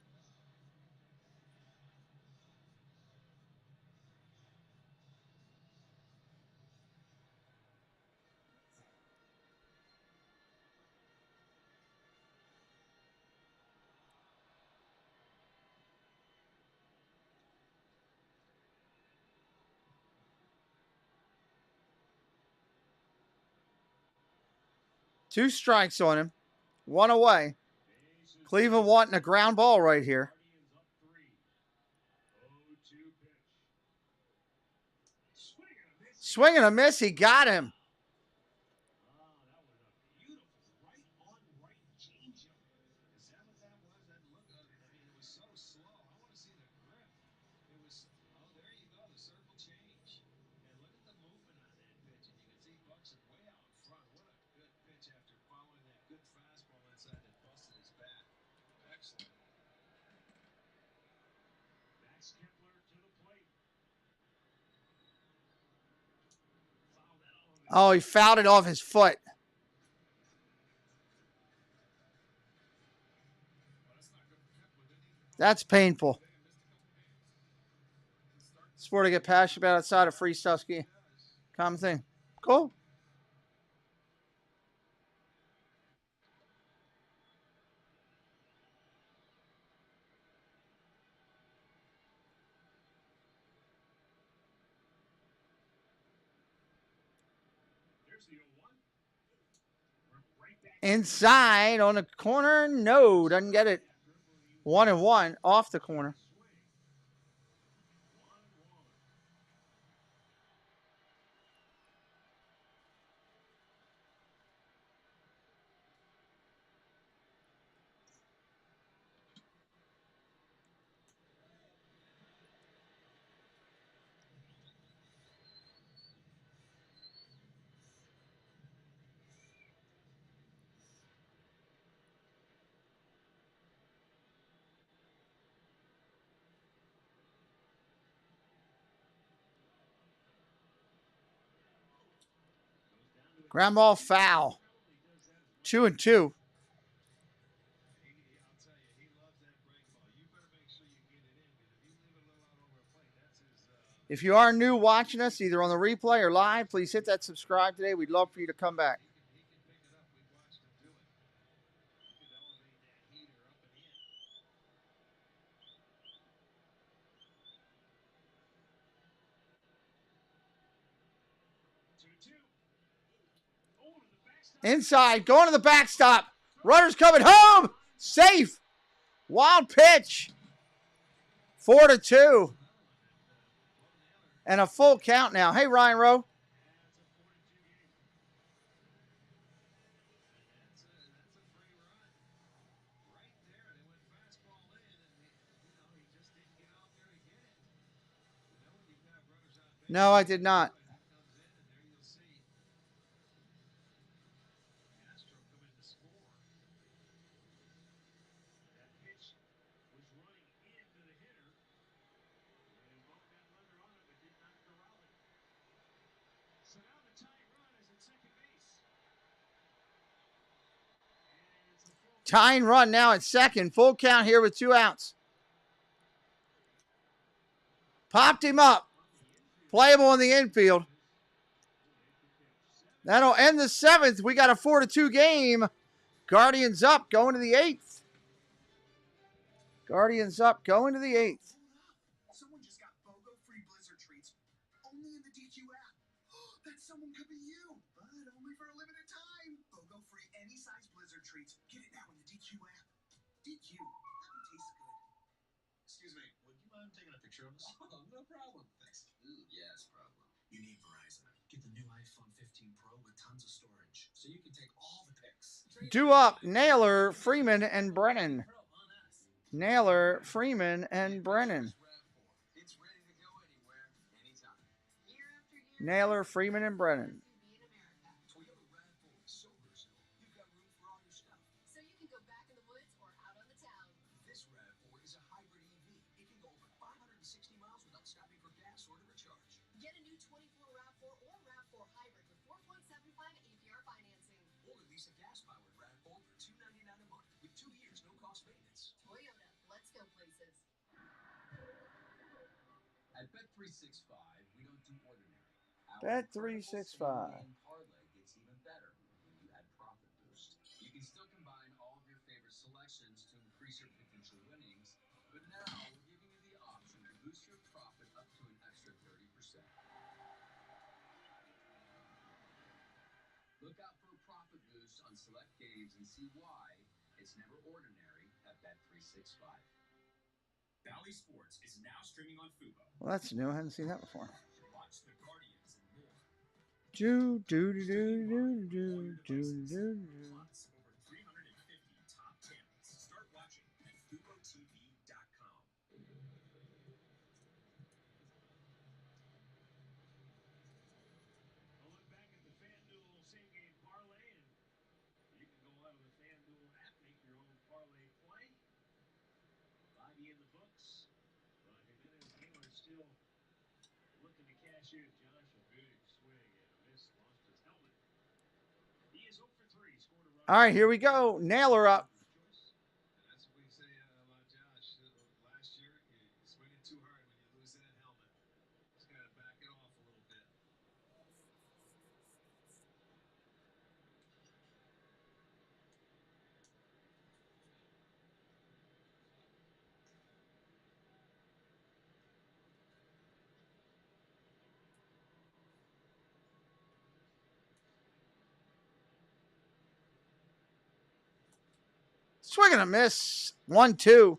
Two strikes on him. One away. Cleveland wanting a ground ball right here. Swing and a miss. He got him. Oh, he fouled it off his foot. That's painful. Sport I get passionate about outside of free stuff ski. Common thing. Cool. Inside on the corner. No, doesn't get it. 1-1 off the corner. Ground ball foul. 2-2. If you are new watching us, either on the replay or live, please hit that subscribe today. We'd love for you to come back. Inside, going to the backstop. Runners coming home. Safe. Wild pitch. 4-2. And a full count now. Hey, Ryan Rowe. No, I did not. Tying run now at second. Full count here with 2 outs. Popped him up. Playable in the infield. That'll end the 7th. We got a 4-2 game. Guardians up, going to the 8th. Guardians up, going to the 8th. Someone just got BOGO free Blizzard treats only in the DQ app. That someone could be you, but only for a limited time. BOGO free any size Blizzard treats. Get it now in the DQ app. DQ. Happy tastes good. Excuse me, would you mind taking a picture of us? Oh, no problem. Thanks. Yes, problem. You need Verizon. Get the new iPhone 15 Pro with tons of storage, so you can take all the pics. Due up, Naylor, Freeman, and Brennan. Naylor, Freeman, and Brennan. It's ready to go anywhere, anytime. Naylor, Freeman, and Brennan. Toyota RAV4 is so versatile. You've got room for all your stuff. So you can go back in the woods or out on the town. This RAV4 is a hybrid EV. It can go over 560 miles without stopping for gas or to recharge. Get a new 24 RAV4 or RAV4 hybrid with 4.75 APR financing. Or lease a gas-powered RAV4 for $299 a month with 2 years no-cost maintenance. Toyota, let's go places. At Bet365, we don't do ordinary. Bet365. Parlay gets even better when you add Profit Boost. You can still combine all of your favorite selections to increase your potential winnings, but now we're giving you the option to boost your profit up to an extra 30%. Look out for a profit boost on select games and see why it's never ordinary at Bet365. Bally Sports is now streaming on Fubo. Well, that's new. I hadn't seen that before. Watch the Guardians and more. Do, do, do, do, do, do, do, do. Plus, over 350 top channels. Start watching at FuboTV.com. A look back at the FanDuel same-game parlay, and you can go out of the FanDuel app, make your own parlay play. Bobby in the books, but Jimenez Naylor still looking to cash in. Josh, a big swing and a miss, lost his helmet. He is 0 for 3, scored a run. All right, here we go. Naylor up. That's what we say about Josh. Last year, you're swinging too hard when you lose that helmet. Just got to back it off a little bit. Swing and a miss. 1-2.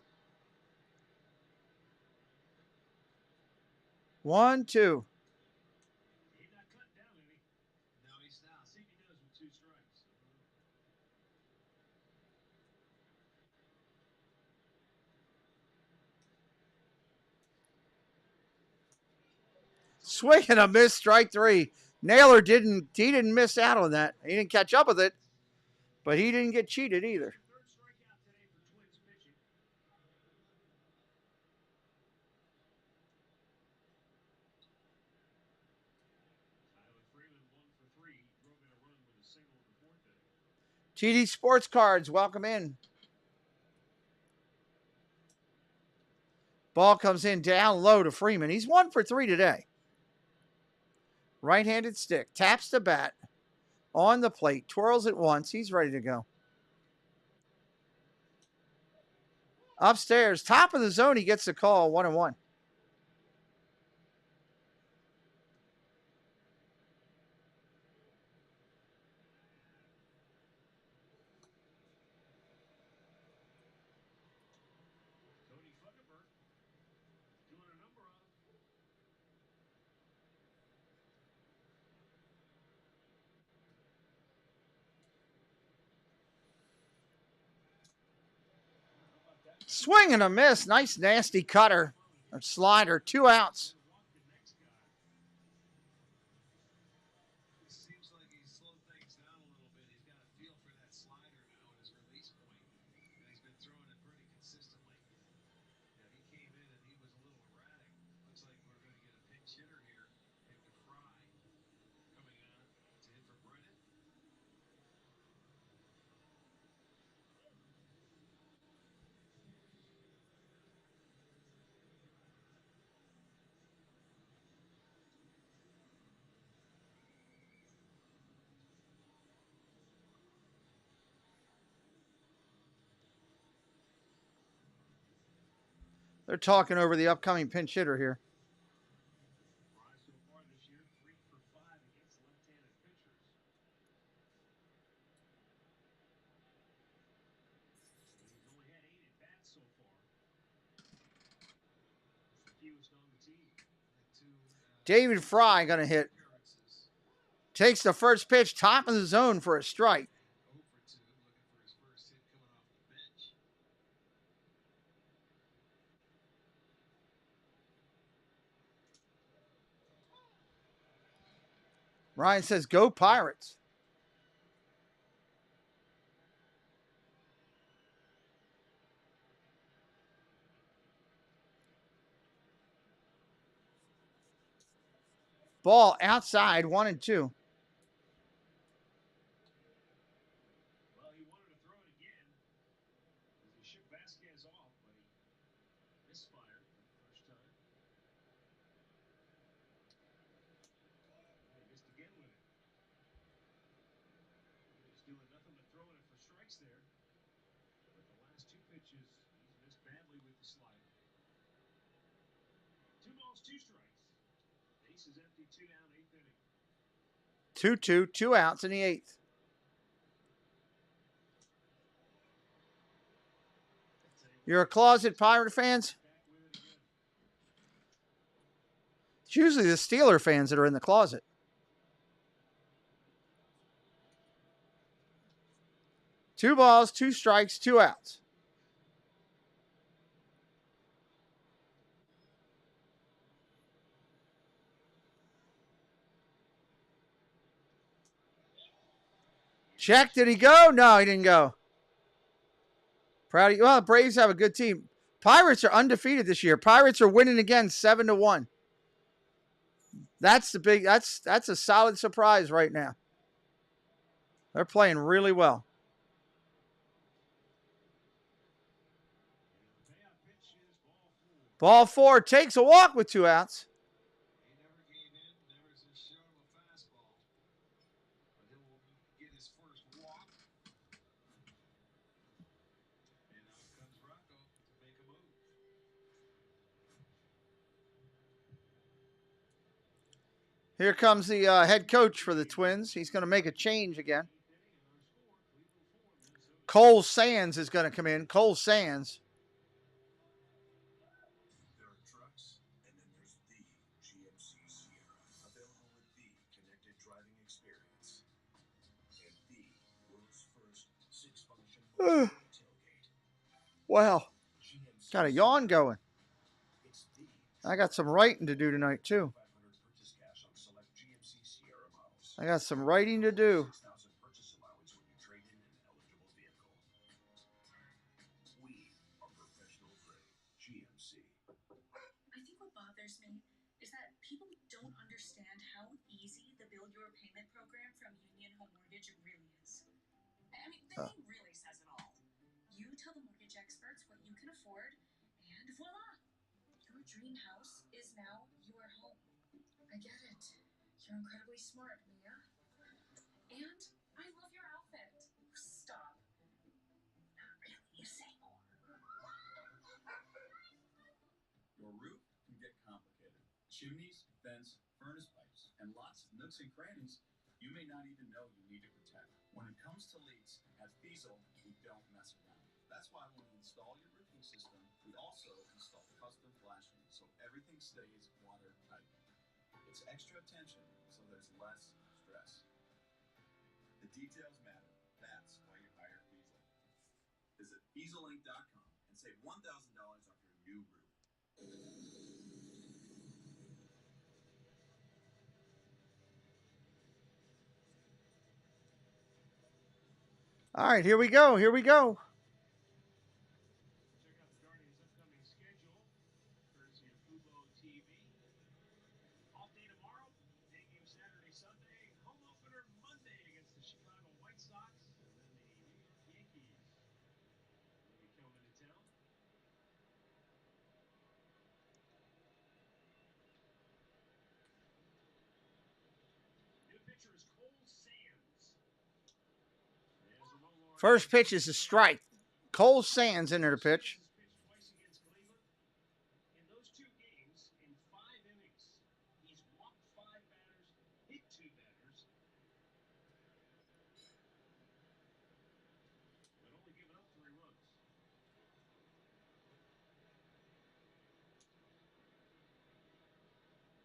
1-2. He's not cutting down any. No, he's not. See if he does with 2 strikes. Swing and a miss. Strike 3. Naylor didn't miss out on that. He didn't catch up with it, but he didn't get cheated either. Third strikeout today for Twins pitching. Tyler Freeman 1 for 3, drove in a run with TD Sports Cards, welcome in. Ball comes in down low to Freeman. He's 1 for 3 today. Right-handed stick. Taps the bat. On the plate. Twirls it once. He's ready to go. Upstairs. Top of the zone. He gets the call. 1-1. Swing and a miss. Nice, nasty cutter. Or slider. 2 outs. Seems like he's slowed things down a little bit. He's got a feel for that slider now at his release point, and he's been throwing it pretty consistently. Now, he came in and he was a little erratic. Looks like we're going to get a pinch hitter here. David Fry coming on to hit for Brennan. They're talking over the upcoming pinch hitter here. Fry so far this year, 3 for 5 against left-handed pitchers. He's only had 8 at-bats so far. That's the fewest on the team. David Fry going to hit. Takes the first pitch. Top of the zone for a strike. 0 for 2, looking for his first hit coming off the bench. Ryan says, go Pirates. Ball outside, 1-2. Well, he wanted to throw it again as he shook Vasquez off, but he misfired the first time. And he missed again with it. He's doing nothing but throwing it for strikes there. But the last 2 pitches, he's missed badly with the slider. 2 balls, 2 strikes. Base is empty, 2 down, 8th inning. 2-2, 2 outs in the 8th. You're a closet Pirate fans? It's usually the Steeler fans that are in the closet. Two balls, 2 strikes, 2 outs. Check, did he go? No, he didn't go. Proud of you. Well, the Braves have a good team. Pirates are undefeated this year. Pirates are winning again 7-1. That's the big, that's a solid surprise right now. They're playing really well. Ball 4 takes a walk with 2 outs. He never gave in, never is a show of a fastball. But he will get his first walk. And out comes Rocco to make a move. Here comes the head coach for the Twins. He's going to make a change again. Cole Sands is going to come in. Cole Sands. There are trucks, and then there's the GMC Sierra, available with the connected driving experience and the world's first 6-function tailgate. Wow. Got a yawn going. I got some writing to do tonight, too. I got some writing to do. I think what bothers me is that people don't understand how easy the Build Your Payment program from Union Home Mortgage really is. I mean, the name really says it all. You tell the mortgage experts what you can afford, and voila! Your dream house is now your home. I get it. You're incredibly smart, Mia. And I love your outfit. Stop. Not really. Say more. Your roof can get complicated. Chimneys, vents, furnace pipes, and lots of nooks and crannies you may not even know you need to protect. When it comes to leaks, at Fiesel, we don't mess around. That's why when we install your roofing system, we also install custom flashing so everything stays watertight. It's extra attention so there's less stress. The details matter. That's why you hire Fiesel. Visit FieselInc.com and save $1,000 off your new roof. All right, here we go. Here we go. Check out the Guardians' upcoming schedule, courtesy of Fubo TV. Off day tomorrow, day game Saturday, Sunday, home opener Monday against the Chicago White Sox, and then the New York Yankees will be coming to town. New pitcher is Cole Sands. First pitch is a strike. Cole Sands in there to pitch. Twice against Cleveland. In those two games, in 5 innings, he's walked 5 batters, hit 2 batters, but only given up 3 runs.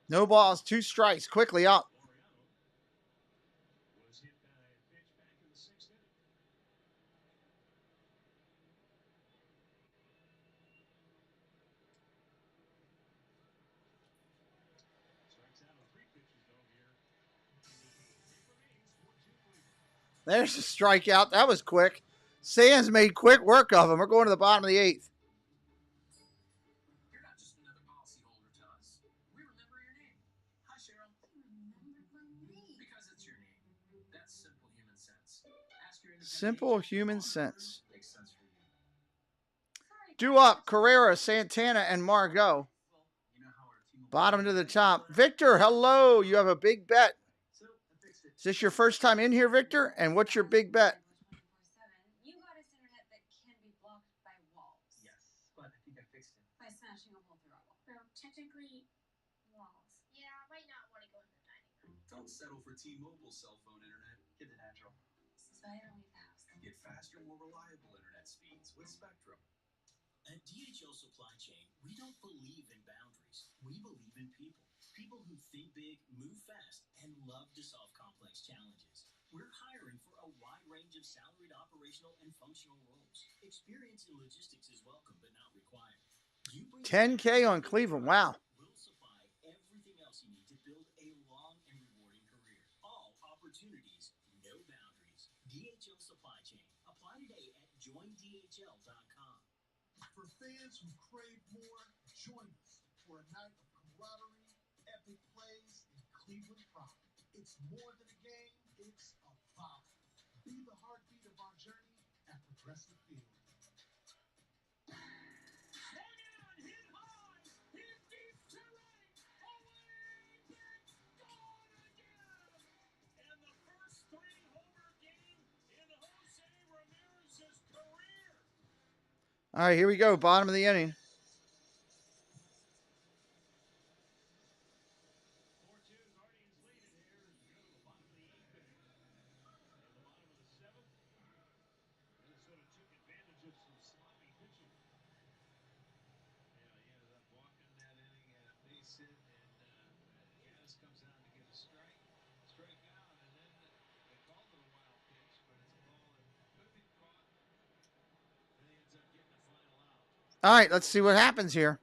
No balls, 2 strikes. Quickly up. Was hit by a pitch back in the 6th inning. Strikes out on 3 pitches, though, here in the 8th. It remains 4-2 Cleveland. There's a strikeout. That was quick. Sands made quick work of him. We're going to the bottom of the 8th. You're not just another policyholder to us. We remember your name. Hi, Cheryl. Remember my name. Because it's your name. That's simple human sense. Ask your Simple human sense. makes sense for you. Due up, Carrera, Santana, and Margot. Bottom to the top. Victor, hello. You have a big bet. Is this your first time in here, Victor? And what's your big bet? 24/7. You got us internet that can be blocked by walls. Yes, but I think I fixed it. By smashing a hole through our wall. Well, technically, walls. Yeah, I might not want to go in the dining room. Don't settle for T-Mobile cell phone internet. Get the natural. This is why I don't leave the house. Get faster, more reliable internet speeds with Spectrum. At DHL Supply Chain, we don't believe in boundaries. We believe in people. People who think big, move fast, and love to solve complex challenges. We're hiring for a wide range of salaried, operational, and functional roles. Experience in logistics is welcome, but not required. 10K on Cleveland. Wow. We'll supply everything else you need to build a long and rewarding career. All opportunities, no boundaries. DHL Supply Chain. Apply today at joindhl.com. For fans who crave more, join us for a night of camaraderie, epic plays, and Cleveland pride. It's more than a game, it's a vibe. Be the heartbeat of our journey at Progressive Field. Swung on, hit high, hit deep to right, away back, gone again. And the first 3-homer game in Jose Ramirez's career. All right, here we go. Bottom of the inning. 4-2, Guardians lead it here as we go to the bottom of the 8th inning. In the bottom of the 7th, Minnesota took advantage of some sloppy pitching. Yeah, he ended up walking that inning at a base hit, and Gaddis comes out to get a strike out, and then they called it a wild pitch, but it's a ball that could have been caught, and he ends up getting a final out. All right, let's see what happens here.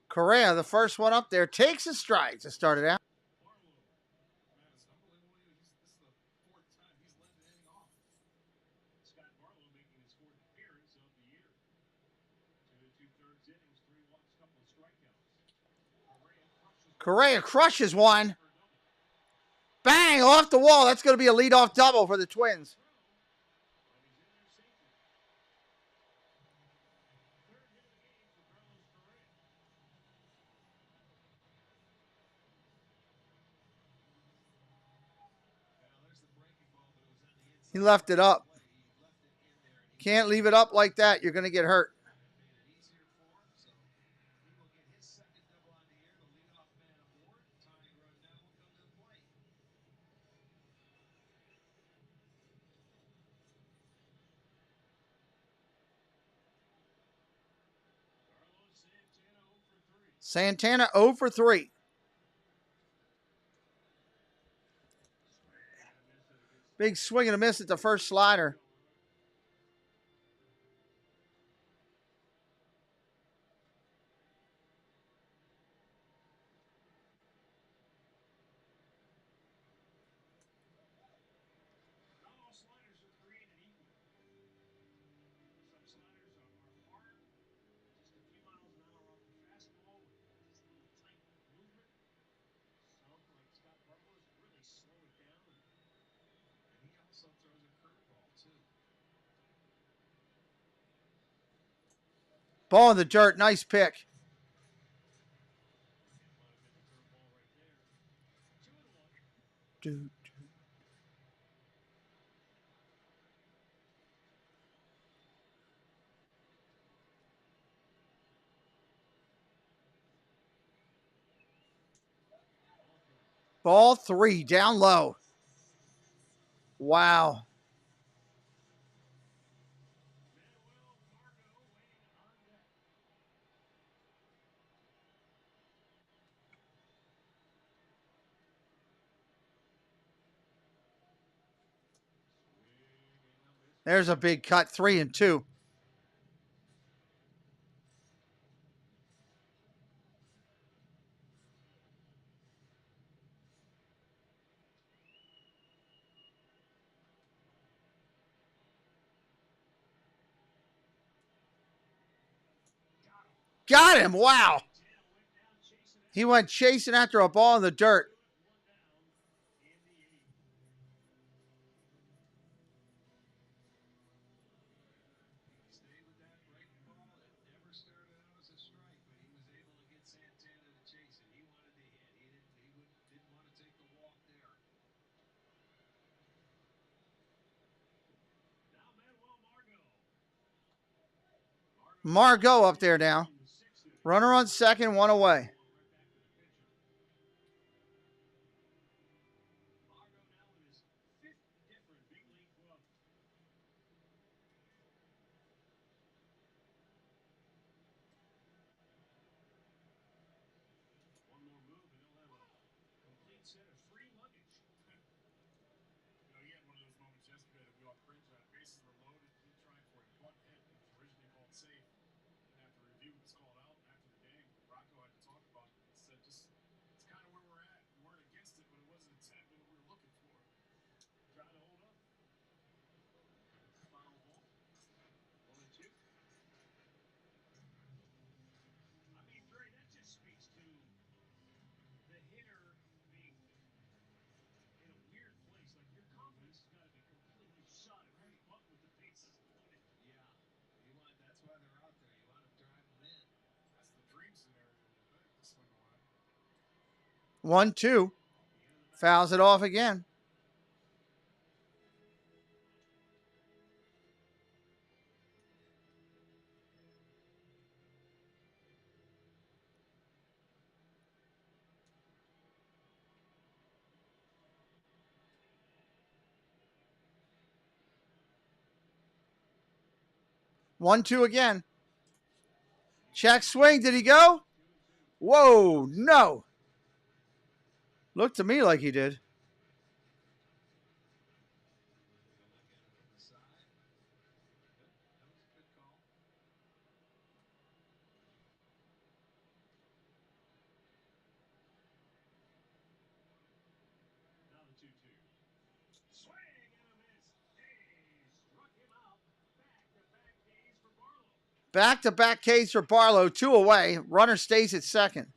Correa, the first one up there, takes a strike to start it out. It's unbelievable. This is the 4th time he's led an inning off. Scott Barlow making his 4th appearance of the year. 2 2/3 innings, 3 walks, couple of strikeouts. Correa crushes one. Bang, off the wall. That's going to be a leadoff double for the Twins. He left it up. Can't leave it up like that. You're going to get hurt. Santana 0 for 3. Big swing and a miss at the first slider. Ball in the dirt. Nice pick. Dude. Ball 3, down low. Wow. There's a big cut, 3 and 2. Got him. Wow. He went chasing after a ball in the dirt. Margot up there now. Runner on second, 1 away. One, two. Fouls it off again. One, two again. Check swing. Did he go? Whoa, no. Looked to me like he did. Back-to-back Ks for Barlow. 2 away. Runner stays at second.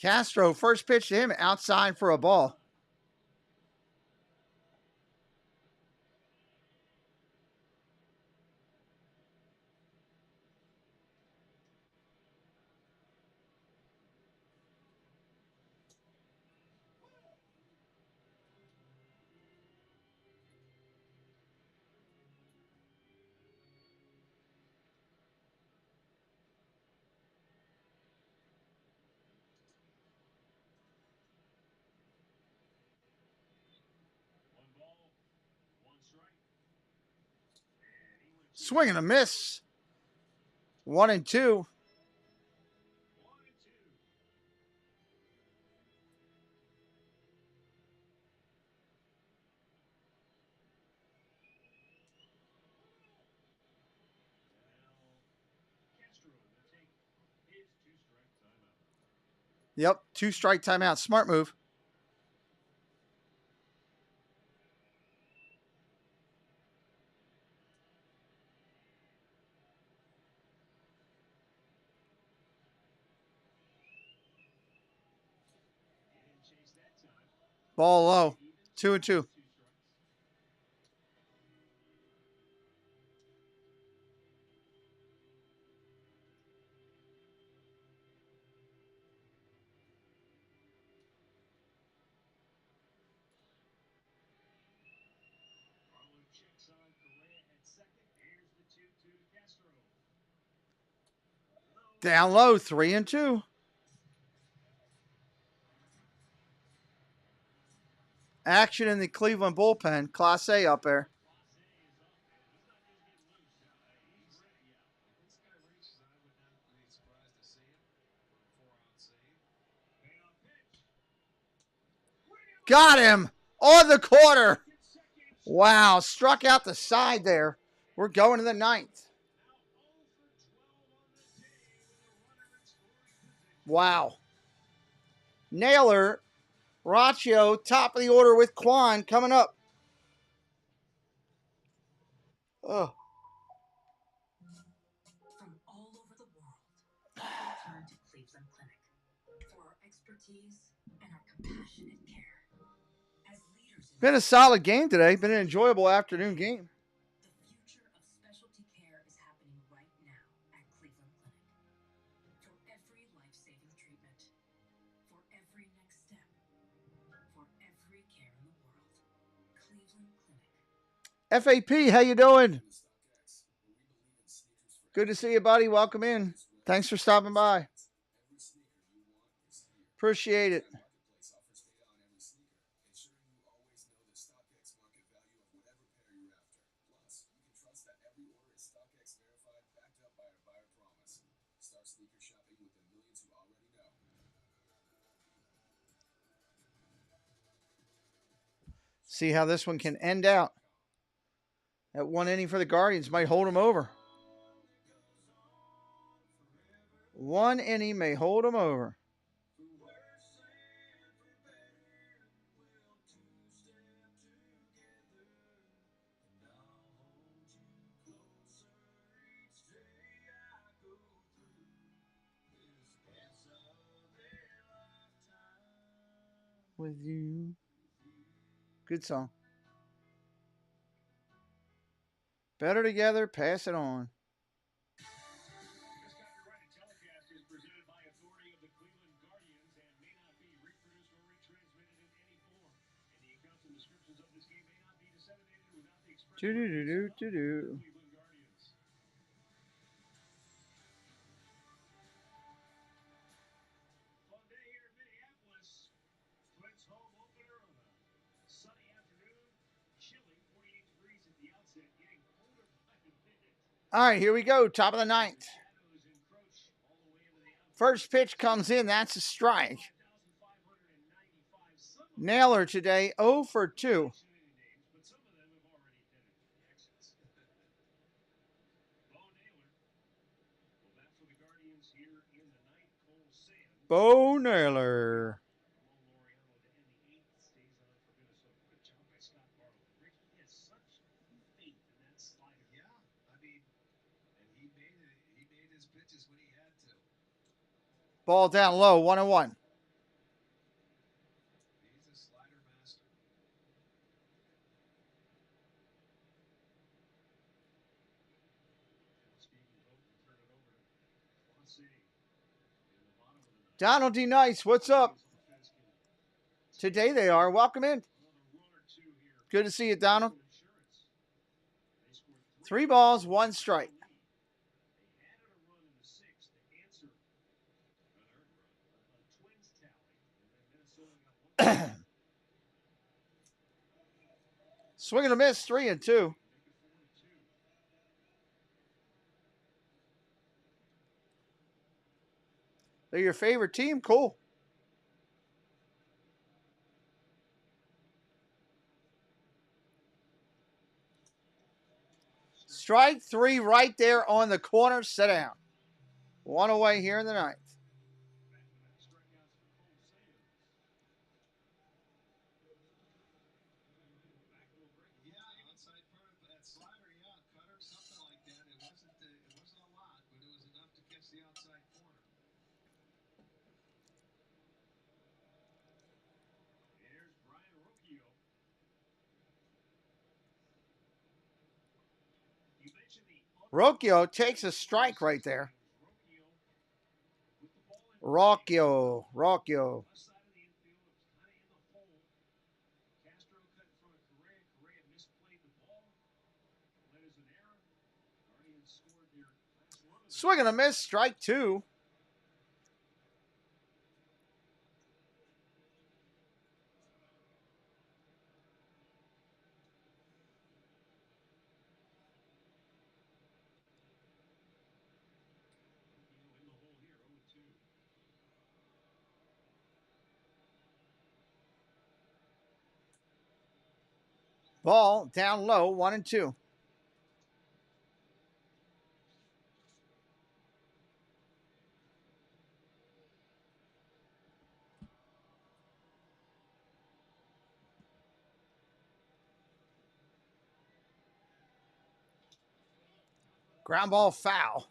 Castro, first pitch to him, outside for a ball. Swing and a miss. 1-2. Yep, 2-strike timeout. Smart move. Ball low. 2-2. Down low, 3-2. Action in the Cleveland bullpen. Class A up there. Got him on the corner. Wow, struck out the side there. We're going to the 9th. Wow. Naylor, Raccio, top of the order with Quan coming up. Oh. From all over the world, people turn to Cleveland Clinic for our expertise and our compassionate care. As leaders in Been a solid game today. Been an enjoyable afternoon game. the future of specialty care is happening right now at Cleveland Clinic. For every life-saving treatment, for every next step, for every care in the world, Cleveland Clinic. FAP, how you doing? Good to see you, buddy. Welcome in. Thanks for stopping by. Appreciate it. See how this one can end out. That 1 inning for the Guardians might hold them over. 1 inning may hold them over. With you. Good song. Better together, pass it on. This copyrighted telecast is presented by authority of the Cleveland Guardians and may not be reproduced or retransmitted in any form. And the accounts and descriptions of this game may not be disseminated without the express permission of the Cleveland Guardians. Fun day here in Minneapolis. Twins home opener on a sunny afternoon. Chilly, 48 degrees at the outset, getting colder by the minute. All right, here we go. Top of the 9th. First pitch comes in. That's a strike. Naylor today, 0 for 2. But some of them have already been in exits. Bo Naylor will bat for the Guardians here in the 9th. Cole Sand. Bo Naylor. Ramon Laureano to end the 8th. Stays on for Minnesota. Good job by Scott Barlow. Rick, he has such faith in that slider. Yeah, I mean, and he made his pitches when he had to. Ball down low, 1-1. Donald D. Nice, what's up? Today they are. Welcome in. Good to see you, Donald. 3 balls, 1 strike. Swing and a miss, 3-2. They're your favorite team? Cool. Strike 3 right there on the corner. Sit down. 1 away here in the 9th. Rocchio takes a strike right there. Rocchio. Swing and a miss, strike 2. Ball down low, 1-2. Ground ball foul.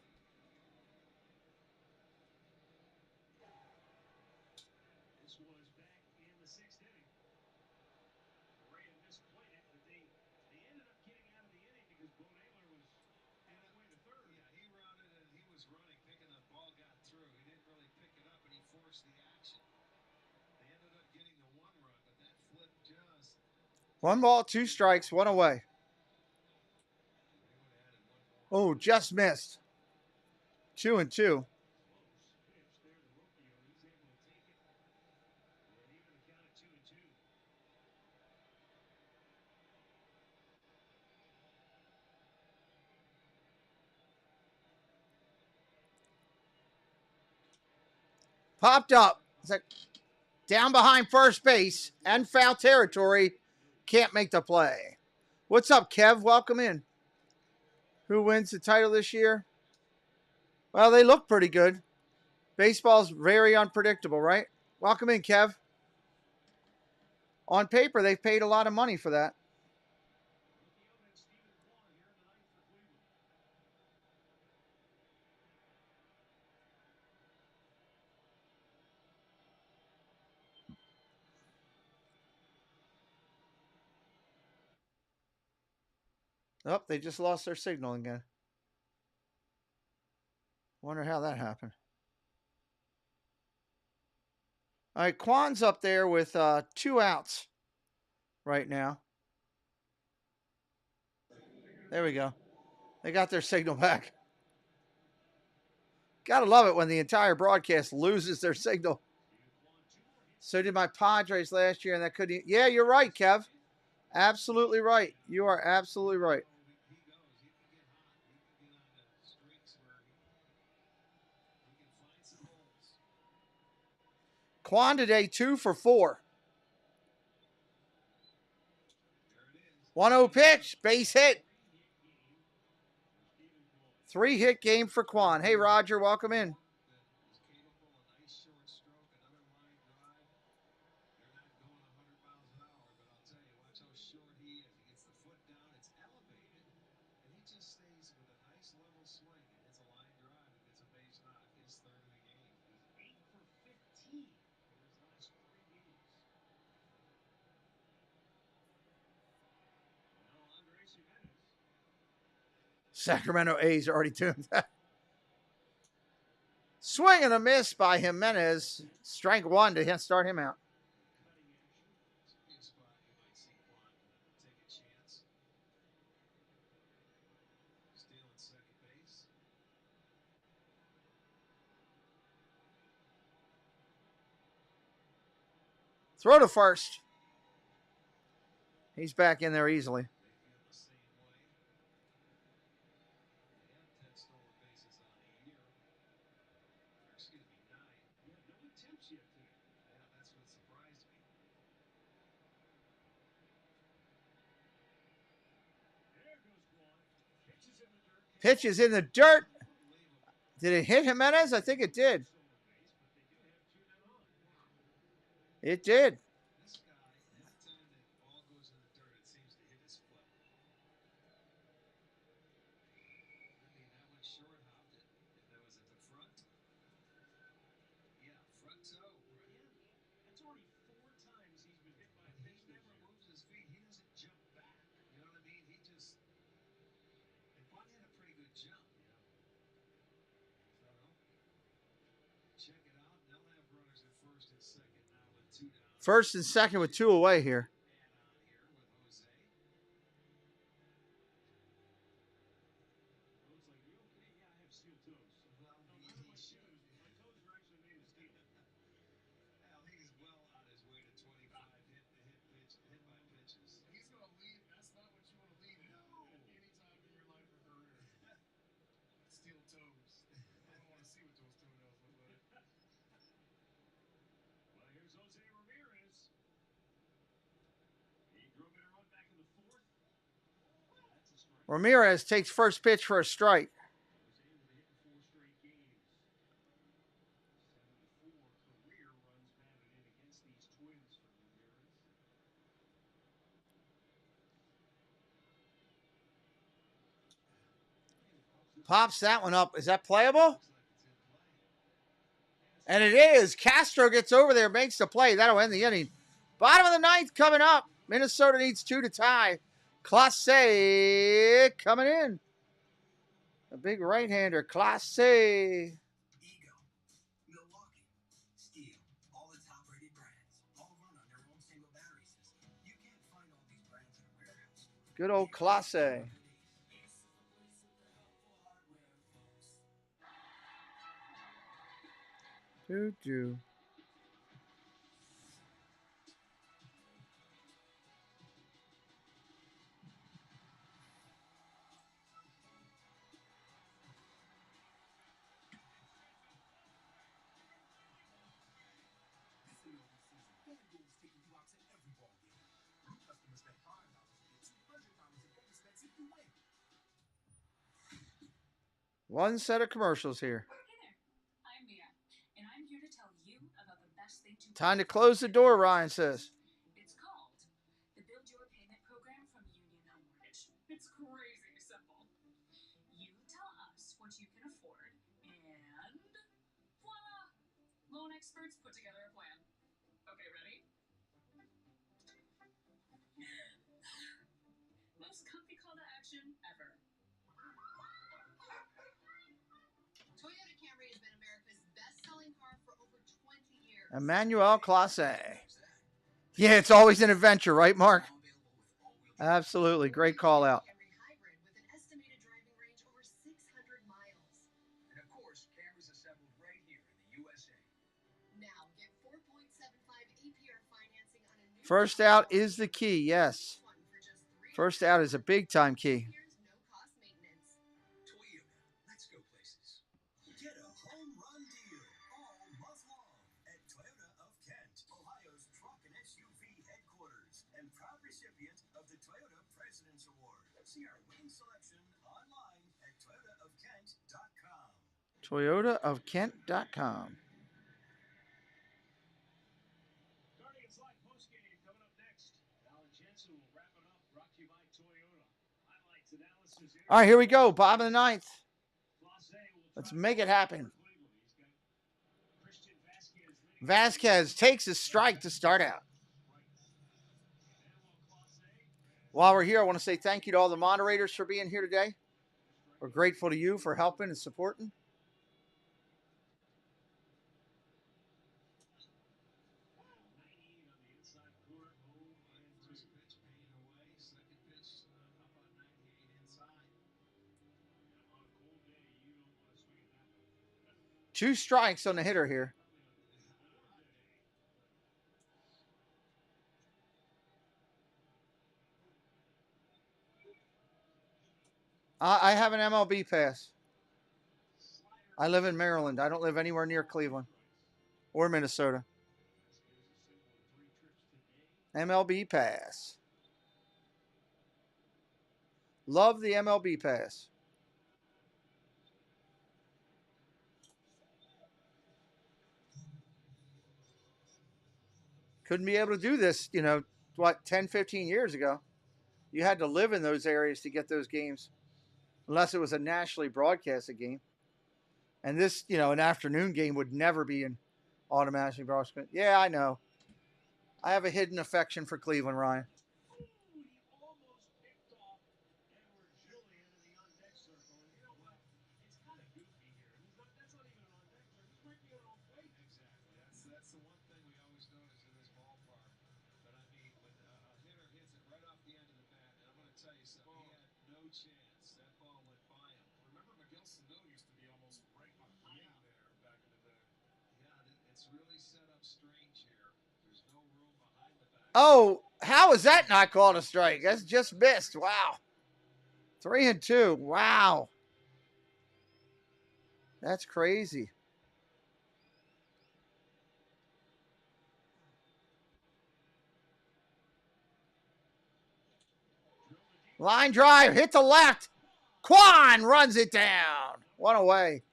One ball, 2 strikes, 1 away. Oh, just missed. 2-2. Popped up. It's like down behind first base and foul territory. Can't make the play. What's up, Kev? Welcome in. Who wins the title this year? Well, they look pretty good. Baseball's very unpredictable, right? Welcome in, Kev. On paper, they've paid a lot of money for that. Oh, they just lost their signal again. Wonder how that happened. All right, Kwan's up there with 2 outs right now. There we go. They got their signal back. Gotta love it when the entire broadcast loses their signal. So did my Padres last year, and that couldn't. Yeah, you're right, Kev. Absolutely right. You are absolutely right. Kwan today, 2 for 4. 1-0 pitch, base hit. 3-hit game for Kwan. Hey, Roger, welcome in. Sacramento A's are already tuned. Swing and a miss by Jimenez. Strike one to start him out. Be a spot you might see Juan take a chance. Stealing second base. Throw to first. He's back in there easily. They feel the same way. They have 10 stolen bases on the year. Or excuse me, 9. Yeah, no attempts yet today. Yeah, that's what surprised me. There goes Juan. Pitches in the dirt. Pitch is in the dirt. Did it hit Jimenez? I think it did. It did. This guy, anytime that ball goes in the dirt, it seems to hit his foot. I mean, that one short hopped it. If that was at the front. Yeah, front toe. Right? That's already 4 times he's been hit by a pitch. He never moves his feet. He doesn't jump back. You know what I mean? He just. And Juan had a pretty good jump. So, check it out. They'll have runners at first and second now with 2 down. First and second with 2 away here. And on here with Jose. Looks like, you okay? Yeah, I have steel toes. Well, No, not on my shoes, but my toes are actually made of steel. Well, he's well on his way to 25 hit by pitches. He's going to lead. That's not what you want to lead at any time in your life or career. Steel toes. I don't want to see what those toenails look like. Well, here's Jose Ramirez. He drove in a run back in the 4th. That's a strike. Ramirez takes first pitch for a strike. Jose with a hit in 4 straight games. 74 career runs batted in against these Twins for Ramirez. Pops that one up. Is that playable? And it is. Castro gets over there, makes the play. That'll end the inning. Bottom of the 9th coming up. Minnesota needs 2 to tie. Clase coming in. A big right-hander. Clase. Ego, Milwaukee, Steel, all the top-rated brands, all run on their own single battery system. You can't find all these brands in a warehouse. Good old Clase. Do. One set of commercials here. Hey there, I'm Mia, and I'm here to tell you about the best thing to Time to close the door, Ryan says. It's called the Build Your Payment Program from Union Home Mortgage. It's crazy simple. You tell us what you can afford, and voila! Loan experts put together a plan. Okay, ready? Most comfy call to action ever. Toyota Camry has been America's best-selling car for over 20 years. Emmanuel Clase. Yeah, it's always an adventure, right, Mark? Absolutely. Great call out. Camry hybrid with an estimated driving range over 600 miles. And of course, Camry's assembled right here in the USA. Now get 4.75 APR financing on a new First out is the key, yes. First out is a big-time key. no-cost maintenance. Toyota, let's go places. Get a home run deal all month long at Toyota of Kent, Ohio's truck and SUV headquarters, and proud recipient of the Toyota President's Award. See our winning selection online at toyotaofkent.com. ToyotaofKent.com. Guardians Live postgame coming up next. Alan Jensen will wrap it up. Brought to you by Toyota. Highlights, analysis. All right, here we go. Bottom of the 9th. Let's make it happen. Vasquez takes a strike to start out. While we're here, I want to say thank you to all the moderators for being here today. We're grateful to you for helping and supporting. 2 strikes on the hitter here. I have an MLB pass. I live in Maryland. I don't live anywhere near Cleveland or Minnesota. MLB pass. Love the MLB pass. Couldn't be able to do this, 10, 15 years ago. You had to live in those areas to get those games, unless it was a nationally broadcasted game. And this, an afternoon game would never be in automatically broadcast. Yeah, I know. I have a hidden affection for Cleveland, Ryan. That's the one thing we always notice in this ballpark. But I mean, when a hitter hits it right off the end of the bat, and I'm going to tell you something, he had no chance. That ball went by him. Remember, Miguel Sano used to be almost right behind there back in the day. Yeah, it's really set up strange here. There's no room behind the bat. Oh, how is that not called a strike? That's just missed. Wow. 3-2. Wow. That's crazy. Line drive, hit the left. Quan runs it down. 1 away.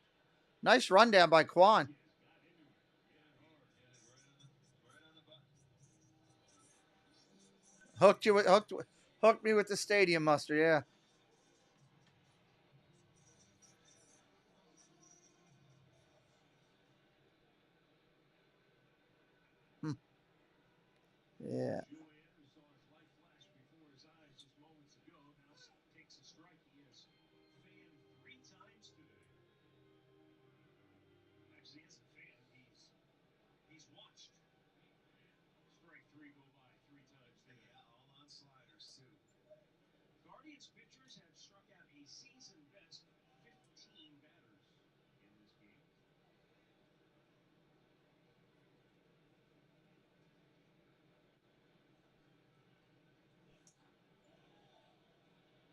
Nice rundown by Quan. Hooked me with the stadium mustard, yeah. Yeah. He's watched. Strike 3 go by 3 times there. Yeah, all on sliders, too. Guardians pitchers have struck out a season best 15 batters in this game.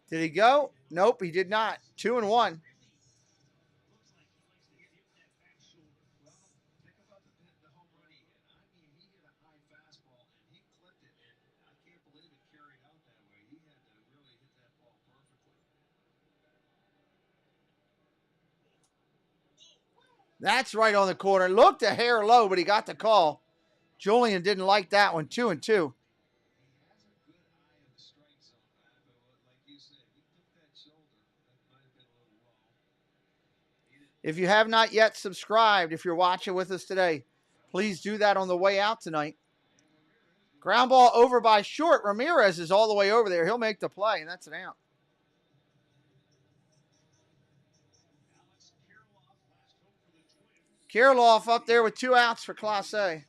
Did he go? Nope, he did not. 2-1. That's right on the corner. Looked a hair low, but he got the call. Julian didn't like that one. 2-2. If you have not yet subscribed, if you're watching with us today, please do that on the way out tonight. Ground ball over by short. Ramirez is all the way over there. He'll make the play, and that's an out. Kirilloff up there with 2 outs for Class A.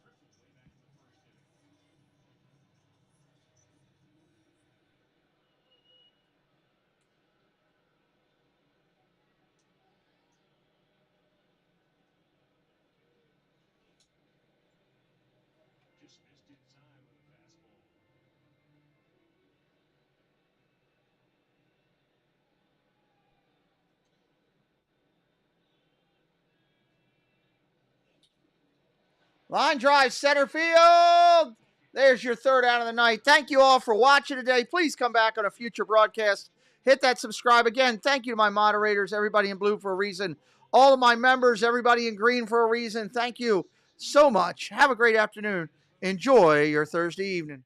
Line drive, center field. There's your 3rd out of the night. Thank you all for watching today. Please come back on a future broadcast. Hit that subscribe. Again, thank you to my moderators, everybody in blue for a reason. All of my members, everybody in green for a reason. Thank you so much. Have a great afternoon. Enjoy your Thursday evening.